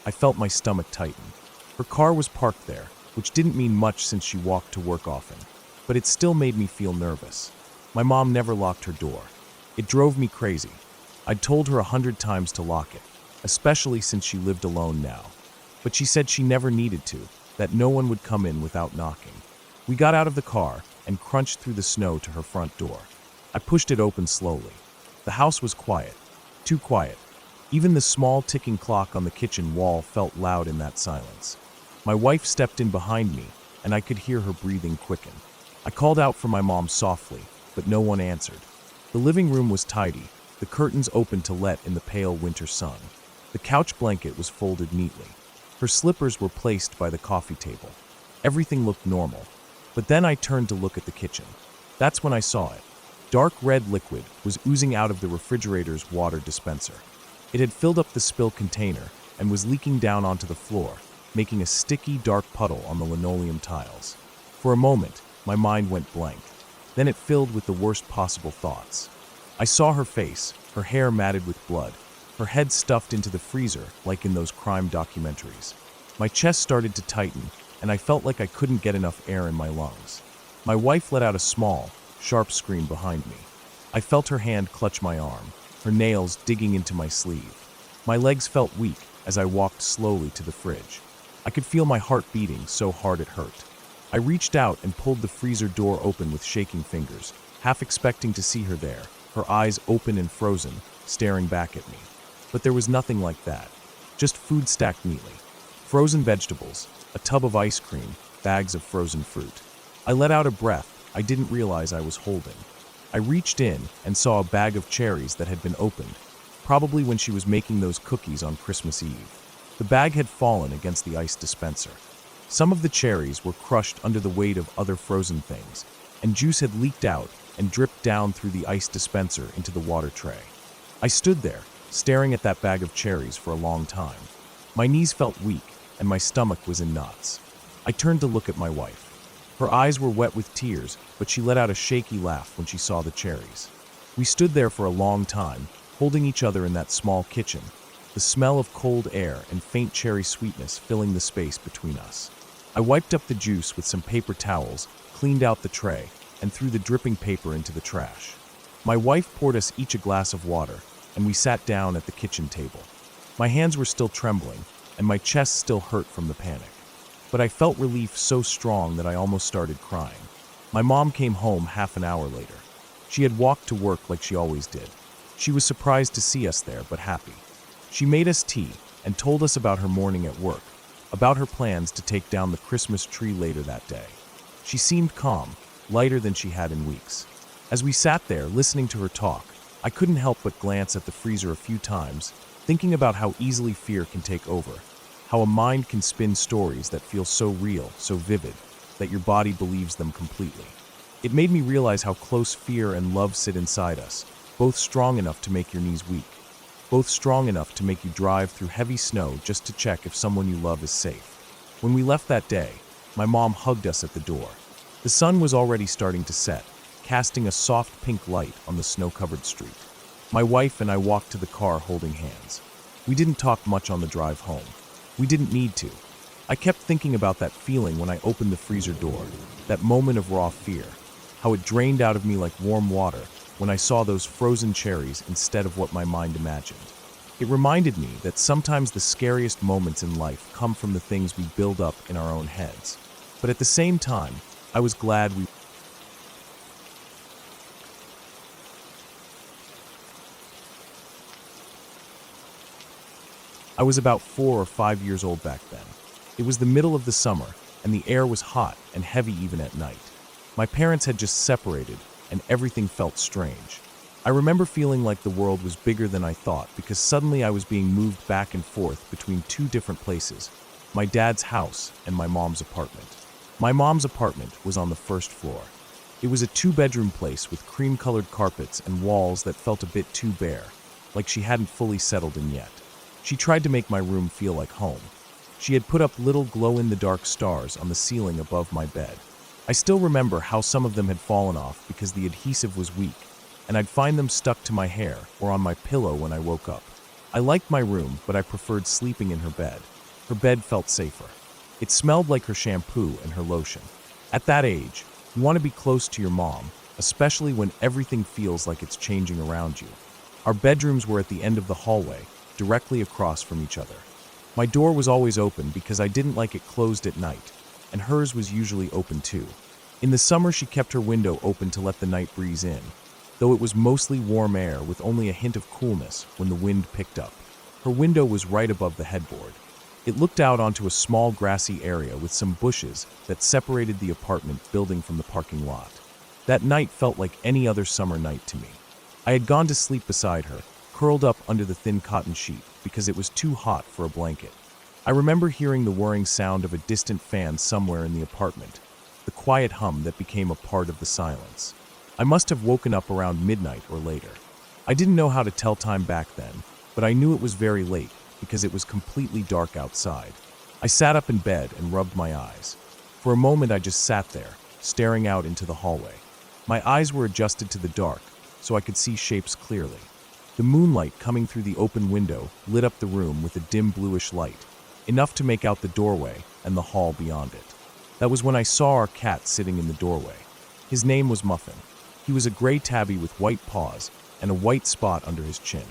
[SPEAKER 1] I felt my stomach tighten. Her car was parked there, which didn't mean much since she walked to work often, but it still made me feel nervous. My mom never locked her door. It drove me crazy. I'd told her 100 times to lock it, especially since she lived alone now. But she said she never needed to, that no one would come in without knocking. We got out of the car and crunched through the snow to her front door. I pushed it open slowly. The house was quiet, too quiet. Even the small ticking clock on the kitchen wall felt loud in that silence. My wife stepped in behind me, and I could hear her breathing quicken. I called out for my mom softly, but no one answered. The living room was tidy, the curtains open to let in the pale winter sun. The couch blanket was folded neatly. Her slippers were placed by the coffee table. Everything looked normal. But then I turned to look at the kitchen. That's when I saw it. Dark red liquid was oozing out of the refrigerator's water dispenser. It had filled up the spill container and was leaking down onto the floor, making a sticky, dark puddle on the linoleum tiles. For a moment, my mind went blank. Then it filled with the worst possible thoughts. I saw her face, her hair matted with blood, her head stuffed into the freezer like in those crime documentaries. My chest started to tighten, and I felt like I couldn't get enough air in my lungs. My wife let out a small, sharp scream behind me. I felt her hand clutch my arm, her nails digging into my sleeve. My legs felt weak as I walked slowly to the fridge. I could feel my heart beating so hard it hurt. I reached out and pulled the freezer door open with shaking fingers, half expecting to see her there, her eyes open and frozen, staring back at me. But there was nothing like that. Just food stacked neatly. Frozen vegetables, a tub of ice cream, bags of frozen fruit. I let out a breath I didn't realize I was holding. I reached in and saw a bag of cherries that had been opened, probably when she was making those cookies on Christmas Eve. The bag had fallen against the ice dispenser. Some of the cherries were crushed under the weight of other frozen things, and juice had leaked out and dripped down through the ice dispenser into the water tray. I stood there, staring at that bag of cherries for a long time. My knees felt weak, and my stomach was in knots. I turned to look at my wife. Her eyes were wet with tears, but she let out a shaky laugh when she saw the cherries. We stood there for a long time, holding each other in that small kitchen, the smell of cold air and faint cherry sweetness filling the space between us. I wiped up the juice with some paper towels, cleaned out the tray, and threw the dripping paper into the trash. My wife poured us each a glass of water, and we sat down at the kitchen table. My hands were still trembling, and my chest still hurt from the panic. But I felt relief so strong that I almost started crying. My mom came home half an hour later. She had walked to work like she always did. She was surprised to see us there, but happy. She made us tea and told us about her morning at work, about her plans to take down the Christmas tree later that day. She seemed calm, lighter than she had in weeks. As we sat there listening to her talk, I couldn't help but glance at the freezer a few times, thinking about how easily fear can take over, how a mind can spin stories that feel so real, so vivid, that your body believes them completely. It made me realize how close fear and love sit inside us, both strong enough to make your knees weak, both strong enough to make you drive through heavy snow just to check if someone you love is safe. When we left that day, my mom hugged us at the door. The sun was already starting to set, casting a soft pink light on the snow-covered street. My wife and I walked to the car holding hands. We didn't talk much on the drive home. We didn't need to. I kept thinking about that feeling when I opened the freezer door, that moment of raw fear, how it drained out of me like warm water when I saw those frozen cherries instead of what my mind imagined. It reminded me that sometimes the scariest moments in life come from the things we build up in our own heads. But at the same time, I was glad I was about 4 or 5 years old back then. It was the middle of the summer, and the air was hot and heavy even at night. My parents had just separated, and everything felt strange. I remember feeling like the world was bigger than I thought because suddenly I was being moved back and forth between two different places, my dad's house and my mom's apartment. My mom's apartment was on the first floor. It was a two-bedroom place with cream-colored carpets and walls that felt a bit too bare, like she hadn't fully settled in yet. She tried to make my room feel like home. She had put up little glow-in-the-dark stars on the ceiling above my bed. I still remember how some of them had fallen off because the adhesive was weak, and I'd find them stuck to my hair or on my pillow when I woke up. I liked my room, but I preferred sleeping in her bed. Her bed felt safer. It smelled like her shampoo and her lotion. At that age, you want to be close to your mom, especially when everything feels like it's changing around you. Our bedrooms were at the end of the hallway, directly across from each other. My door was always open because I didn't like it closed at night, and hers was usually open too. In the summer, she kept her window open to let the night breeze in, though it was mostly warm air with only a hint of coolness when the wind picked up. Her window was right above the headboard. It looked out onto a small grassy area with some bushes that separated the apartment building from the parking lot. That night felt like any other summer night to me. I had gone to sleep beside her, curled up under the thin cotton sheet because it was too hot for a blanket. I remember hearing the whirring sound of a distant fan somewhere in the apartment, the quiet hum that became a part of the silence. I must have woken up around midnight or later. I didn't know how to tell time back then, but I knew it was very late because it was completely dark outside. I sat up in bed and rubbed my eyes. For a moment I just sat there, staring out into the hallway. My eyes were adjusted to the dark, so I could see shapes clearly. The moonlight coming through the open window lit up the room with a dim bluish light, enough to make out the doorway and the hall beyond it. That was when I saw our cat sitting in the doorway. His name was Muffin. He was a gray tabby with white paws and a white spot under his chin.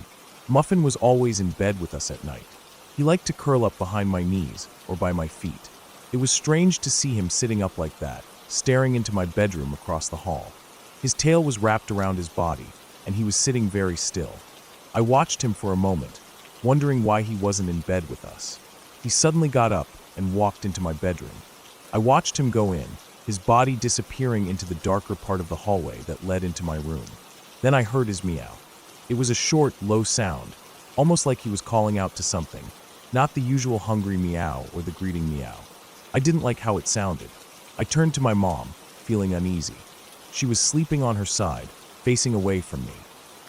[SPEAKER 1] Muffin was always in bed with us at night. He liked to curl up behind my knees or by my feet. It was strange to see him sitting up like that, staring into my bedroom across the hall. His tail was wrapped around his body, and he was sitting very still. I watched him for a moment, wondering why he wasn't in bed with us. He suddenly got up and walked into my bedroom. I watched him go in, his body disappearing into the darker part of the hallway that led into my room. Then I heard his meow. It was a short, low sound, almost like he was calling out to something, not the usual hungry meow or the greeting meow. I didn't like how it sounded. I turned to my mom, feeling uneasy. She was sleeping on her side, facing away from me.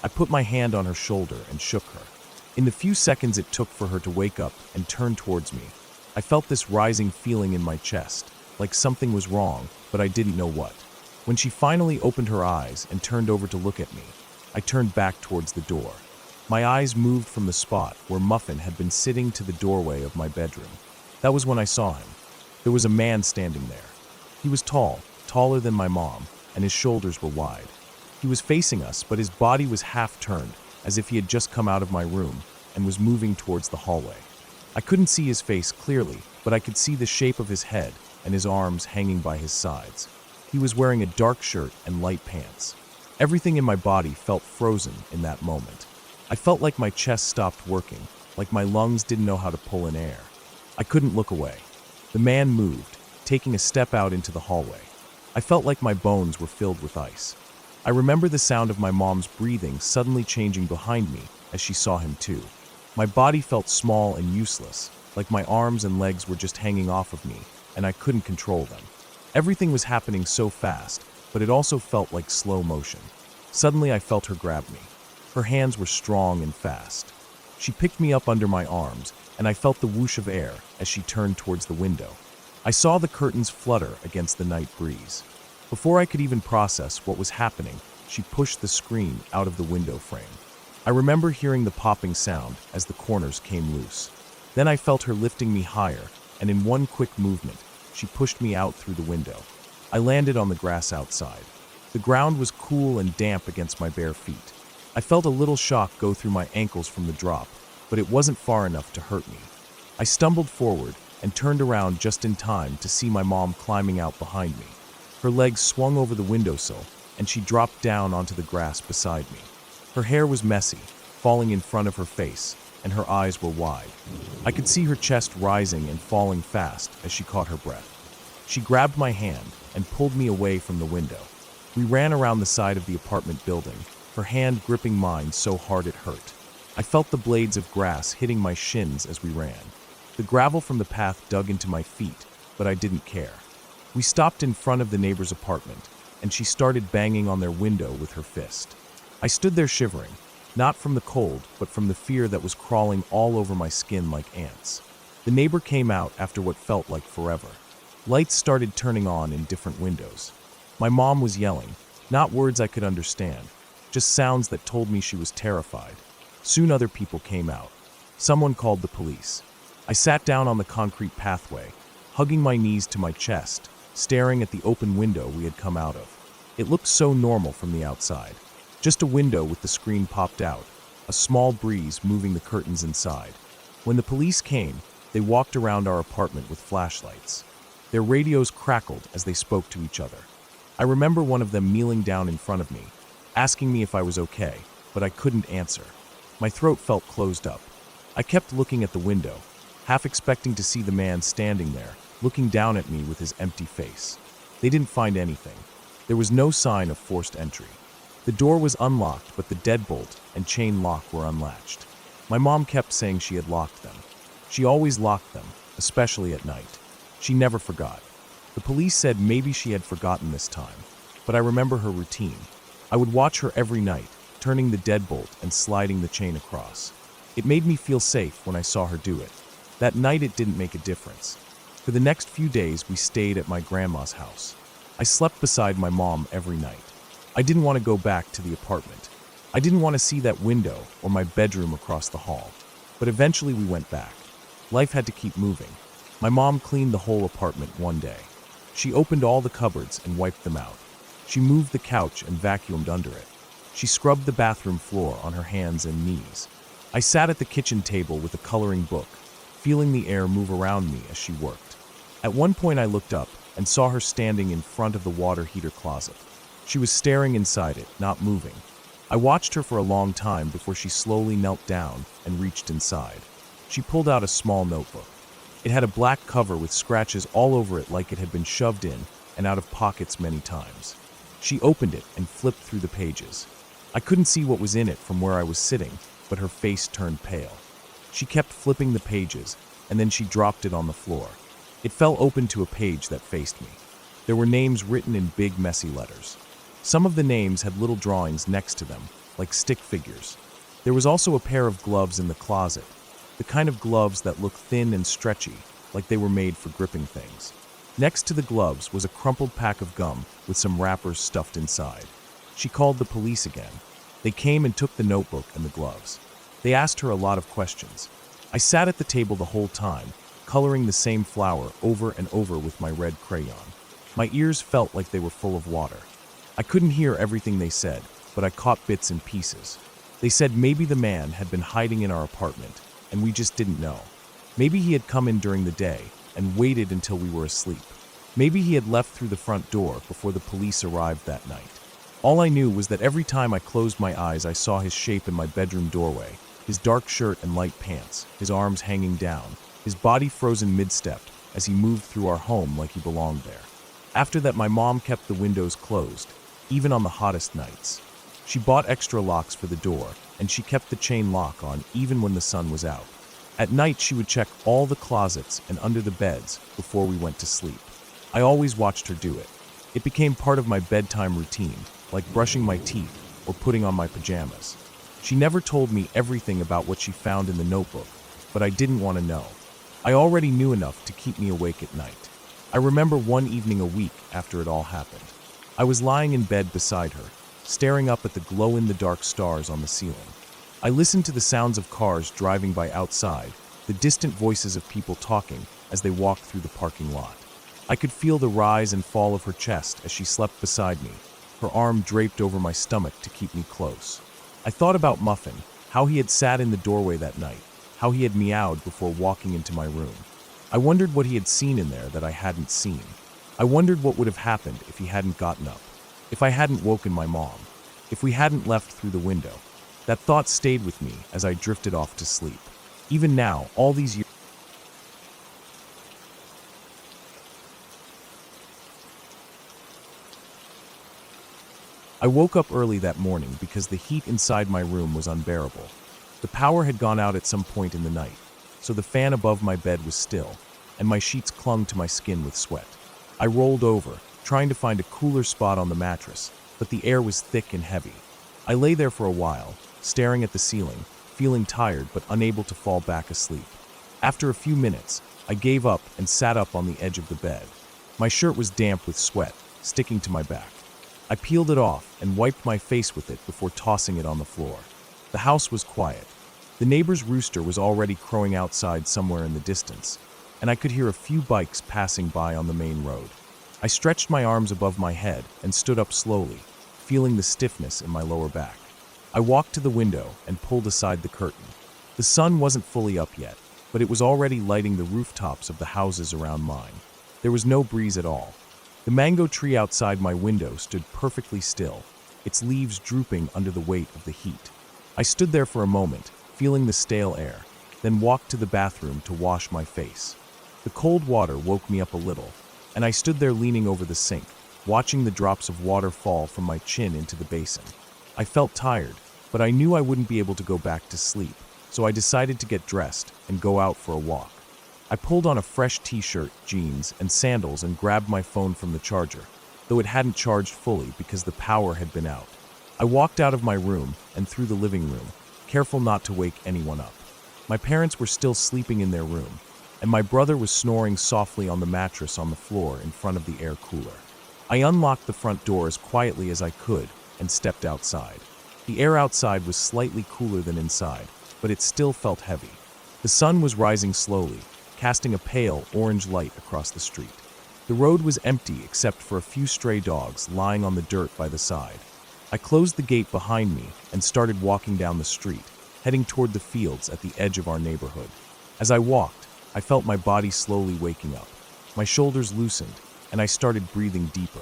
[SPEAKER 1] I put my hand on her shoulder and shook her. In the few seconds it took for her to wake up and turn towards me, I felt this rising feeling in my chest, like something was wrong, but I didn't know what. When she finally opened her eyes and turned over to look at me, I turned back towards the door. My eyes moved from the spot where Muffin had been sitting to the doorway of my bedroom. That was when I saw him. There was a man standing there. He was tall, taller than my mom, and his shoulders were wide. He was facing us, but his body was half turned, as if he had just come out of my room and was moving towards the hallway. I couldn't see his face clearly, but I could see the shape of his head and his arms hanging by his sides. He was wearing a dark shirt and light pants. Everything in my body felt frozen in that moment. I felt like my chest stopped working, like my lungs didn't know how to pull in air. I couldn't look away. The man moved, taking a step out into the hallway. I felt like my bones were filled with ice. I remember the sound of my mom's breathing suddenly changing behind me as she saw him too. My body felt small and useless, like my arms and legs were just hanging off of me, and I couldn't control them. Everything was happening so fast, but it also felt like slow motion. Suddenly I felt her grab me. Her hands were strong and fast. She picked me up under my arms, and I felt the whoosh of air as she turned towards the window. I saw the curtains flutter against the night breeze. Before I could even process what was happening, she pushed the screen out of the window frame. I remember hearing the popping sound as the corners came loose. Then I felt her lifting me higher, and in one quick movement, she pushed me out through the window. I landed on the grass outside. The ground was cool and damp against my bare feet. I felt a little shock go through my ankles from the drop, but it wasn't far enough to hurt me. I stumbled forward and turned around just in time to see my mom climbing out behind me. Her legs swung over the windowsill, and she dropped down onto the grass beside me. Her hair was messy, falling in front of her face, and her eyes were wide. I could see her chest rising and falling fast as she caught her breath. She grabbed my hand and pulled me away from the window. We ran around the side of the apartment building, her hand gripping mine so hard it hurt. I felt the blades of grass hitting my shins as we ran. The gravel from the path dug into my feet, but I didn't care. We stopped in front of the neighbor's apartment, and she started banging on their window with her fist. I stood there shivering, not from the cold, but from the fear that was crawling all over my skin like ants. The neighbor came out after what felt like forever. Lights started turning on in different windows. My mom was yelling, not words I could understand, just sounds that told me she was terrified. Soon other people came out. Someone called the police. I sat down on the concrete pathway, hugging my knees to my chest, staring at the open window we had come out of. It looked so normal from the outside. Just a window with the screen popped out, a small breeze moving the curtains inside. When the police came, they walked around our apartment with flashlights. Their radios crackled as they spoke to each other. I remember one of them kneeling down in front of me, asking me if I was okay, but I couldn't answer. My throat felt closed up. I kept looking at the window, half expecting to see the man standing there, looking down at me with his empty face. They didn't find anything. There was no sign of forced entry. The door was unlocked, but the deadbolt and chain lock were unlatched. My mom kept saying she had locked them. She always locked them, especially at night. She never forgot. The police said maybe she had forgotten this time, but I remember her routine. I would watch her every night, turning the deadbolt and sliding the chain across. It made me feel safe when I saw her do it. That night it didn't make a difference. For the next few days we stayed at my grandma's house. I slept beside my mom every night. I didn't want to go back to the apartment. I didn't want to see that window or my bedroom across the hall. But eventually we went back. Life had to keep moving. My mom cleaned the whole apartment one day. She opened all the cupboards and wiped them out. She moved the couch and vacuumed under it. She scrubbed the bathroom floor on her hands and knees. I sat at the kitchen table with a coloring book, feeling the air move around me as she worked. At one point I looked up and saw her standing in front of the water heater closet. She was staring inside it, not moving. I watched her for a long time before she slowly knelt down and reached inside. She pulled out a small notebook. It had a black cover with scratches all over it like it had been shoved in and out of pockets many times. She opened it and flipped through the pages. I couldn't see what was in it from where I was sitting, but her face turned pale. She kept flipping the pages, and then she dropped it on the floor. It fell open to a page that faced me. There were names written in big, messy letters. Some of the names had little drawings next to them, like stick figures. There was also a pair of gloves in the closet, the kind of gloves that look thin and stretchy, like they were made for gripping things. Next to the gloves was a crumpled pack of gum with some wrappers stuffed inside. She called the police again. They came and took the notebook and the gloves. They asked her a lot of questions. I sat at the table the whole time, coloring the same flower over and over with my red crayon. My ears felt like they were full of water. I couldn't hear everything they said, but I caught bits and pieces. They said maybe the man had been hiding in our apartment, and we just didn't know. Maybe he had come in during the day and waited until we were asleep. Maybe he had left through the front door before the police arrived that night. All I knew was that every time I closed my eyes I saw his shape in my bedroom doorway, his dark shirt and light pants, his arms hanging down, his body frozen mid-step as he moved through our home like he belonged there. After that my mom kept the windows closed, even on the hottest nights. She bought extra locks for the door, and she kept the chain lock on even when the sun was out. At night she would check all the closets and under the beds before we went to sleep. I always watched her do it. It became part of my bedtime routine, like brushing my teeth or putting on my pajamas. She never told me everything about what she found in the notebook, but I didn't want to know. I already knew enough to keep me awake at night. I remember one evening a week after it all happened. I was lying in bed beside her, staring up at the glow-in-the-dark stars on the ceiling. I listened to the sounds of cars driving by outside, the distant voices of people talking as they walked through the parking lot. I could feel the rise and fall of her chest as she slept beside me, her arm draped over my stomach to keep me close. I thought about Muffin, how he had sat in the doorway that night, how he had meowed before walking into my room. I wondered what he had seen in there that I hadn't seen. I wondered what would have happened if he hadn't gotten up, if I hadn't woken my mom, if we hadn't left through the window. That thought stayed with me as I drifted off to sleep. Even now, all these years, I woke up early that morning because the heat inside my room was unbearable. The power had gone out at some point in the night, so the fan above my bed was still, and my sheets clung to my skin with sweat. I rolled over, trying to find a cooler spot on the mattress, but the air was thick and heavy. I lay there for a while, staring at the ceiling, feeling tired but unable to fall back asleep. After a few minutes, I gave up and sat up on the edge of the bed. My shirt was damp with sweat, sticking to my back. I peeled it off and wiped my face with it before tossing it on the floor. The house was quiet. The neighbor's rooster was already crowing outside somewhere in the distance, and I could hear a few bikes passing by on the main road. I stretched my arms above my head and stood up slowly, feeling the stiffness in my lower back. I walked to the window and pulled aside the curtain. The sun wasn't fully up yet, but it was already lighting the rooftops of the houses around mine. There was no breeze at all. The mango tree outside my window stood perfectly still, its leaves drooping under the weight of the heat. I stood there for a moment, feeling the stale air, then walked to the bathroom to wash my face. The cold water woke me up a little, and I stood there leaning over the sink, watching the drops of water fall from my chin into the basin. I felt tired, but I knew I wouldn't be able to go back to sleep, so I decided to get dressed and go out for a walk. I pulled on a fresh t-shirt, jeans, and sandals and grabbed my phone from the charger, though it hadn't charged fully because the power had been out. I walked out of my room and through the living room, careful not to wake anyone up. My parents were still sleeping in their room, and my brother was snoring softly on the mattress on the floor in front of the air cooler. I unlocked the front door as quietly as I could and stepped outside. The air outside was slightly cooler than inside, but it still felt heavy. The sun was rising slowly, casting a pale orange light across the street. The road was empty except for a few stray dogs lying on the dirt by the side. I closed the gate behind me and started walking down the street, heading toward the fields at the edge of our neighborhood. As I walked, I felt my body slowly waking up. My shoulders loosened, and I started breathing deeper.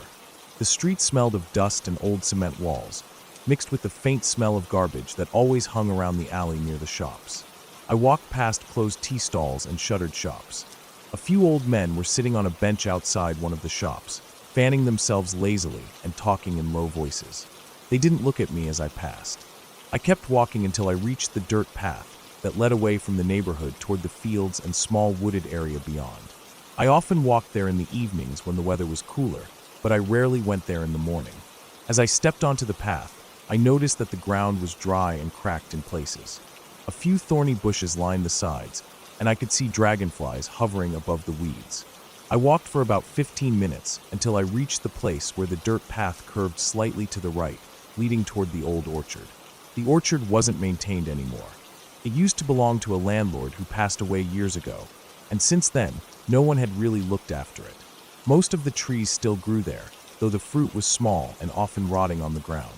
[SPEAKER 1] The street smelled of dust and old cement walls, mixed with the faint smell of garbage that always hung around the alley near the shops. I walked past closed tea stalls and shuttered shops. A few old men were sitting on a bench outside one of the shops, fanning themselves lazily and talking in low voices. They didn't look at me as I passed. I kept walking until I reached the dirt path that led away from the neighborhood toward the fields and small wooded area beyond. I often walked there in the evenings when the weather was cooler, but I rarely went there in the morning. As I stepped onto the path, I noticed that the ground was dry and cracked in places. A few thorny bushes lined the sides, and I could see dragonflies hovering above the weeds. I walked for about 15 minutes until I reached the place where the dirt path curved slightly to the right, leading toward the old orchard. The orchard wasn't maintained anymore. It used to belong to a landlord who passed away years ago, and since then, no one had really looked after it. Most of the trees still grew there, though the fruit was small and often rotting on the ground.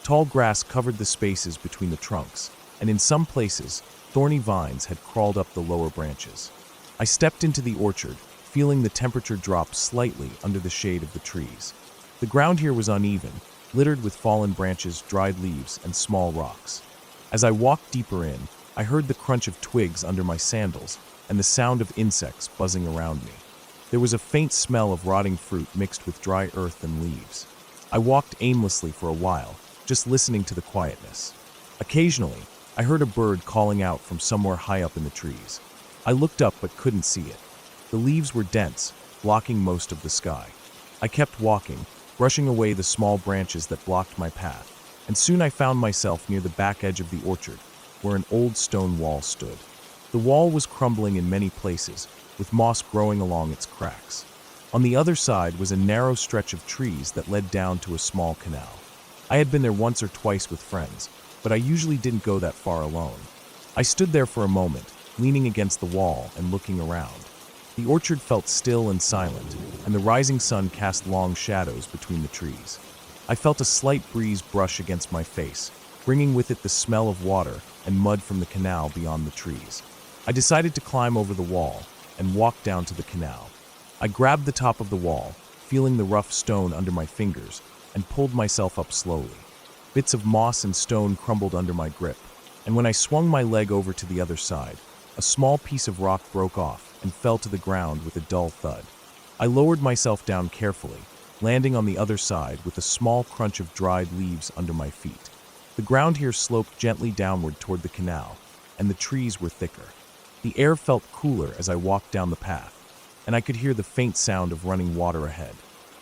[SPEAKER 1] Tall grass covered the spaces between the trunks, and in some places, thorny vines had crawled up the lower branches. I stepped into the orchard, feeling the temperature drop slightly under the shade of the trees. The ground here was uneven, littered with fallen branches, dried leaves, and small rocks. As I walked deeper in, I heard the crunch of twigs under my sandals and the sound of insects buzzing around me. There was a faint smell of rotting fruit mixed with dry earth and leaves. I walked aimlessly for a while, just listening to the quietness. Occasionally, I heard a bird calling out from somewhere high up in the trees. I looked up but couldn't see it. The leaves were dense, blocking most of the sky. I kept walking, brushing away the small branches that blocked my path, and soon I found myself near the back edge of the orchard, where an old stone wall stood. The wall was crumbling in many places, with moss growing along its cracks. On the other side was a narrow stretch of trees that led down to a small canal. I had been there once or twice with friends, but I usually didn't go that far alone. I stood there for a moment, leaning against the wall and looking around. The orchard felt still and silent, and the rising sun cast long shadows between the trees. I felt a slight breeze brush against my face, bringing with it the smell of water and mud from the canal beyond the trees. I decided to climb over the wall and walk down to the canal. I grabbed the top of the wall, feeling the rough stone under my fingers, and pulled myself up slowly. Bits of moss and stone crumbled under my grip, and when I swung my leg over to the other side, a small piece of rock broke off and fell to the ground with a dull thud. I lowered myself down carefully, landing on the other side with a small crunch of dried leaves under my feet. The ground here sloped gently downward toward the canal, and the trees were thicker. The air felt cooler as I walked down the path. and I could hear the faint sound of running water ahead.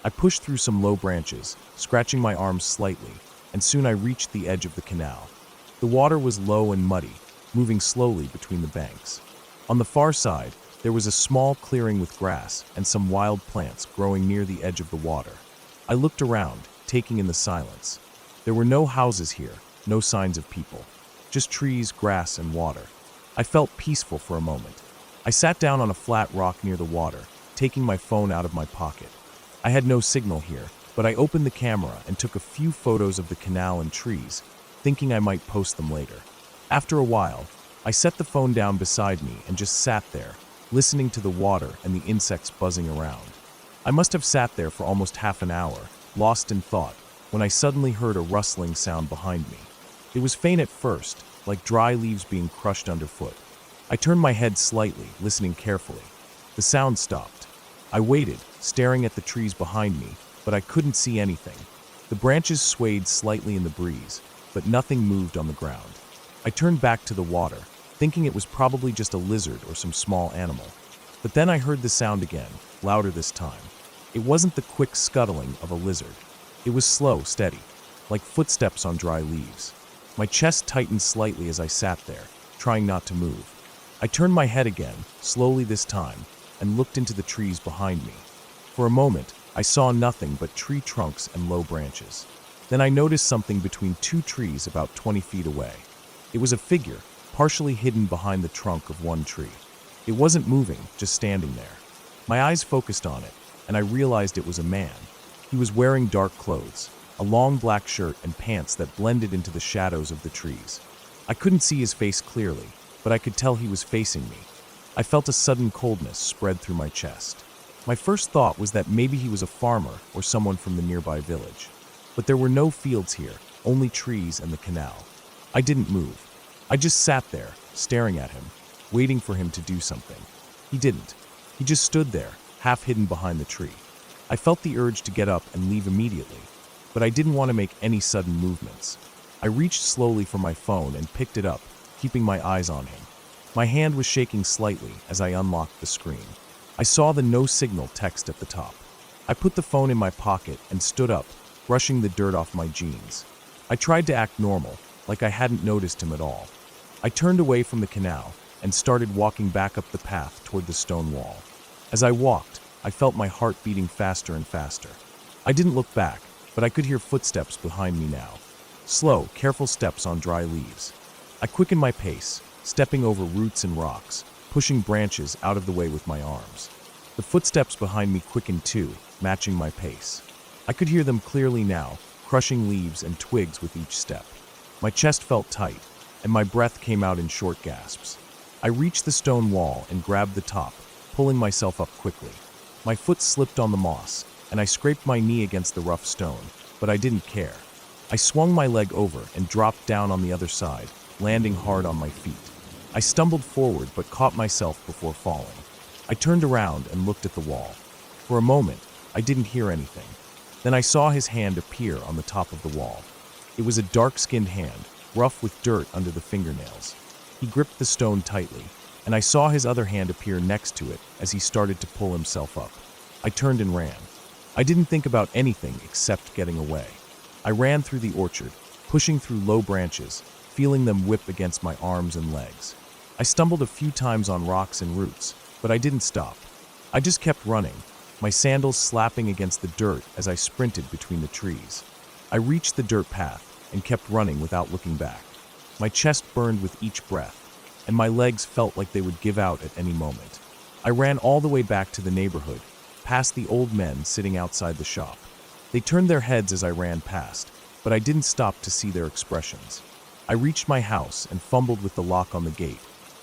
[SPEAKER 1] I pushed through some low branches, scratching my arms slightly, and soon I reached the edge of the canal. The water was low and muddy, moving slowly between the banks. On the far side, there was a small clearing with grass and some wild plants growing near the edge of the water. I looked around, taking in the silence. There were no houses here, no signs of people. Just trees, grass, and water. I felt peaceful for a moment. I sat down on a flat rock near the water, taking my phone out of my pocket. I had no signal here, but I opened the camera and took a few photos of the canal and trees, thinking I might post them later. After a while, I set the phone down beside me and just sat there, listening to the water and the insects buzzing around. I must have sat there for almost half an hour, lost in thought, when I suddenly heard a rustling sound behind me. It was faint at first, like dry leaves being crushed underfoot. I turned my head slightly, listening carefully. The sound stopped. I waited, staring at the trees behind me, but I couldn't see anything. The branches swayed slightly in the breeze, but nothing moved on the ground. I turned back to the water, thinking it was probably just a lizard or some small animal. But then I heard the sound again, louder this time. It wasn't the quick scuttling of a lizard. It was slow, steady, like footsteps on dry leaves. My chest tightened slightly as I sat there, trying not to move. I turned my head again, slowly this time, and looked into the trees behind me. For a moment, I saw nothing but tree trunks and low branches. Then I noticed something between two trees about 20 feet away. It was a figure, partially hidden behind the trunk of one tree. It wasn't moving, just standing there. My eyes focused on it, and I realized it was a man. He was wearing dark clothes, a long black shirt and pants that blended into the shadows of the trees. I couldn't see his face clearly, but I could tell he was facing me. I felt a sudden coldness spread through my chest. My first thought was that maybe he was a farmer or someone from the nearby village. But there were no fields here, only trees and the canal. I didn't move. I just sat there, staring at him, waiting for him to do something. He didn't. He just stood there, half hidden behind the tree. I felt the urge to get up and leave immediately, but I didn't want to make any sudden movements. I reached slowly for my phone and picked it up, keeping my eyes on him. My hand was shaking slightly as I unlocked the screen. I saw the no signal text at the top. I put the phone in my pocket and stood up, brushing the dirt off my jeans. I tried to act normal, like I hadn't noticed him at all. I turned away from the canal and started walking back up the path toward the stone wall. As I walked, I felt my heart beating faster and faster. I didn't look back, but I could hear footsteps behind me now. Slow, careful steps on dry leaves. I quickened my pace, stepping over roots and rocks, pushing branches out of the way with my arms. The footsteps behind me quickened too, matching my pace. I could hear them clearly now, crushing leaves and twigs with each step. My chest felt tight, and my breath came out in short gasps. I reached the stone wall and grabbed the top, pulling myself up quickly. My foot slipped on the moss, and I scraped my knee against the rough stone, but I didn't care. I swung my leg over and dropped down on the other side, landing hard on my feet. I stumbled forward but caught myself before falling. I turned around and looked at the wall. For a moment, I didn't hear anything. Then I saw his hand appear on the top of the wall. It was a dark-skinned hand, rough with dirt under the fingernails. He gripped the stone tightly, and I saw his other hand appear next to it as he started to pull himself up. I turned and ran. I didn't think about anything except getting away. I ran through the orchard, pushing through low branches, feeling them whip against my arms and legs. I stumbled a few times on rocks and roots, but I didn't stop. I just kept running, my sandals slapping against the dirt as I sprinted between the trees. I reached the dirt path and kept running without looking back. My chest burned with each breath, and my legs felt like they would give out at any moment. I ran all the way back to the neighborhood, past the old men sitting outside the shop. They turned their heads as I ran past, but I didn't stop to see their expressions. I reached my house and fumbled with the lock on the gate,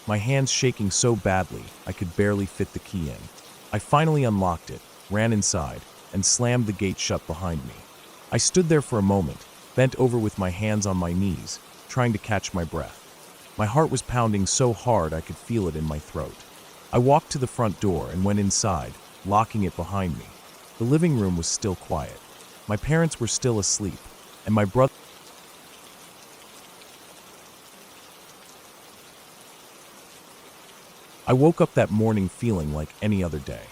[SPEAKER 1] my hands shaking so badly I could barely fit the key in. I finally unlocked it, ran inside, and slammed the gate shut behind me. I stood there for a moment, bent over with my hands on my knees, trying to catch my breath. My heart was pounding so hard I could feel it in my throat. I walked to the front door and went inside, locking it behind me. The living room was still quiet. My parents were still asleep, and my brother... I woke up that morning feeling like any other day.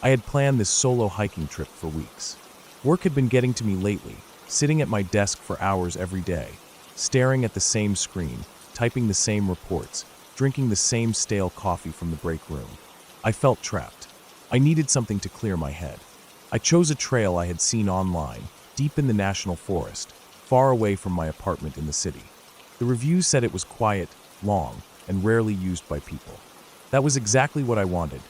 [SPEAKER 1] I had planned this solo hiking trip for weeks. Work had been getting to me lately, sitting at my desk for hours every day, staring at the same screen, typing the same reports, drinking the same stale coffee from the break room. I felt trapped. I needed something to clear my head. I chose a trail I had seen online, deep in the national forest, far away from my apartment in the city. The reviews said it was quiet, long, and rarely used by people. That was exactly what I wanted.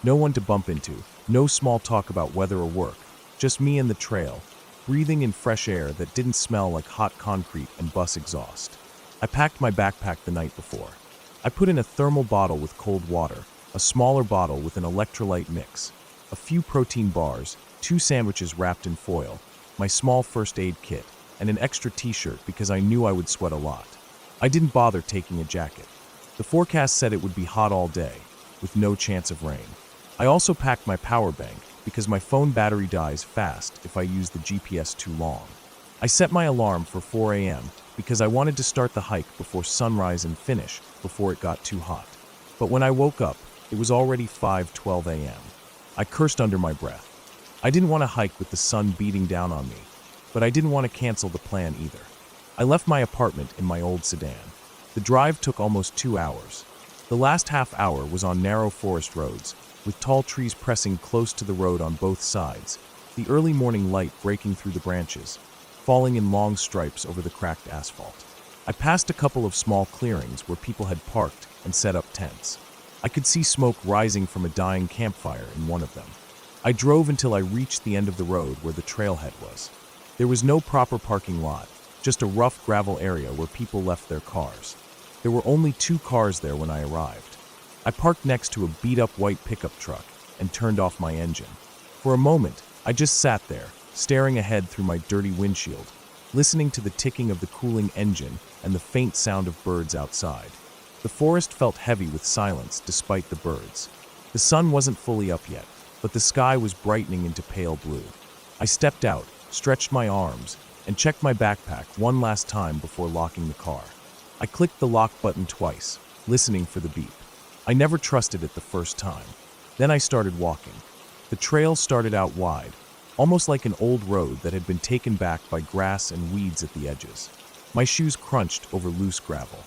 [SPEAKER 1] No one to bump into, no small talk about weather or work, just me and the trail, breathing in fresh air that didn't smell like hot concrete and bus exhaust. I packed my backpack the night before. I put in a thermal bottle with cold water, a smaller bottle with an electrolyte mix, a few protein bars, 2 sandwiches wrapped in foil, my small first aid kit, and an extra t-shirt because I knew I would sweat a lot. I didn't bother taking a jacket. The forecast said it would be hot all day, with no chance of rain. I also packed my power bank because my phone battery dies fast if I use the GPS too long. I set my alarm for 4 a.m. because I wanted to start the hike before sunrise and finish before it got too hot. But when I woke up, it was already 5:12 a.m. I cursed under my breath. I didn't want to hike with the sun beating down on me, but I didn't want to cancel the plan either. I left my apartment in my old sedan. The drive took almost 2 hours. The last half hour was on narrow forest roads, with tall trees pressing close to the road on both sides, the early morning light breaking through the branches, falling in long stripes over the cracked asphalt. I passed a couple of small clearings where people had parked and set up tents. I could see smoke rising from a dying campfire in one of them. I drove until I reached the end of the road where the trailhead was. There was no proper parking lot, just a rough gravel area where people left their cars. There were only 2 cars there when I arrived. I parked next to a beat-up white pickup truck and turned off my engine. For a moment, I just sat there, staring ahead through my dirty windshield, listening to the ticking of the cooling engine and the faint sound of birds outside. The forest felt heavy with silence despite the birds. The sun wasn't fully up yet, but the sky was brightening into pale blue. I stepped out, stretched my arms, and checked my backpack one last time before locking the car. I clicked the lock button twice, listening for the beep. I never trusted it the first time. Then I started walking. The trail started out wide, almost like an old road that had been taken back by grass and weeds at the edges. My shoes crunched over loose gravel.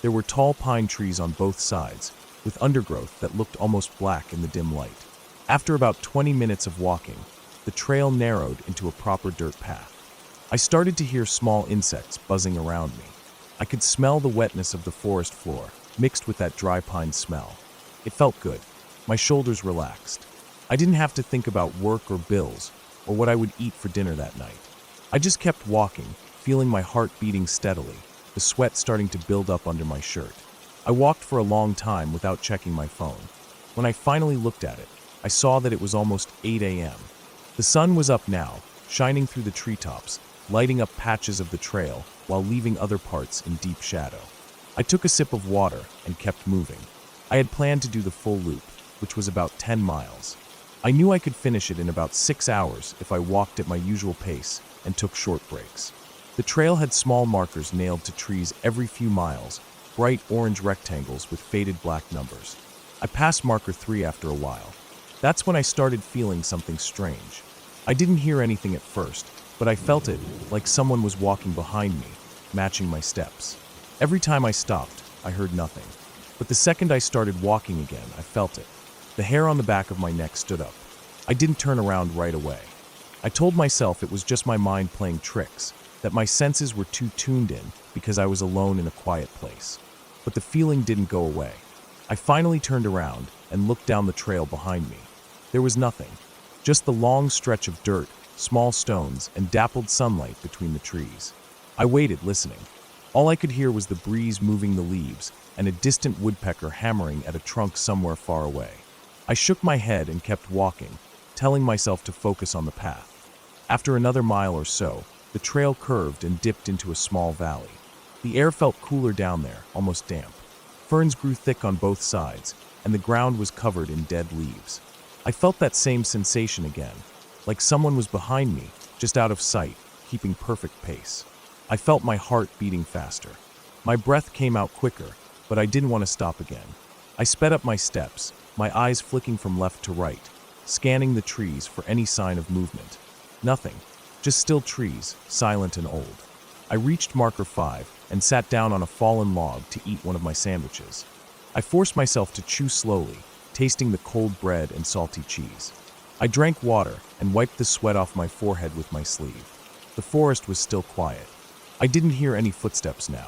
[SPEAKER 1] There were tall pine trees on both sides, with undergrowth that looked almost black in the dim light. After about 20 minutes of walking, the trail narrowed into a proper dirt path. I started to hear small insects buzzing around me. I could smell the wetness of the forest floor, mixed with that dry pine smell. It felt good. My shoulders relaxed. I didn't have to think about work or bills, or what I would eat for dinner that night. I just kept walking, feeling my heart beating steadily, the sweat starting to build up under my shirt. I walked for a long time without checking my phone. When I finally looked at it, I saw that it was almost 8 a.m. The sun was up now, shining through the treetops, lighting up patches of the trail while leaving other parts in deep shadow. I took a sip of water and kept moving. I had planned to do the full loop, which was about 10 miles. I knew I could finish it in about 6 hours if I walked at my usual pace and took short breaks. The trail had small markers nailed to trees every few miles, bright orange rectangles with faded black numbers. I passed marker 3 after a while. That's when I started feeling something strange. I didn't hear anything at first, but I felt it, like someone was walking behind me, matching my steps. Every time I stopped, I heard nothing. But the second I started walking again, I felt it. The hair on the back of my neck stood up. I didn't turn around right away. I told myself it was just my mind playing tricks, that my senses were too tuned in because I was alone in a quiet place. But the feeling didn't go away. I finally turned around and looked down the trail behind me. There was nothing, just the long stretch of dirt, small stones, and dappled sunlight between the trees. I waited, listening. All I could hear was the breeze moving the leaves and a distant woodpecker hammering at a trunk somewhere far away. I shook my head and kept walking, telling myself to focus on the path. After another mile or so, the trail curved and dipped into a small valley. The air felt cooler down there, almost damp. Ferns grew thick on both sides, and the ground was covered in dead leaves. I felt that same sensation again, like someone was behind me, just out of sight, keeping perfect pace. I felt my heart beating faster. My breath came out quicker, but I didn't want to stop again. I sped up my steps, my eyes flicking from left to right, scanning the trees for any sign of movement. Nothing, just still trees, silent and old. I reached marker 5 and sat down on a fallen log to eat one of my sandwiches. I forced myself to chew slowly, tasting the cold bread and salty cheese. I drank water and wiped the sweat off my forehead with my sleeve. The forest was still quiet. I didn't hear any footsteps now.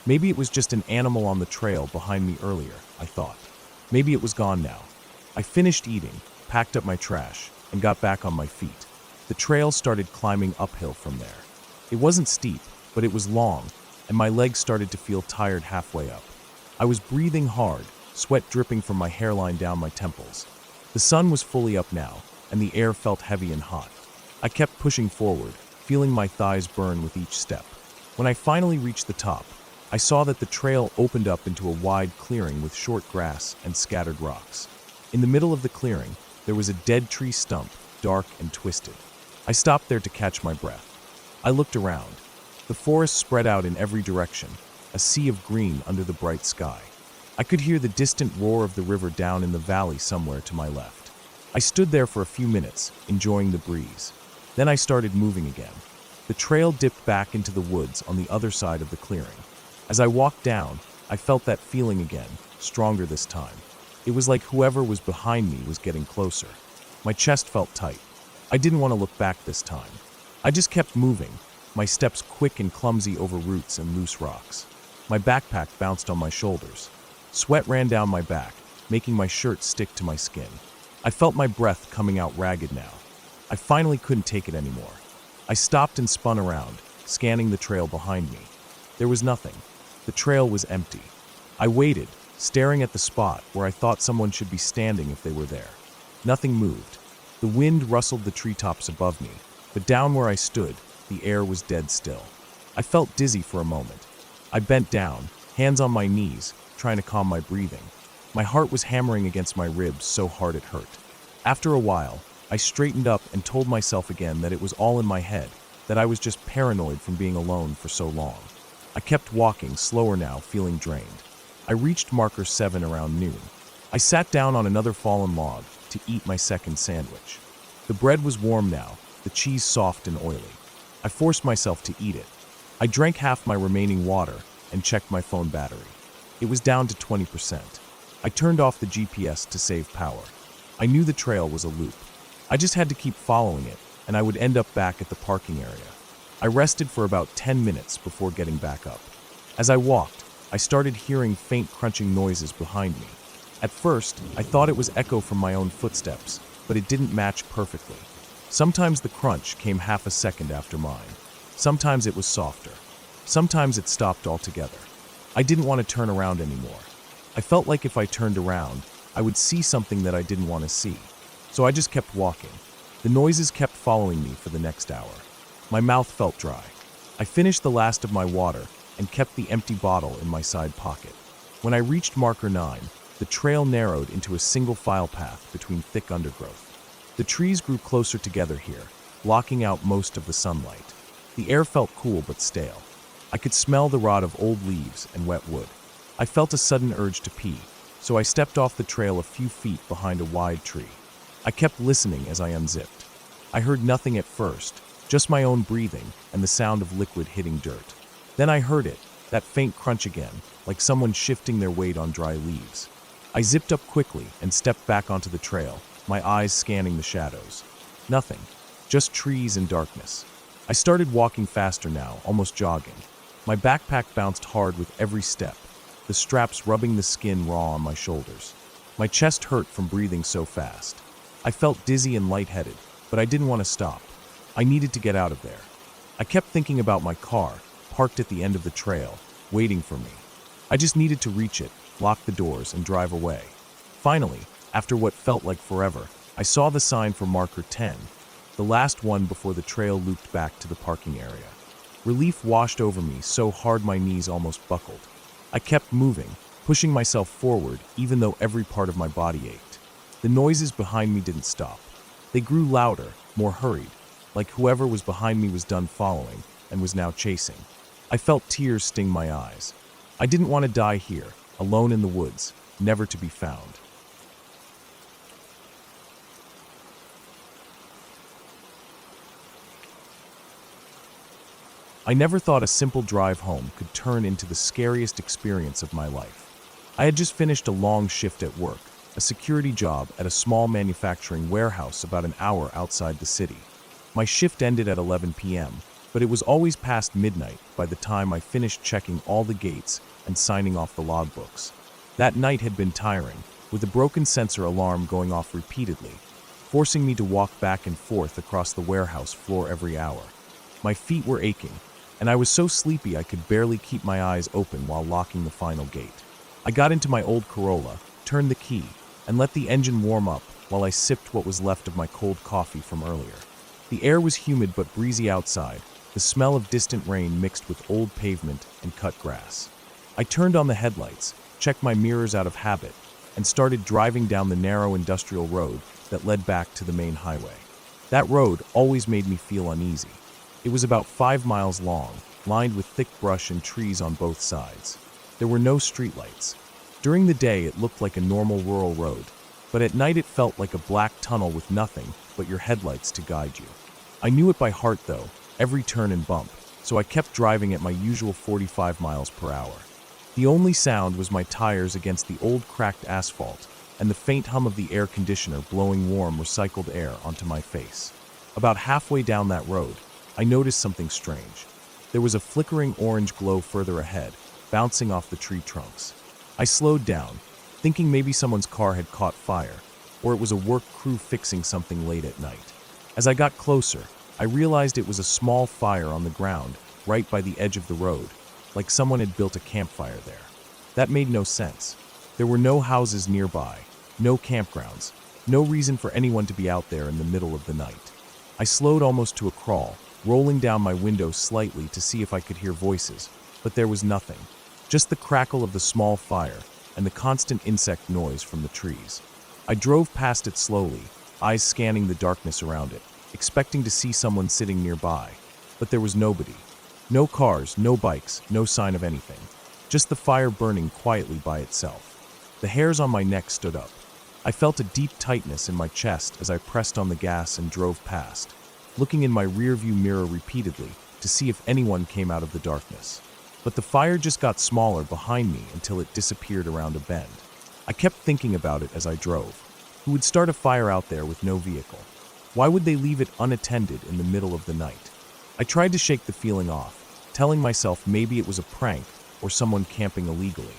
[SPEAKER 1] Maybe it was just an animal on the trail behind me earlier, I thought. Maybe it was gone now. I finished eating, packed up my trash, and got back on my feet. The trail started climbing uphill from there. It wasn't steep, but it was long, and my legs started to feel tired halfway up. I was breathing hard, sweat dripping from my hairline down my temples. The sun was fully up now, and the air felt heavy and hot. I kept pushing forward, feeling my thighs burn with each step. When I finally reached the top, I saw that the trail opened up into a wide clearing with short grass and scattered rocks. In the middle of the clearing, there was a dead tree stump, dark and twisted. I stopped there to catch my breath. I looked around. The forest spread out in every direction, a sea of green under the bright sky. I could hear the distant roar of the river down in the valley somewhere to my left. I stood there for a few minutes, enjoying the breeze. Then I started moving again. The trail dipped back into the woods on the other side of the clearing. As I walked down, I felt that feeling again, stronger this time. It was like whoever was behind me was getting closer. My chest felt tight. I didn't want to look back this time. I just kept moving, my steps quick and clumsy over roots and loose rocks. My backpack bounced on my shoulders. Sweat ran down my back, making my shirt stick to my skin. I felt my breath coming out ragged now. I finally couldn't take it anymore. I stopped and spun around, scanning the trail behind me. There was nothing. The trail was empty. I waited, staring at the spot where I thought someone should be standing if they were there. Nothing moved. The wind rustled the treetops above me, but down where I stood, the air was dead still. I felt dizzy for a moment. I bent down, hands on my knees, trying to calm my breathing. My heart was hammering against my ribs so hard it hurt. After a while, I straightened up and told myself again that it was all in my head, that I was just paranoid from being alone for so long. I kept walking, slower now, feeling drained. I reached marker 7 around noon. I sat down on another fallen log to eat my second sandwich. The bread was warm now, the cheese soft and oily. I forced myself to eat it. I drank half my remaining water and checked my phone battery. It was down to 20%. I turned off the GPS to save power. I knew the trail was a loop. I just had to keep following it, and I would end up back at the parking area. I rested for about 10 minutes before getting back up. As I walked, I started hearing faint crunching noises behind me. At first, I thought it was echo from my own footsteps, but it didn't match perfectly. Sometimes the crunch came half a second after mine. Sometimes it was softer. Sometimes it stopped altogether. I didn't want to turn around anymore. I felt like if I turned around, I would see something that I didn't want to see. So I just kept walking. The noises kept following me for the next hour. My mouth felt dry. I finished the last of my water and kept the empty bottle in my side pocket. When I reached marker 9, the trail narrowed into a single file path between thick undergrowth. The trees grew closer together here, blocking out most of the sunlight. The air felt cool but stale. I could smell the rot of old leaves and wet wood. I felt a sudden urge to pee, so I stepped off the trail a few feet behind a wide tree. I kept listening as I unzipped. I heard nothing at first, just my own breathing and the sound of liquid hitting dirt. Then I heard it, that faint crunch again, like someone shifting their weight on dry leaves. I zipped up quickly and stepped back onto the trail, my eyes scanning the shadows. Nothing, just trees and darkness. I started walking faster now, almost jogging. My backpack bounced hard with every step, the straps rubbing the skin raw on my shoulders. My chest hurt from breathing so fast. I felt dizzy and lightheaded, but I didn't want to stop. I needed to get out of there. I kept thinking about my car, parked at the end of the trail, waiting for me. I just needed to reach it, lock the doors, and drive away. Finally, after what felt like forever, I saw the sign for marker 10, the last one before the trail looped back to the parking area. Relief washed over me so hard my knees almost buckled. I kept moving, pushing myself forward even though every part of my body ached. The noises behind me didn't stop. They grew louder, more hurried, like whoever was behind me was done following and was now chasing. I felt tears sting my eyes. I didn't want to die here, alone in the woods, never to be found. I never thought a simple drive home could turn into the scariest experience of my life. I had just finished a long shift at work, a security job at a small manufacturing warehouse about an hour outside the city. My shift ended at 11 p.m., but it was always past midnight by the time I finished checking all the gates and signing off the logbooks. That night had been tiring, with a broken sensor alarm going off repeatedly, forcing me to walk back and forth across the warehouse floor every hour. My feet were aching, and I was so sleepy I could barely keep my eyes open while locking the final gate. I got into my old Corolla, turned the key, and let the engine warm up while I sipped what was left of my cold coffee from earlier. The air was humid but breezy outside, the smell of distant rain mixed with old pavement and cut grass. I turned on the headlights, checked my mirrors out of habit, and started driving down the narrow industrial road that led back to the main highway. That road always made me feel uneasy. It was about 5 miles long, lined with thick brush and trees on both sides. There were no streetlights. During the day it looked like a normal rural road, but at night it felt like a black tunnel with nothing but your headlights to guide you. I knew it by heart though, every turn and bump, so I kept driving at my usual 45 miles per hour. The only sound was my tires against the old cracked asphalt and the faint hum of the air conditioner blowing warm recycled air onto my face. About halfway down that road, I noticed something strange. There was a flickering orange glow further ahead, bouncing off the tree trunks. I slowed down, thinking maybe someone's car had caught fire, or it was a work crew fixing something late at night. As I got closer, I realized it was a small fire on the ground, right by the edge of the road, like someone had built a campfire there. That made no sense. There were no houses nearby, no campgrounds, no reason for anyone to be out there in the middle of the night. I slowed almost to a crawl, rolling down my window slightly to see if I could hear voices, but there was nothing. Just the crackle of the small fire and the constant insect noise from the trees. I drove past it slowly, eyes scanning the darkness around it, expecting to see someone sitting nearby, but there was nobody. No cars, no bikes, no sign of anything. Just the fire burning quietly by itself. The hairs on my neck stood up. I felt a deep tightness in my chest as I pressed on the gas and drove past, looking in my rearview mirror repeatedly to see if anyone came out of the darkness. But the fire just got smaller behind me until it disappeared around a bend. I kept thinking about it as I drove. Who would start a fire out there with no vehicle? Why would they leave it unattended in the middle of the night? I tried to shake the feeling off, telling myself maybe it was a prank or someone camping illegally.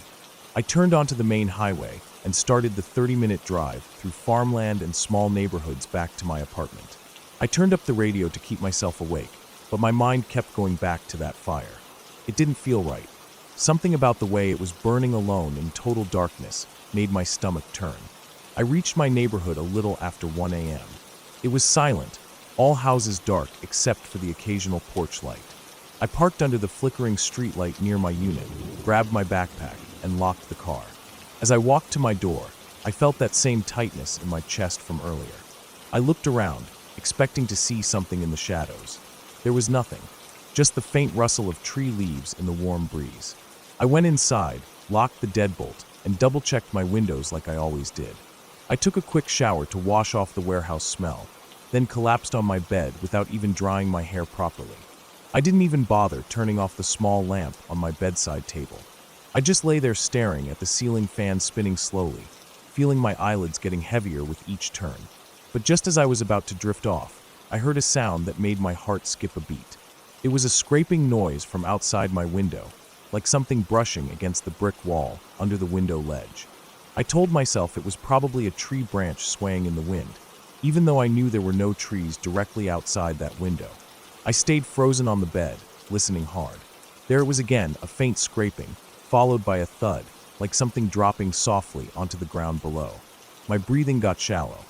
[SPEAKER 1] I turned onto the main highway and started the 30-minute drive through farmland and small neighborhoods back to my apartment. I turned up the radio to keep myself awake, but my mind kept going back to that fire. It didn't feel right. Something about the way it was burning alone in total darkness made my stomach turn. I reached my neighborhood a little after 1 a.m. It was silent, all houses dark except for the occasional porch light. I parked under the flickering streetlight near my unit, grabbed my backpack, and locked the car. As I walked to my door, I felt that same tightness in my chest from earlier. I looked around, expecting to see something in the shadows. There was nothing, just the faint rustle of tree leaves in the warm breeze. I went inside, locked the deadbolt, and double-checked my windows like I always did. I took a quick shower to wash off the warehouse smell, then collapsed on my bed without even drying my hair properly. I didn't even bother turning off the small lamp on my bedside table. I just lay there staring at the ceiling fan spinning slowly, feeling my eyelids getting heavier with each turn. But just as I was about to drift off, I heard a sound that made my heart skip a beat. It was a scraping noise from outside my window, like something brushing against the brick wall under the window ledge. I told myself it was probably a tree branch swaying in the wind, even though I knew there were no trees directly outside that window. I stayed frozen on the bed, listening hard. There it was again, a faint scraping, followed by a thud, like something dropping softly onto the ground below. My breathing got shallow.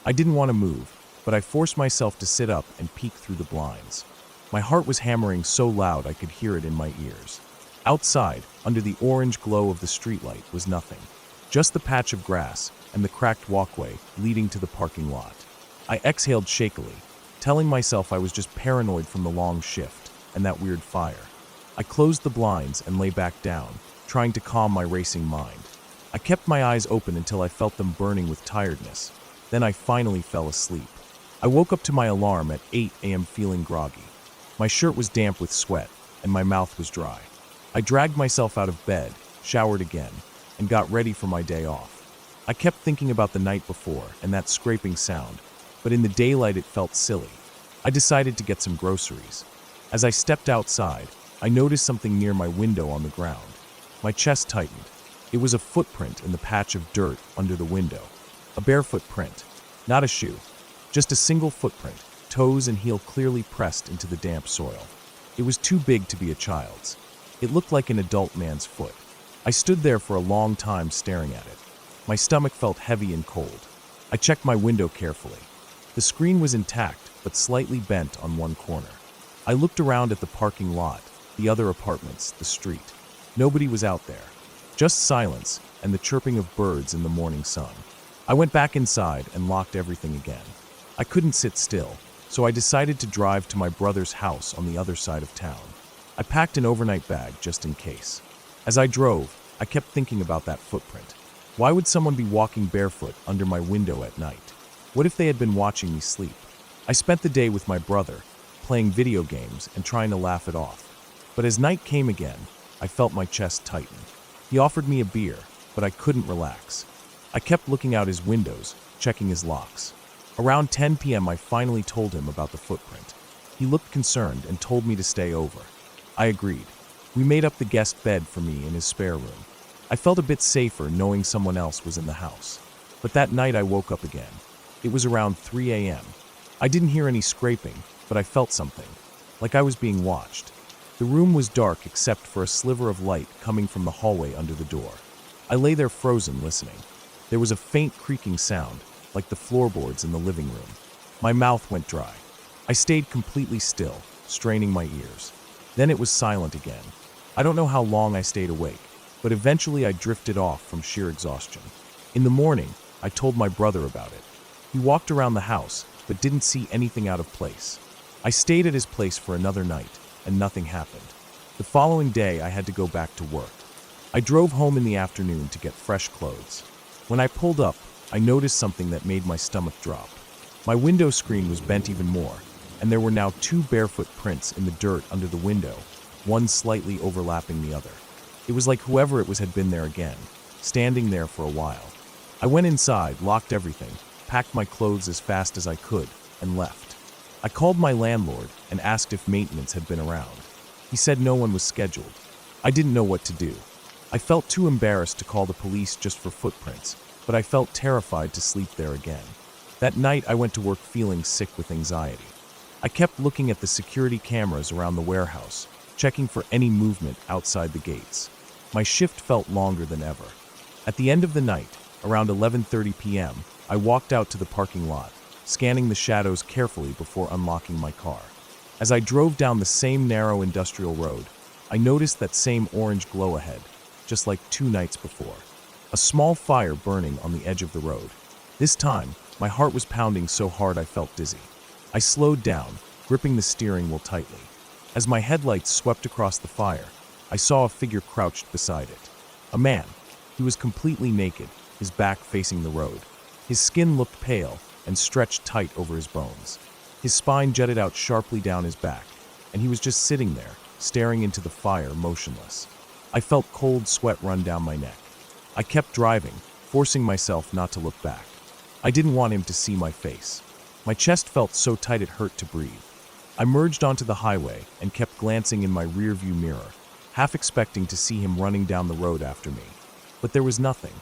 [SPEAKER 1] I didn't want to move, but I forced myself to sit up and peek through the blinds. My heart was hammering so loud I could hear it in my ears. Outside, under the orange glow of the streetlight, was nothing. Just the patch of grass and the cracked walkway leading to the parking lot. I exhaled shakily, telling myself I was just paranoid from the long shift and that weird fire. I closed the blinds and lay back down, trying to calm my racing mind. I kept my eyes open until I felt them burning with tiredness. Then I finally fell asleep. I woke up to my alarm at 8 a.m. feeling groggy. My shirt was damp with sweat, and my mouth was dry. I dragged myself out of bed, showered again, and got ready for my day off. I kept thinking about the night before and that scraping sound, but in the daylight it felt silly. I decided to get some groceries. As I stepped outside, I noticed something near my window on the ground. My chest tightened. It was a footprint in the patch of dirt under the window. A barefoot print, not a shoe, just a single footprint, toes and heel clearly pressed into the damp soil. It was too big to be a child's. It looked like an adult man's foot. I stood there for a long time staring at it. My stomach felt heavy and cold. I checked my window carefully. The screen was intact, but slightly bent on one corner. I looked around at the parking lot, the other apartments, the street. Nobody was out there. Just silence and the chirping of birds in the morning sun. I went back inside and locked everything again. I couldn't sit still, so I decided to drive to my brother's house on the other side of town. I packed an overnight bag just in case. As I drove, I kept thinking about that footprint. Why would someone be walking barefoot under my window at night? What if they had been watching me sleep? I spent the day with my brother, playing video games and trying to laugh it off. But as night came again, I felt my chest tighten. He offered me a beer, but I couldn't relax. I kept looking out his windows, checking his locks. Around 10 p.m. I finally told him about the footprint. He looked concerned and told me to stay over. I agreed. We made up the guest bed for me in his spare room. I felt a bit safer knowing someone else was in the house. But that night I woke up again. It was around 3 a.m. I didn't hear any scraping, but I felt something, like I was being watched. The room was dark except for a sliver of light coming from the hallway under the door. I lay there frozen, listening. There was a faint creaking sound, like the floorboards in the living room. My mouth went dry. I stayed completely still, straining my ears. Then it was silent again. I don't know how long I stayed awake, but eventually I drifted off from sheer exhaustion. In the morning, I told my brother about it. He walked around the house, but didn't see anything out of place. I stayed at his place for another night, and nothing happened. The following day, I had to go back to work. I drove home in the afternoon to get fresh clothes. When I pulled up, I noticed something that made my stomach drop. My window screen was bent even more, and there were now 2 barefoot prints in the dirt under the window, one slightly overlapping the other. It was like whoever it was had been there again, standing there for a while. I went inside, locked everything, packed my clothes as fast as I could, and left. I called my landlord and asked if maintenance had been around. He said no one was scheduled. I didn't know what to do. I felt too embarrassed to call the police just for footprints, but I felt terrified to sleep there again. That night I went to work feeling sick with anxiety. I kept looking at the security cameras around the warehouse, checking for any movement outside the gates. My shift felt longer than ever. At the end of the night, around 11:30 p.m., I walked out to the parking lot, scanning the shadows carefully before unlocking my car. As I drove down the same narrow industrial road, I noticed that same orange glow ahead, just like 2 nights before. A small fire burning on the edge of the road. This time, my heart was pounding so hard I felt dizzy. I slowed down, gripping the steering wheel tightly. As my headlights swept across the fire, I saw a figure crouched beside it. A man. He was completely naked, his back facing the road. His skin looked pale and stretched tight over his bones. His spine jutted out sharply down his back, and he was just sitting there, staring into the fire, motionless. I felt cold sweat run down my neck. I kept driving, forcing myself not to look back. I didn't want him to see my face. My chest felt so tight it hurt to breathe. I merged onto the highway and kept glancing in my rearview mirror, half expecting to see him running down the road after me. But there was nothing,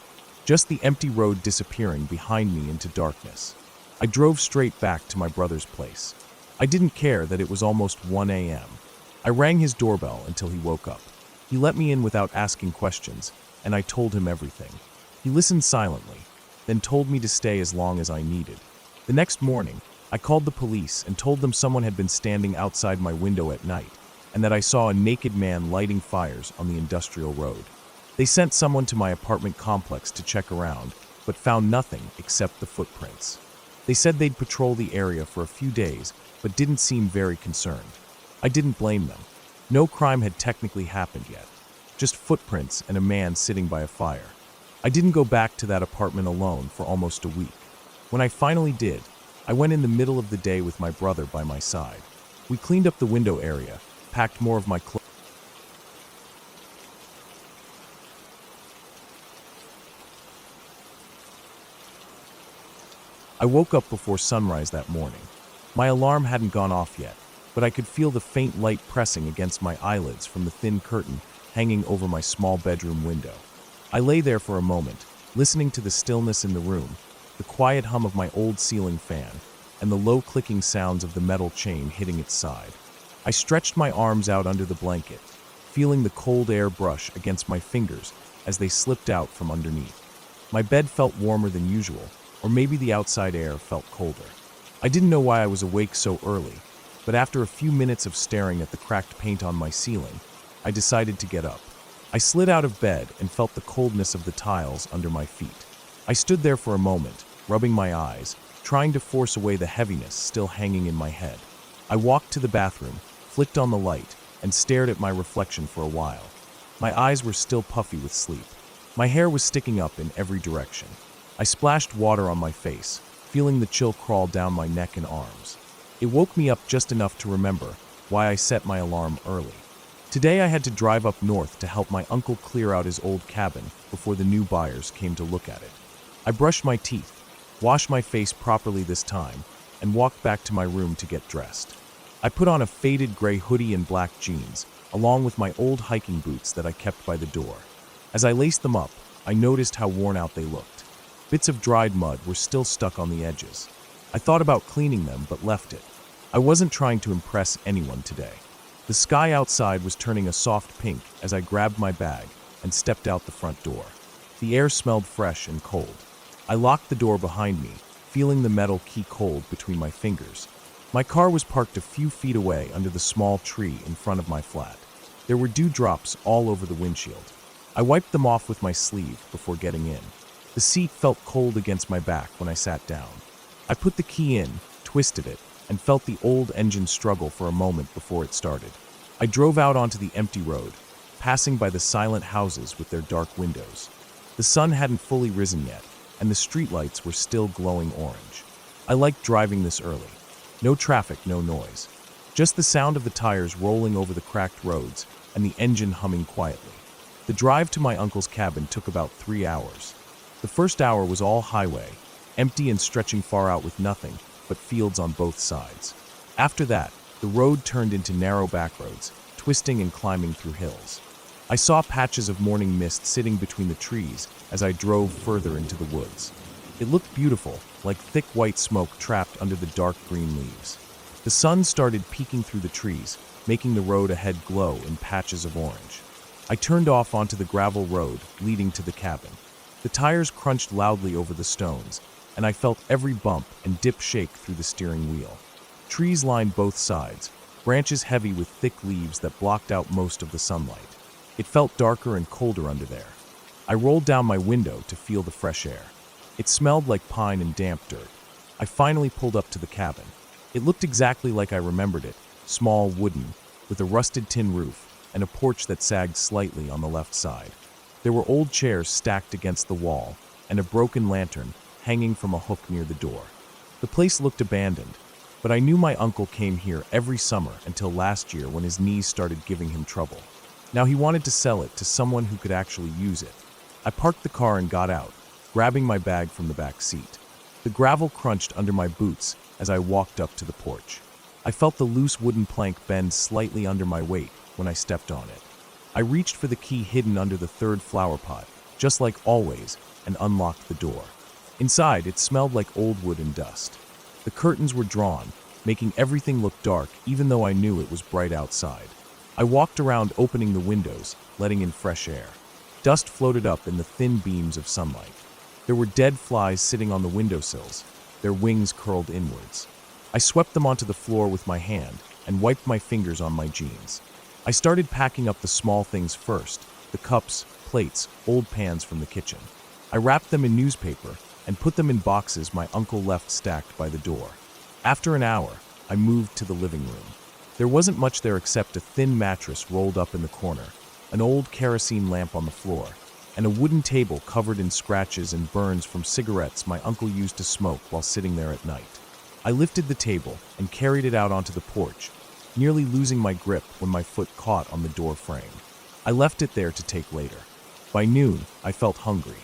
[SPEAKER 1] just the empty road disappearing behind me into darkness. I drove straight back to my brother's place. I didn't care that it was almost 1 a.m. I rang his doorbell until he woke up. He let me in without asking questions, and I told him everything. He listened silently, then told me to stay as long as I needed. The next morning, I called the police and told them someone had been standing outside my window at night, and that I saw a naked man lighting fires on the industrial road. They sent someone to my apartment complex to check around, but found nothing except the footprints. They said they'd patrol the area for a few days, but didn't seem very concerned. I didn't blame them. No crime had technically happened yet. Just footprints and a man sitting by a fire. I didn't go back to that apartment alone for almost a week. When I finally did, I went in the middle of the day with my brother by my side. We cleaned up the window area, packed more of my clothes. I woke up before sunrise that morning. My alarm hadn't gone off yet, but I could feel the faint light pressing against my eyelids from the thin curtain hanging over my small bedroom window. I lay there for a moment, listening to the stillness in the room, the quiet hum of my old ceiling fan, and the low clicking sounds of the metal chain hitting its side. I stretched my arms out under the blanket, feeling the cold air brush against my fingers as they slipped out from underneath. My bed felt warmer than usual, or maybe the outside air felt colder. I didn't know why I was awake so early, but after a few minutes of staring at the cracked paint on my ceiling, I decided to get up. I slid out of bed and felt the coldness of the tiles under my feet. I stood there for a moment, rubbing my eyes, trying to force away the heaviness still hanging in my head. I walked to the bathroom, flicked on the light, and stared at my reflection for a while. My eyes were still puffy with sleep. My hair was sticking up in every direction. I splashed water on my face, feeling the chill crawl down my neck and arms. It woke me up just enough to remember why I set my alarm early. Today I had to drive up north to help my uncle clear out his old cabin before the new buyers came to look at it. I brushed my teeth, washed my face properly this time, and walked back to my room to get dressed. I put on a faded gray hoodie and black jeans, along with my old hiking boots that I kept by the door. As I laced them up, I noticed how worn out they looked. Bits of dried mud were still stuck on the edges. I thought about cleaning them, but left it. I wasn't trying to impress anyone today. The sky outside was turning a soft pink as I grabbed my bag and stepped out the front door. The air smelled fresh and cold. I locked the door behind me, feeling the metal key cold between my fingers. My car was parked a few feet away under the small tree in front of my flat. There were dewdrops all over the windshield. I wiped them off with my sleeve before getting in. The seat felt cold against my back when I sat down. I put the key in, twisted it, and felt the old engine struggle for a moment before it started. I drove out onto the empty road, passing by the silent houses with their dark windows. The sun hadn't fully risen yet, and the streetlights were still glowing orange. I liked driving this early. No traffic, no noise. Just the sound of the tires rolling over the cracked roads and the engine humming quietly. The drive to my uncle's cabin took about 3 hours. The first hour was all highway, empty and stretching far out with nothing but fields on both sides. After that, the road turned into narrow backroads, twisting and climbing through hills. I saw patches of morning mist sitting between the trees as I drove further into the woods. It looked beautiful, like thick white smoke trapped under the dark green leaves. The sun started peeking through the trees, making the road ahead glow in patches of orange. I turned off onto the gravel road leading to the cabin. The tires crunched loudly over the stones, and I felt every bump and dip shake through the steering wheel. Trees lined both sides, branches heavy with thick leaves that blocked out most of the sunlight. It felt darker and colder under there. I rolled down my window to feel the fresh air. It smelled like pine and damp dirt. I finally pulled up to the cabin. It looked exactly like I remembered it, small, wooden, with a rusted tin roof and a porch that sagged slightly on the left side. There were old chairs stacked against the wall and a broken lantern hanging from a hook near the door. The place looked abandoned, but I knew my uncle came here every summer until last year when his knees started giving him trouble. Now he wanted to sell it to someone who could actually use it. I parked the car and got out, grabbing my bag from the back seat. The gravel crunched under my boots as I walked up to the porch. I felt the loose wooden plank bend slightly under my weight when I stepped on it. I reached for the key hidden under the third flower pot, just like always, and unlocked the door. Inside, it smelled like old wood and dust. The curtains were drawn, making everything look dark even though I knew it was bright outside. I walked around opening the windows, letting in fresh air. Dust floated up in the thin beams of sunlight. There were dead flies sitting on the windowsills, their wings curled inwards. I swept them onto the floor with my hand and wiped my fingers on my jeans. I started packing up the small things first, the cups, plates, old pans from the kitchen. I wrapped them in newspaper and put them in boxes my uncle left stacked by the door. After an hour, I moved to the living room. There wasn't much there except a thin mattress rolled up in the corner, an old kerosene lamp on the floor, and a wooden table covered in scratches and burns from cigarettes my uncle used to smoke while sitting there at night. I lifted the table and carried it out onto the porch, nearly losing my grip when my foot caught on the door frame. I left it there to take later. By noon, I felt hungry.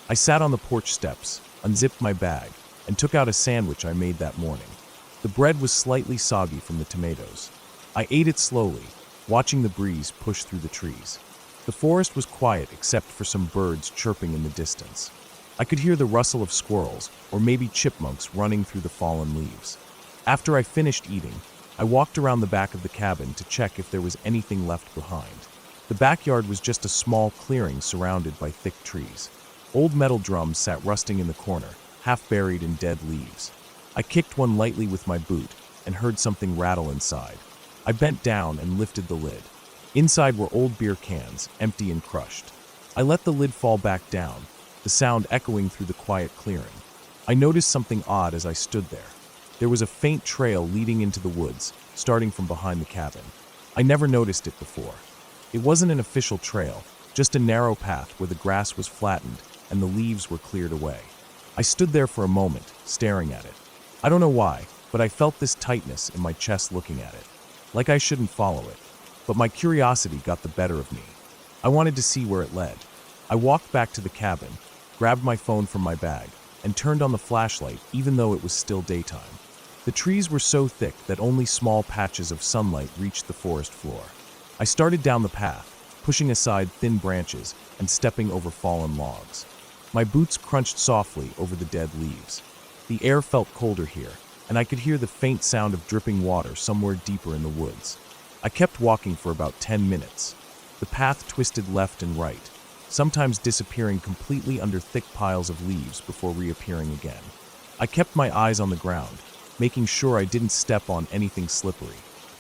[SPEAKER 1] I sat on the porch steps, unzipped my bag, and took out a sandwich I made that morning. The bread was slightly soggy from the tomatoes. I ate it slowly, watching the breeze push through the trees. The forest was quiet except for some birds chirping in the distance. I could hear the rustle of squirrels or maybe chipmunks running through the fallen leaves. After I finished eating, I walked around the back of the cabin to check if there was anything left behind. The backyard was just a small clearing surrounded by thick trees. Old metal drums sat rusting in the corner, half buried in dead leaves. I kicked one lightly with my boot and heard something rattle inside. I bent down and lifted the lid. Inside were old beer cans, empty and crushed. I let the lid fall back down, the sound echoing through the quiet clearing. I noticed something odd as I stood there. There was a faint trail leading into the woods, starting from behind the cabin. I never noticed it before. It wasn't an official trail, just a narrow path where the grass was flattened and the leaves were cleared away. I stood there for a moment, staring at it. I don't know why, but I felt this tightness in my chest looking at it. Like I shouldn't follow it. But my curiosity got the better of me. I wanted to see where it led. I walked back to the cabin, grabbed my phone from my bag, and turned on the flashlight even though it was still daytime. The trees were so thick that only small patches of sunlight reached the forest floor. I started down the path, pushing aside thin branches and stepping over fallen logs. My boots crunched softly over the dead leaves. The air felt colder here, and I could hear the faint sound of dripping water somewhere deeper in the woods. I kept walking for about 10 minutes. The path twisted left and right, sometimes disappearing completely under thick piles of leaves before reappearing again. I kept my eyes on the ground, making sure I didn't step on anything slippery.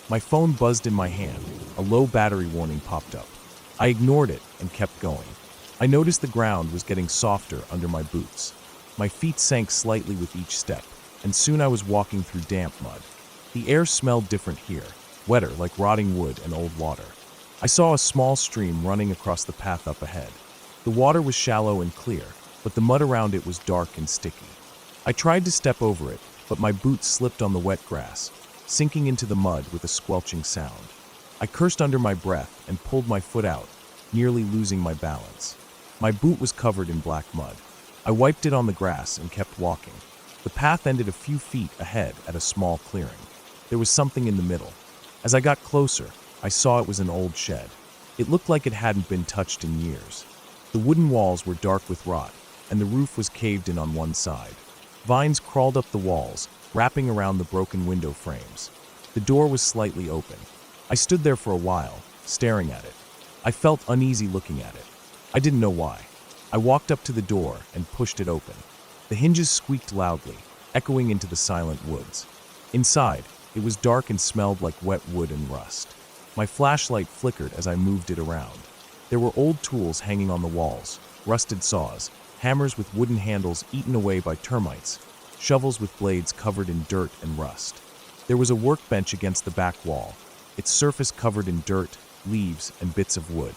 [SPEAKER 1] My phone buzzed in my hand. A low battery warning popped up. I ignored it and kept going. I noticed the ground was getting softer under my boots. My feet sank slightly with each step, and soon I was walking through damp mud. The air smelled different here, wetter like rotting wood and old water. I saw a small stream running across the path up ahead. The water was shallow and clear, but the mud around it was dark and sticky. I tried to step over it, but my boots slipped on the wet grass, sinking into the mud with a squelching sound. I cursed under my breath and pulled my foot out, nearly losing my balance. My boot was covered in black mud. I wiped it on the grass and kept walking. The path ended a few feet ahead at a small clearing. There was something in the middle. As I got closer, I saw it was an old shed. It looked like it hadn't been touched in years. The wooden walls were dark with rot, and the roof was caved in on one side. Vines crawled up the walls, wrapping around the broken window frames. The door was slightly open. I stood there for a while, staring at it. I felt uneasy looking at it. I didn't know why. I walked up to the door and pushed it open. The hinges squeaked loudly, echoing into the silent woods. Inside, it was dark and smelled like wet wood and rust. My flashlight flickered as I moved it around. There were old tools hanging on the walls, rusted saws, hammers with wooden handles eaten away by termites, shovels with blades covered in dirt and rust. There was a workbench against the back wall, its surface covered in dirt, leaves, and bits of wood.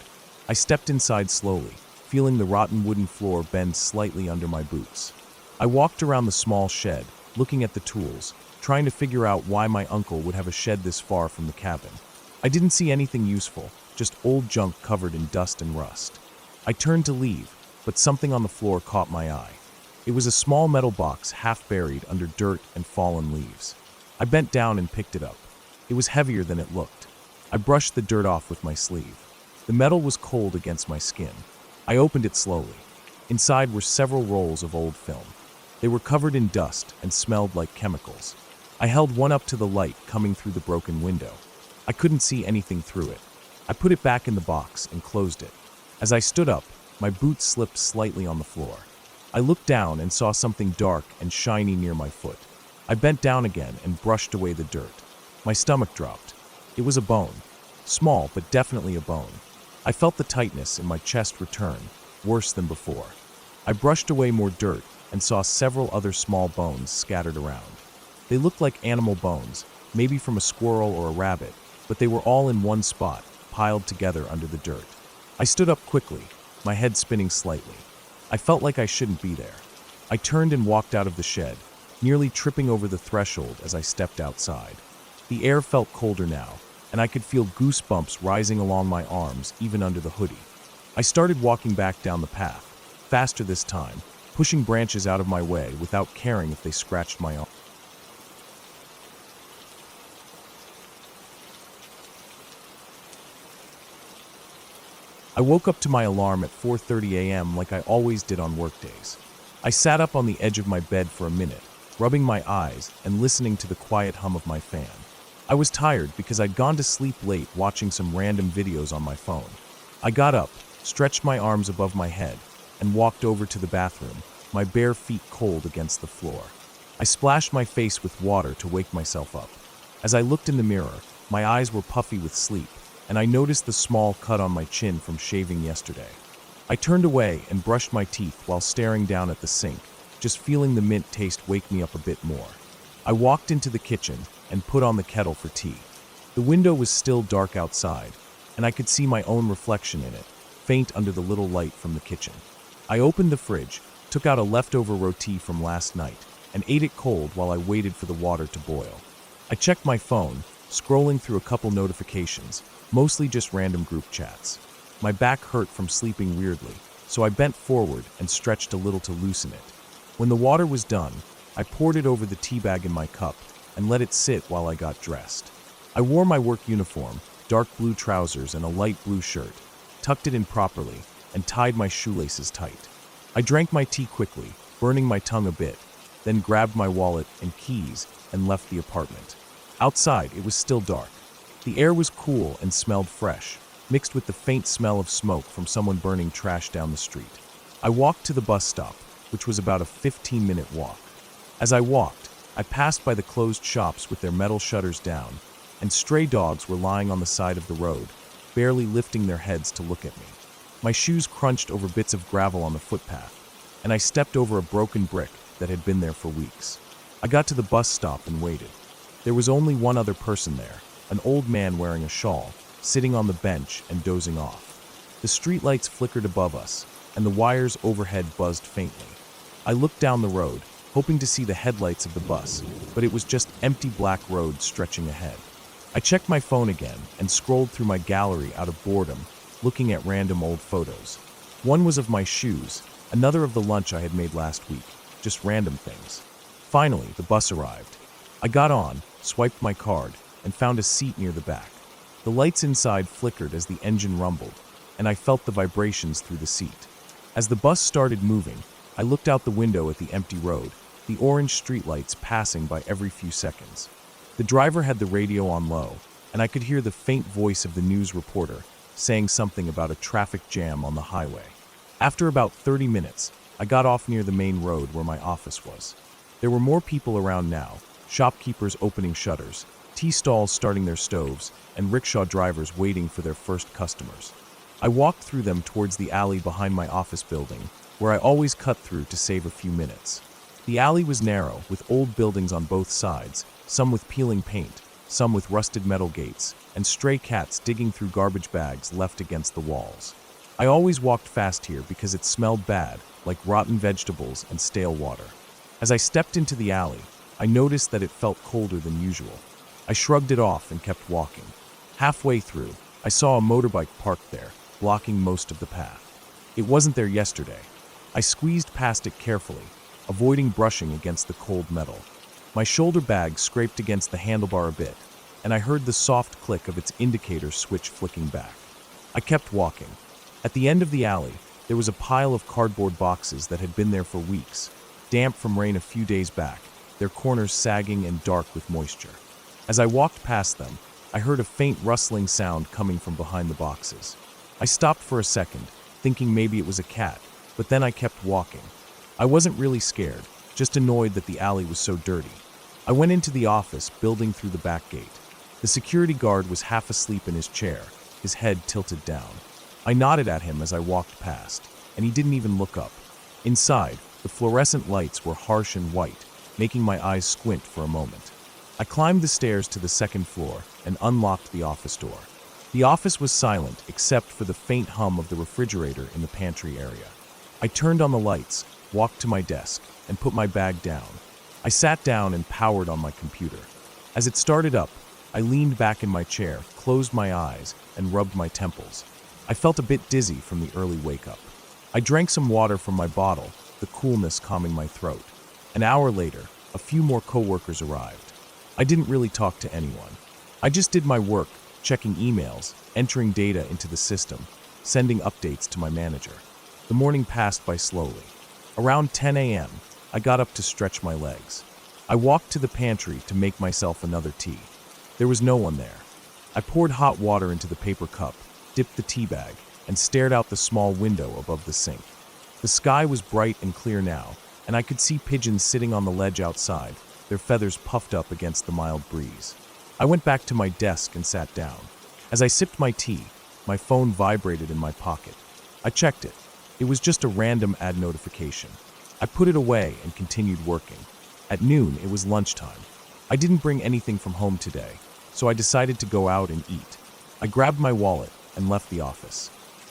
[SPEAKER 1] I stepped inside slowly, feeling the rotten wooden floor bend slightly under my boots. I walked around the small shed, looking at the tools, trying to figure out why my uncle would have a shed this far from the cabin. I didn't see anything useful, just old junk covered in dust and rust. I turned to leave, but something on the floor caught my eye. It was a small metal box half buried under dirt and fallen leaves. I bent down and picked it up. It was heavier than it looked. I brushed the dirt off with my sleeve. The metal was cold against my skin. I opened it slowly. Inside were several rolls of old film. They were covered in dust and smelled like chemicals. I held one up to the light coming through the broken window. I couldn't see anything through it. I put it back in the box and closed it. As I stood up, my boots slipped slightly on the floor. I looked down and saw something dark and shiny near my foot. I bent down again and brushed away the dirt. My stomach dropped. It was a bone. Small, but definitely a bone. I felt the tightness in my chest return, worse than before. I brushed away more dirt and saw several other small bones scattered around. They looked like animal bones, maybe from a squirrel or a rabbit, but they were all in one spot, piled together under the dirt. I stood up quickly, my head spinning slightly. I felt like I shouldn't be there. I turned and walked out of the shed, nearly tripping over the threshold as I stepped outside. The air felt colder now, and I could feel goosebumps rising along my arms even under the hoodie. I started walking back down the path, faster this time, pushing branches out of my way without caring if they scratched my arm. I woke up to my alarm at 4:30 a.m. like I always did on workdays. I sat up on the edge of my bed for a minute, rubbing my eyes and listening to the quiet hum of my fan. I was tired because I'd gone to sleep late watching some random videos on my phone. I got up, stretched my arms above my head, and walked over to the bathroom, my bare feet cold against the floor. I splashed my face with water to wake myself up. As I looked in the mirror, my eyes were puffy with sleep, and I noticed the small cut on my chin from shaving yesterday. I turned away and brushed my teeth while staring down at the sink, just feeling the mint taste wake me up a bit more. I walked into the kitchen and put on the kettle for tea. The window was still dark outside, and I could see my own reflection in it, faint under the little light from the kitchen. I opened the fridge, took out a leftover roti from last night, and ate it cold while I waited for the water to boil. I checked my phone, scrolling through a couple notifications, mostly just random group chats. My back hurt from sleeping weirdly, so I bent forward and stretched a little to loosen it. When the water was done, I poured it over the tea bag in my cup and let it sit while I got dressed. I wore my work uniform, dark blue trousers and a light blue shirt, tucked it in properly, and tied my shoelaces tight. I drank my tea quickly, burning my tongue a bit, then grabbed my wallet and keys and left the apartment. Outside, it was still dark. The air was cool and smelled fresh, mixed with the faint smell of smoke from someone burning trash down the street. I walked to the bus stop, which was about a 15-minute walk. As I walked, I passed by the closed shops with their metal shutters down, and stray dogs were lying on the side of the road, barely lifting their heads to look at me. My shoes crunched over bits of gravel on the footpath, and I stepped over a broken brick that had been there for weeks. I got to the bus stop and waited. There was only one other person there, an old man wearing a shawl, sitting on the bench and dozing off. The streetlights flickered above us, and the wires overhead buzzed faintly. I looked down the road, hoping to see the headlights of the bus, but it was just empty black road stretching ahead. I checked my phone again and scrolled through my gallery out of boredom, looking at random old photos. One was of my shoes, another of the lunch I had made last week, just random things. Finally, the bus arrived. I got on, swiped my card, and found a seat near the back. The lights inside flickered as the engine rumbled, and I felt the vibrations through the seat. As the bus started moving, I looked out the window at the empty road, the orange streetlights passing by every few seconds. The driver had the radio on low, and I could hear the faint voice of the news reporter saying something about a traffic jam on the highway. After about 30 minutes, I got off near the main road where my office was. There were more people around now, shopkeepers opening shutters, tea stalls starting their stoves, and rickshaw drivers waiting for their first customers. I walked through them towards the alley behind my office building, where I always cut through to save a few minutes. The alley was narrow, with old buildings on both sides, some with peeling paint, some with rusted metal gates, and stray cats digging through garbage bags left against the walls. I always walked fast here because it smelled bad, like rotten vegetables and stale water. As I stepped into the alley, I noticed that it felt colder than usual. I shrugged it off and kept walking. Halfway through, I saw a motorbike parked there, blocking most of the path. It wasn't there yesterday. I squeezed past it carefully, avoiding brushing against the cold metal. My shoulder bag scraped against the handlebar a bit, and I heard the soft click of its indicator switch flicking back. I kept walking. At the end of the alley, there was a pile of cardboard boxes that had been there for weeks, damp from rain a few days back, their corners sagging and dark with moisture. As I walked past them, I heard a faint rustling sound coming from behind the boxes. I stopped for a second, thinking maybe it was a cat, but then I kept walking. I wasn't really scared, just annoyed that the alley was so dirty. I went into the office, building through the back gate. The security guard was half asleep in his chair, his head tilted down. I nodded at him as I walked past, and he didn't even look up. Inside, the fluorescent lights were harsh and white, making my eyes squint for a moment. I climbed the stairs to the second floor and unlocked the office door. The office was silent except for the faint hum of the refrigerator in the pantry area. I turned on the lights, walked to my desk, and put my bag down. I sat down and powered on my computer. As it started up, I leaned back in my chair, closed my eyes, and rubbed my temples. I felt a bit dizzy from the early wake-up. I drank some water from my bottle the coolness calming my throat. An hour later, a few more coworkers arrived. I didn't really talk to anyone. I just did my work, checking emails, entering data into the system, sending updates to my manager. The morning passed by slowly. Around 10 a.m., I got up to stretch my legs. I walked to the pantry to make myself another tea. There was no one there. I poured hot water into the paper cup, dipped the tea bag, and stared out the small window above the sink. The sky was bright and clear now, and I could see pigeons sitting on the ledge outside, their feathers puffed up against the mild breeze. I went back to my desk and sat down. As I sipped my tea, my phone vibrated in my pocket. I checked it. It was just a random ad notification. I put it away and continued working. At noon, it was lunchtime. I didn't bring anything from home today, so I decided to go out and eat. I grabbed my wallet and left the office.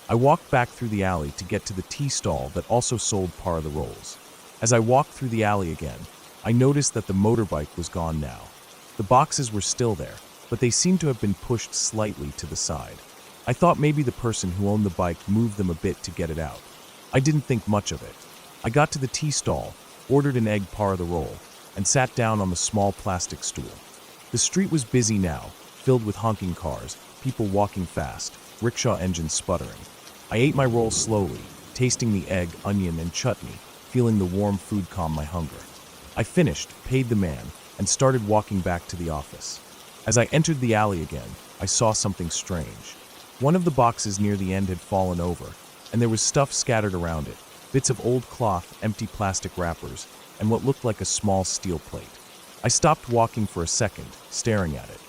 [SPEAKER 1] I walked back through the alley to get to the tea stall that also sold the rolls. As I walked through the alley again, I noticed that the motorbike was gone now. The boxes were still there, but they seemed to have been pushed slightly to the side. I thought maybe the person who owned the bike moved them a bit to get it out. I didn't think much of it. I got to the tea stall, ordered an egg roll, and sat down on the small plastic stool. The street was busy now, filled with honking cars, people walking fast, rickshaw engines sputtering. I ate my roll slowly, tasting the egg, onion, and chutney, feeling the warm food calm my hunger. I finished, paid the man, and started walking back to the office. As I entered the alley again, I saw something strange. One of the boxes near the end had fallen over, and there was stuff scattered around it, bits of old cloth, empty plastic wrappers, and what looked like a small steel plate. I stopped walking for a second, staring at it.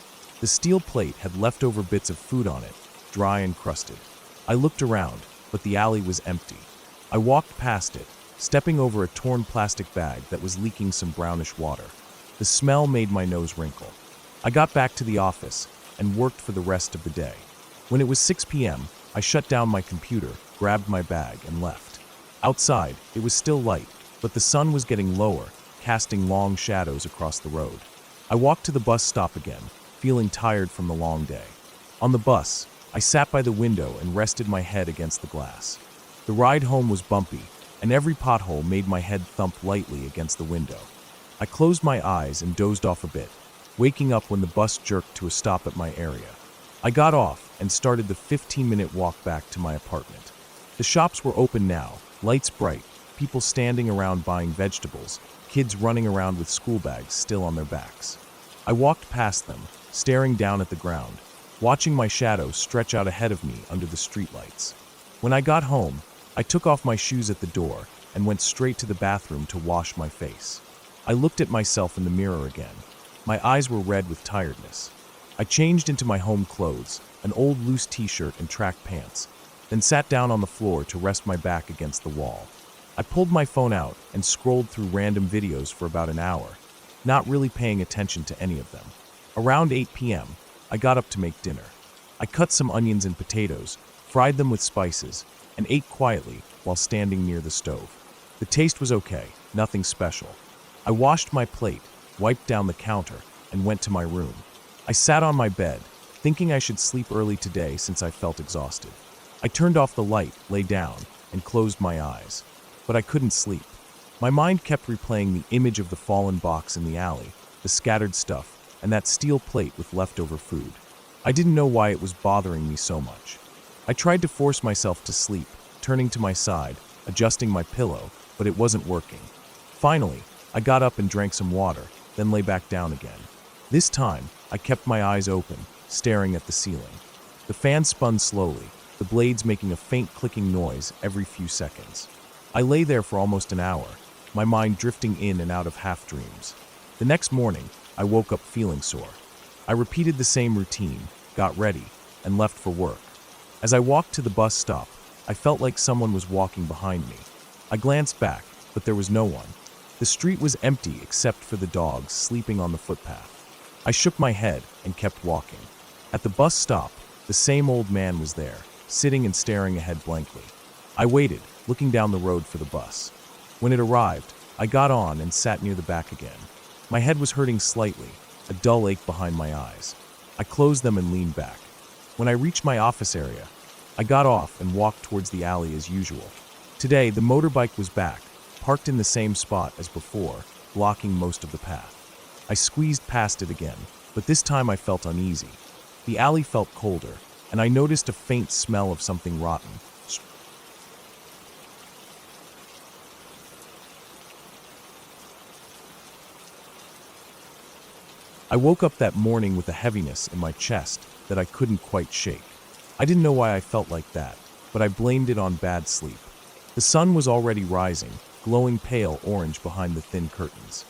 [SPEAKER 1] The steel plate had leftover bits of food on it, dry and crusted. I looked around, but the alley was empty. I walked past it, stepping over a torn plastic bag that was leaking some brownish water. The smell made my nose wrinkle. I got back to the office and worked for the rest of the day. When it was 6 p.m., I shut down my computer, grabbed my bag, and left. Outside, it was still light, but the sun was getting lower, casting long shadows across the road. I walked to the bus stop again, feeling tired from the long day. On the bus, I sat by the window and rested my head against the glass. The ride home was bumpy, and every pothole made my head thump lightly against the window. I closed my eyes and dozed off a bit, waking up when the bus jerked to a stop at my area. I got off and started the 15-minute walk back to my apartment. The shops were open now, lights bright, people standing around buying vegetables, kids running around with school bags still on their backs. I walked past them, staring down at the ground, watching my shadow stretch out ahead of me under the streetlights. When I got home, I took off my shoes at the door and went straight to the bathroom to wash my face. I looked at myself in the mirror again. My eyes were red with tiredness. I changed into my home clothes, an old loose t-shirt and track pants, then sat down on the floor to rest my back against the wall. I pulled my phone out and scrolled through random videos for about an hour, not really paying attention to any of them. Around 8 p.m., I got up to make dinner. I cut some onions and potatoes, fried them with spices, and ate quietly while standing near the stove. The taste was okay, nothing special. I washed my plate, wiped down the counter, and went to my room. I sat on my bed, thinking I should sleep early today since I felt exhausted. I turned off the light, lay down, and closed my eyes. But I couldn't sleep. My mind kept replaying the image of the fallen box in the alley, the scattered stuff, and that steel plate with leftover food. I didn't know why it was bothering me so much. I tried to force myself to sleep, turning to my side, adjusting my pillow, but it wasn't working. Finally, I got up and drank some water, then lay back down again. This time, I kept my eyes open, staring at the ceiling. The fan spun slowly, the blades making a faint clicking noise every few seconds. I lay there for almost an hour, my mind drifting in and out of half-dreams. The next morning, I woke up feeling sore. I repeated the same routine, got ready, and left for work. As I walked to the bus stop, I felt like someone was walking behind me. I glanced back, but there was no one. The street was empty except for the dogs sleeping on the footpath. I shook my head and kept walking. At the bus stop, the same old man was there, sitting and staring ahead blankly. I waited, looking down the road for the bus. When it arrived, I got on and sat near the back again. My head was hurting slightly, a dull ache behind my eyes. I closed them and leaned back. When I reached my office area, I got off and walked towards the alley as usual. Today, the motorbike was back, parked in the same spot as before, blocking most of the path. I squeezed past it again, but this time I felt uneasy. The alley felt colder, and I noticed a faint smell of something rotten. I woke up that morning with a heaviness in my chest that I couldn't quite shake. I didn't know why I felt like that, but I blamed it on bad sleep. The sun was already rising, glowing pale orange behind the thin curtains.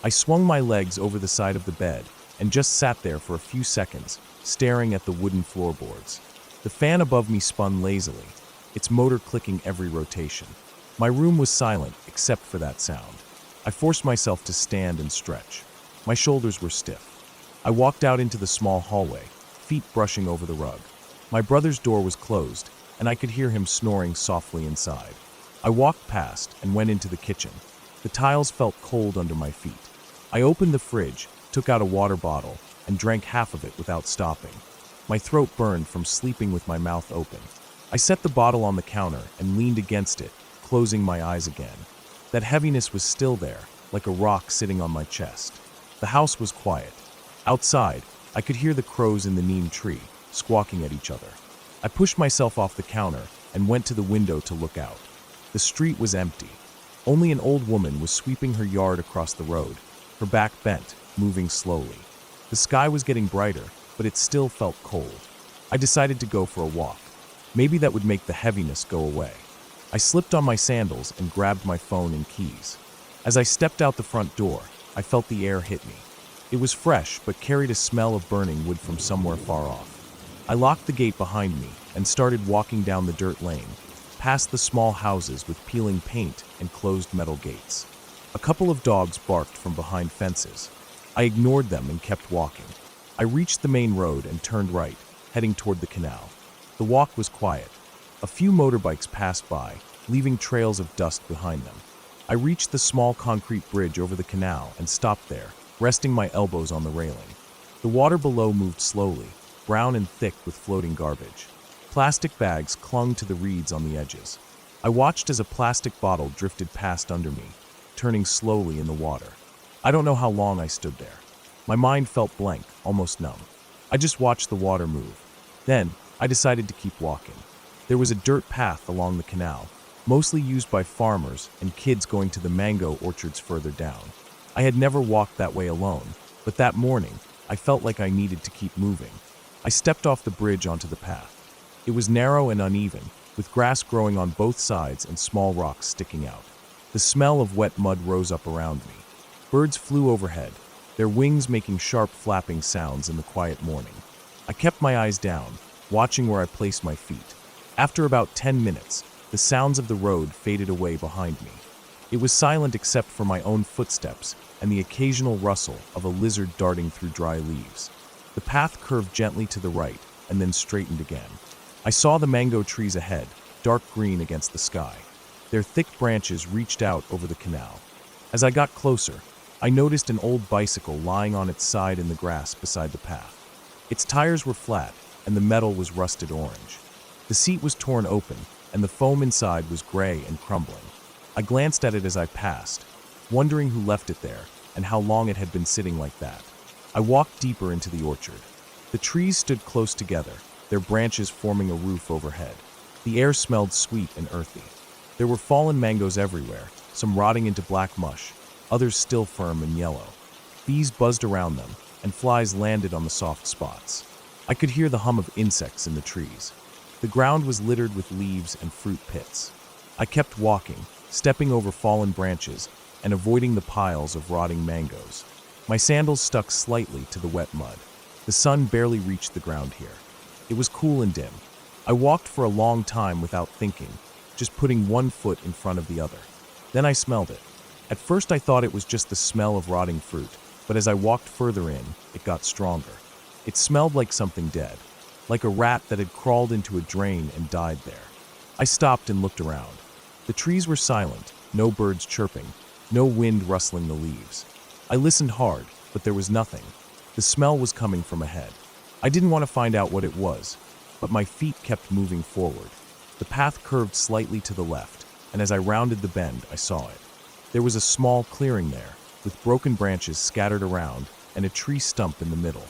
[SPEAKER 1] I swung my legs over the side of the bed and just sat there for a few seconds, staring at the wooden floorboards. The fan above me spun lazily, its motor clicking every rotation. My room was silent except for that sound. I forced myself to stand and stretch. My shoulders were stiff. I walked out into the small hallway, feet brushing over the rug. My brother's door was closed, and I could hear him snoring softly inside. I walked past and went into the kitchen. The tiles felt cold under my feet. I opened the fridge, took out a water bottle, and drank half of it without stopping. My throat burned from sleeping with my mouth open. I set the bottle on the counter and leaned against it, closing my eyes again. That heaviness was still there, like a rock sitting on my chest. The house was quiet. Outside, I could hear the crows in the neem tree, squawking at each other. I pushed myself off the counter and went to the window to look out. The street was empty. Only an old woman was sweeping her yard across the road, her back bent, moving slowly. The sky was getting brighter, but it still felt cold. I decided to go for a walk. Maybe that would make the heaviness go away. I slipped on my sandals and grabbed my phone and keys. As I stepped out the front door, I felt the air hit me. It was fresh, but carried a smell of burning wood from somewhere far off. I locked the gate behind me and started walking down the dirt lane, past the small houses with peeling paint and closed metal gates. A couple of dogs barked from behind fences. I ignored them and kept walking. I reached the main road and turned right, heading toward the canal. The walk was quiet. A few motorbikes passed by, leaving trails of dust behind them. I reached the small concrete bridge over the canal and stopped there, resting my elbows on the railing. The water below moved slowly, brown and thick with floating garbage. Plastic bags clung to the reeds on the edges. I watched as a plastic bottle drifted past under me, turning slowly in the water. I don't know how long I stood there. My mind felt blank, almost numb. I just watched the water move. Then, I decided to keep walking. There was a dirt path along the canal, mostly used by farmers and kids going to the mango orchards further down. I had never walked that way alone, but that morning, I felt like I needed to keep moving. I stepped off the bridge onto the path. It was narrow and uneven, with grass growing on both sides and small rocks sticking out. The smell of wet mud rose up around me. Birds flew overhead, their wings making sharp flapping sounds in the quiet morning. I kept my eyes down, watching where I placed my feet. After about 10 minutes, the sounds of the road faded away behind me. It was silent except for my own footsteps and the occasional rustle of a lizard darting through dry leaves. The path curved gently to the right and then straightened again. I saw the mango trees ahead, dark green against the sky. Their thick branches reached out over the canal. As I got closer, I noticed an old bicycle lying on its side in the grass beside the path. Its tires were flat, and the metal was rusted orange. The seat was torn open, and the foam inside was gray and crumbling. I glanced at it as I passed, wondering who left it there and how long it had been sitting like that. I walked deeper into the orchard. The trees stood close together, their branches forming a roof overhead. The air smelled sweet and earthy. There were fallen mangoes everywhere, some rotting into black mush, others still firm and yellow. Bees buzzed around them, and flies landed on the soft spots. I could hear the hum of insects in the trees. The ground was littered with leaves and fruit pits. I kept walking, stepping over fallen branches and avoiding the piles of rotting mangoes. My sandals stuck slightly to the wet mud. The sun barely reached the ground here. It was cool and dim. I walked for a long time without thinking, just putting one foot in front of the other. Then I smelled it. At first I thought it was just the smell of rotting fruit, but as I walked further in, it got stronger. It smelled like something dead, like a rat that had crawled into a drain and died there. I stopped and looked around. The trees were silent, no birds chirping, no wind rustling the leaves. I listened hard, but there was nothing. The smell was coming from ahead. I didn't want to find out what it was, but my feet kept moving forward. The path curved slightly to the left, and as I rounded the bend, I saw it. There was a small clearing there, with broken branches scattered around and a tree stump in the middle.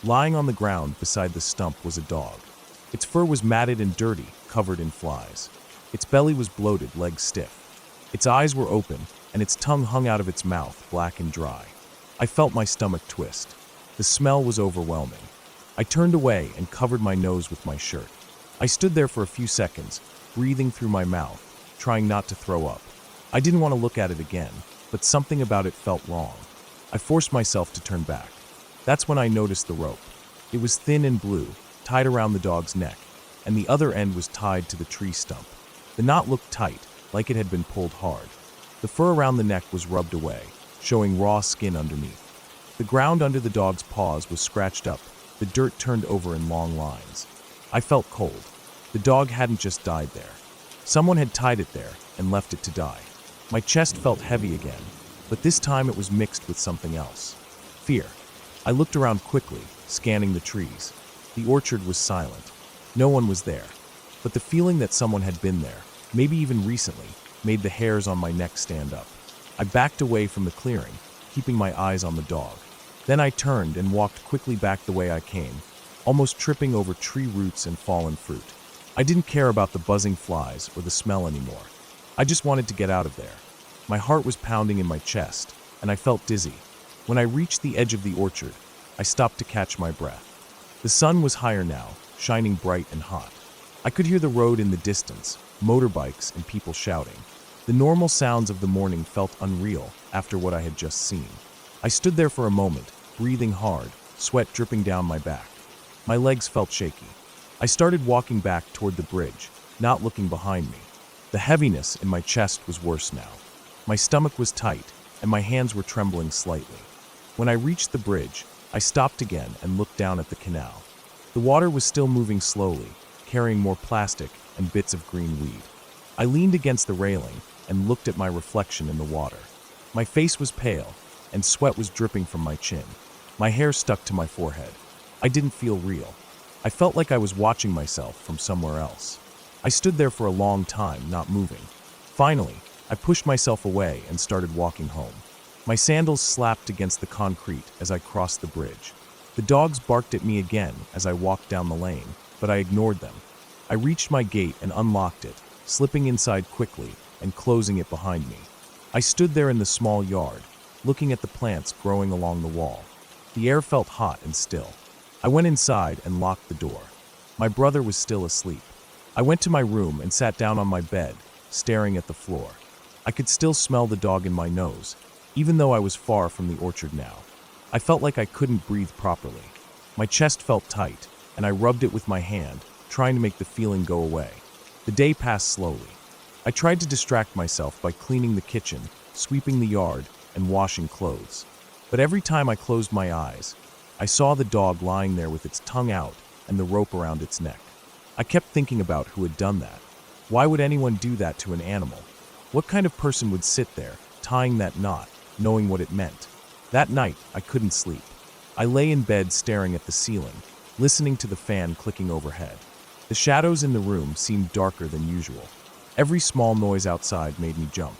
[SPEAKER 1] Lying on the ground beside the stump was a dog. Its fur was matted and dirty, covered in flies. Its belly was bloated, legs stiff. Its eyes were open, and its tongue hung out of its mouth, black and dry. I felt my stomach twist. The smell was overwhelming. I turned away and covered my nose with my shirt. I stood there for a few seconds, breathing through my mouth, trying not to throw up. I didn't want to look at it again, but something about it felt wrong. I forced myself to turn back. That's when I noticed the rope. It was thin and blue, tied around the dog's neck, and the other end was tied to the tree stump. The knot looked tight, like it had been pulled hard. The fur around the neck was rubbed away, showing raw skin underneath. The ground under the dog's paws was scratched up, the dirt turned over in long lines. I felt cold. The dog hadn't just died there. Someone had tied it there and left it to die. My chest felt heavy again, but this time it was mixed with something else. Fear. I looked around quickly, scanning the trees. The orchard was silent. No one was there. But the feeling that someone had been there, maybe even recently, made the hairs on my neck stand up. I backed away from the clearing, keeping my eyes on the dog. Then I turned and walked quickly back the way I came, almost tripping over tree roots and fallen fruit. I didn't care about the buzzing flies or the smell anymore. I just wanted to get out of there. My heart was pounding in my chest, and I felt dizzy. When I reached the edge of the orchard, I stopped to catch my breath. The sun was higher now, shining bright and hot. I could hear the road in the distance, motorbikes and people shouting. The normal sounds of the morning felt unreal after what I had just seen. I stood there for a moment, breathing hard, sweat dripping down my back. My legs felt shaky. I started walking back toward the bridge, not looking behind me. The heaviness in my chest was worse now. My stomach was tight, and my hands were trembling slightly. When I reached the bridge, I stopped again and looked down at the canal. The water was still moving slowly, carrying more plastic and bits of green weed. I leaned against the railing and looked at my reflection in the water. My face was pale, and sweat was dripping from my chin. My hair stuck to my forehead. I didn't feel real. I felt like I was watching myself from somewhere else. I stood there for a long time, not moving. Finally, I pushed myself away and started walking home. My sandals slapped against the concrete as I crossed the bridge. The dogs barked at me again as I walked down the lane, but I ignored them. I reached my gate and unlocked it, slipping inside quickly and closing it behind me. I stood there in the small yard, looking at the plants growing along the wall. The air felt hot and still. I went inside and locked the door. My brother was still asleep. I went to my room and sat down on my bed, staring at the floor. I could still smell the dog in my nose, even though I was far from the orchard now. I felt like I couldn't breathe properly. My chest felt tight, and I rubbed it with my hand, trying to make the feeling go away. The day passed slowly. I tried to distract myself by cleaning the kitchen, sweeping the yard, and washing clothes. But every time I closed my eyes, I saw the dog lying there with its tongue out and the rope around its neck. I kept thinking about who had done that. Why would anyone do that to an animal? What kind of person would sit there, tying that knot, knowing what it meant? That night, I couldn't sleep. I lay in bed staring at the ceiling, listening to the fan clicking overhead. The shadows in the room seemed darker than usual. Every small noise outside made me jump.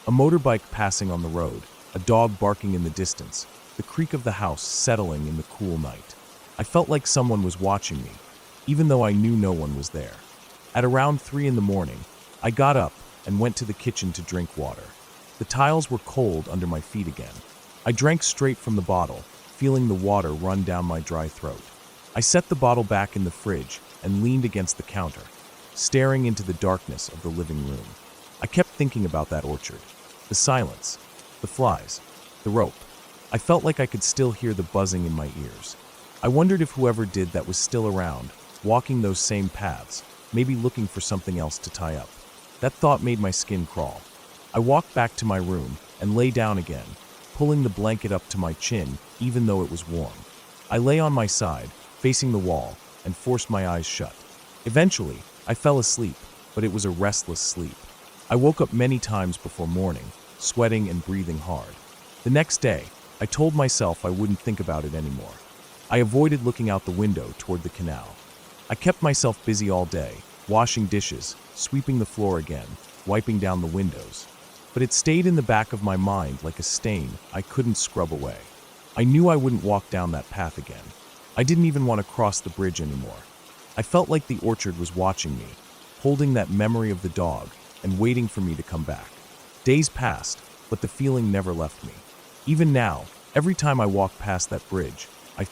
[SPEAKER 1] A motorbike passing on the road, a dog barking in the distance, the creak of the house settling in the cool night. I felt like someone was watching me, even though I knew no one was there. At around 3 in the morning, I got up and went to the kitchen to drink water. The tiles were cold under my feet again. I drank straight from the bottle, feeling the water run down my dry throat. I set the bottle back in the fridge and leaned against the counter, staring into the darkness of the living room. I kept thinking about that orchard, the silence, the flies, the rope. I felt like I could still hear the buzzing in my ears. I wondered if whoever did that was still around, walking those same paths, maybe looking for something else to tie up. That thought made my skin crawl. I walked back to my room and lay down again, pulling the blanket up to my chin even though it was warm. I lay on my side, facing the wall, and forced my eyes shut. Eventually, I fell asleep, but it was a restless sleep. I woke up many times before morning, sweating and breathing hard. The next day, I told myself I wouldn't think about it anymore. I avoided looking out the window toward the canal. I kept myself busy all day, washing dishes, sweeping the floor again, wiping down the windows. but it stayed in the back of my mind like a stain I couldn't scrub away. I knew I wouldn't walk down that path again. I didn't even want to cross the bridge anymore. I felt like the orchard was watching me, holding that memory of the dog and waiting for me to come back. Days passed, but the feeling never left me. Even now, every time I walk past that bridge, I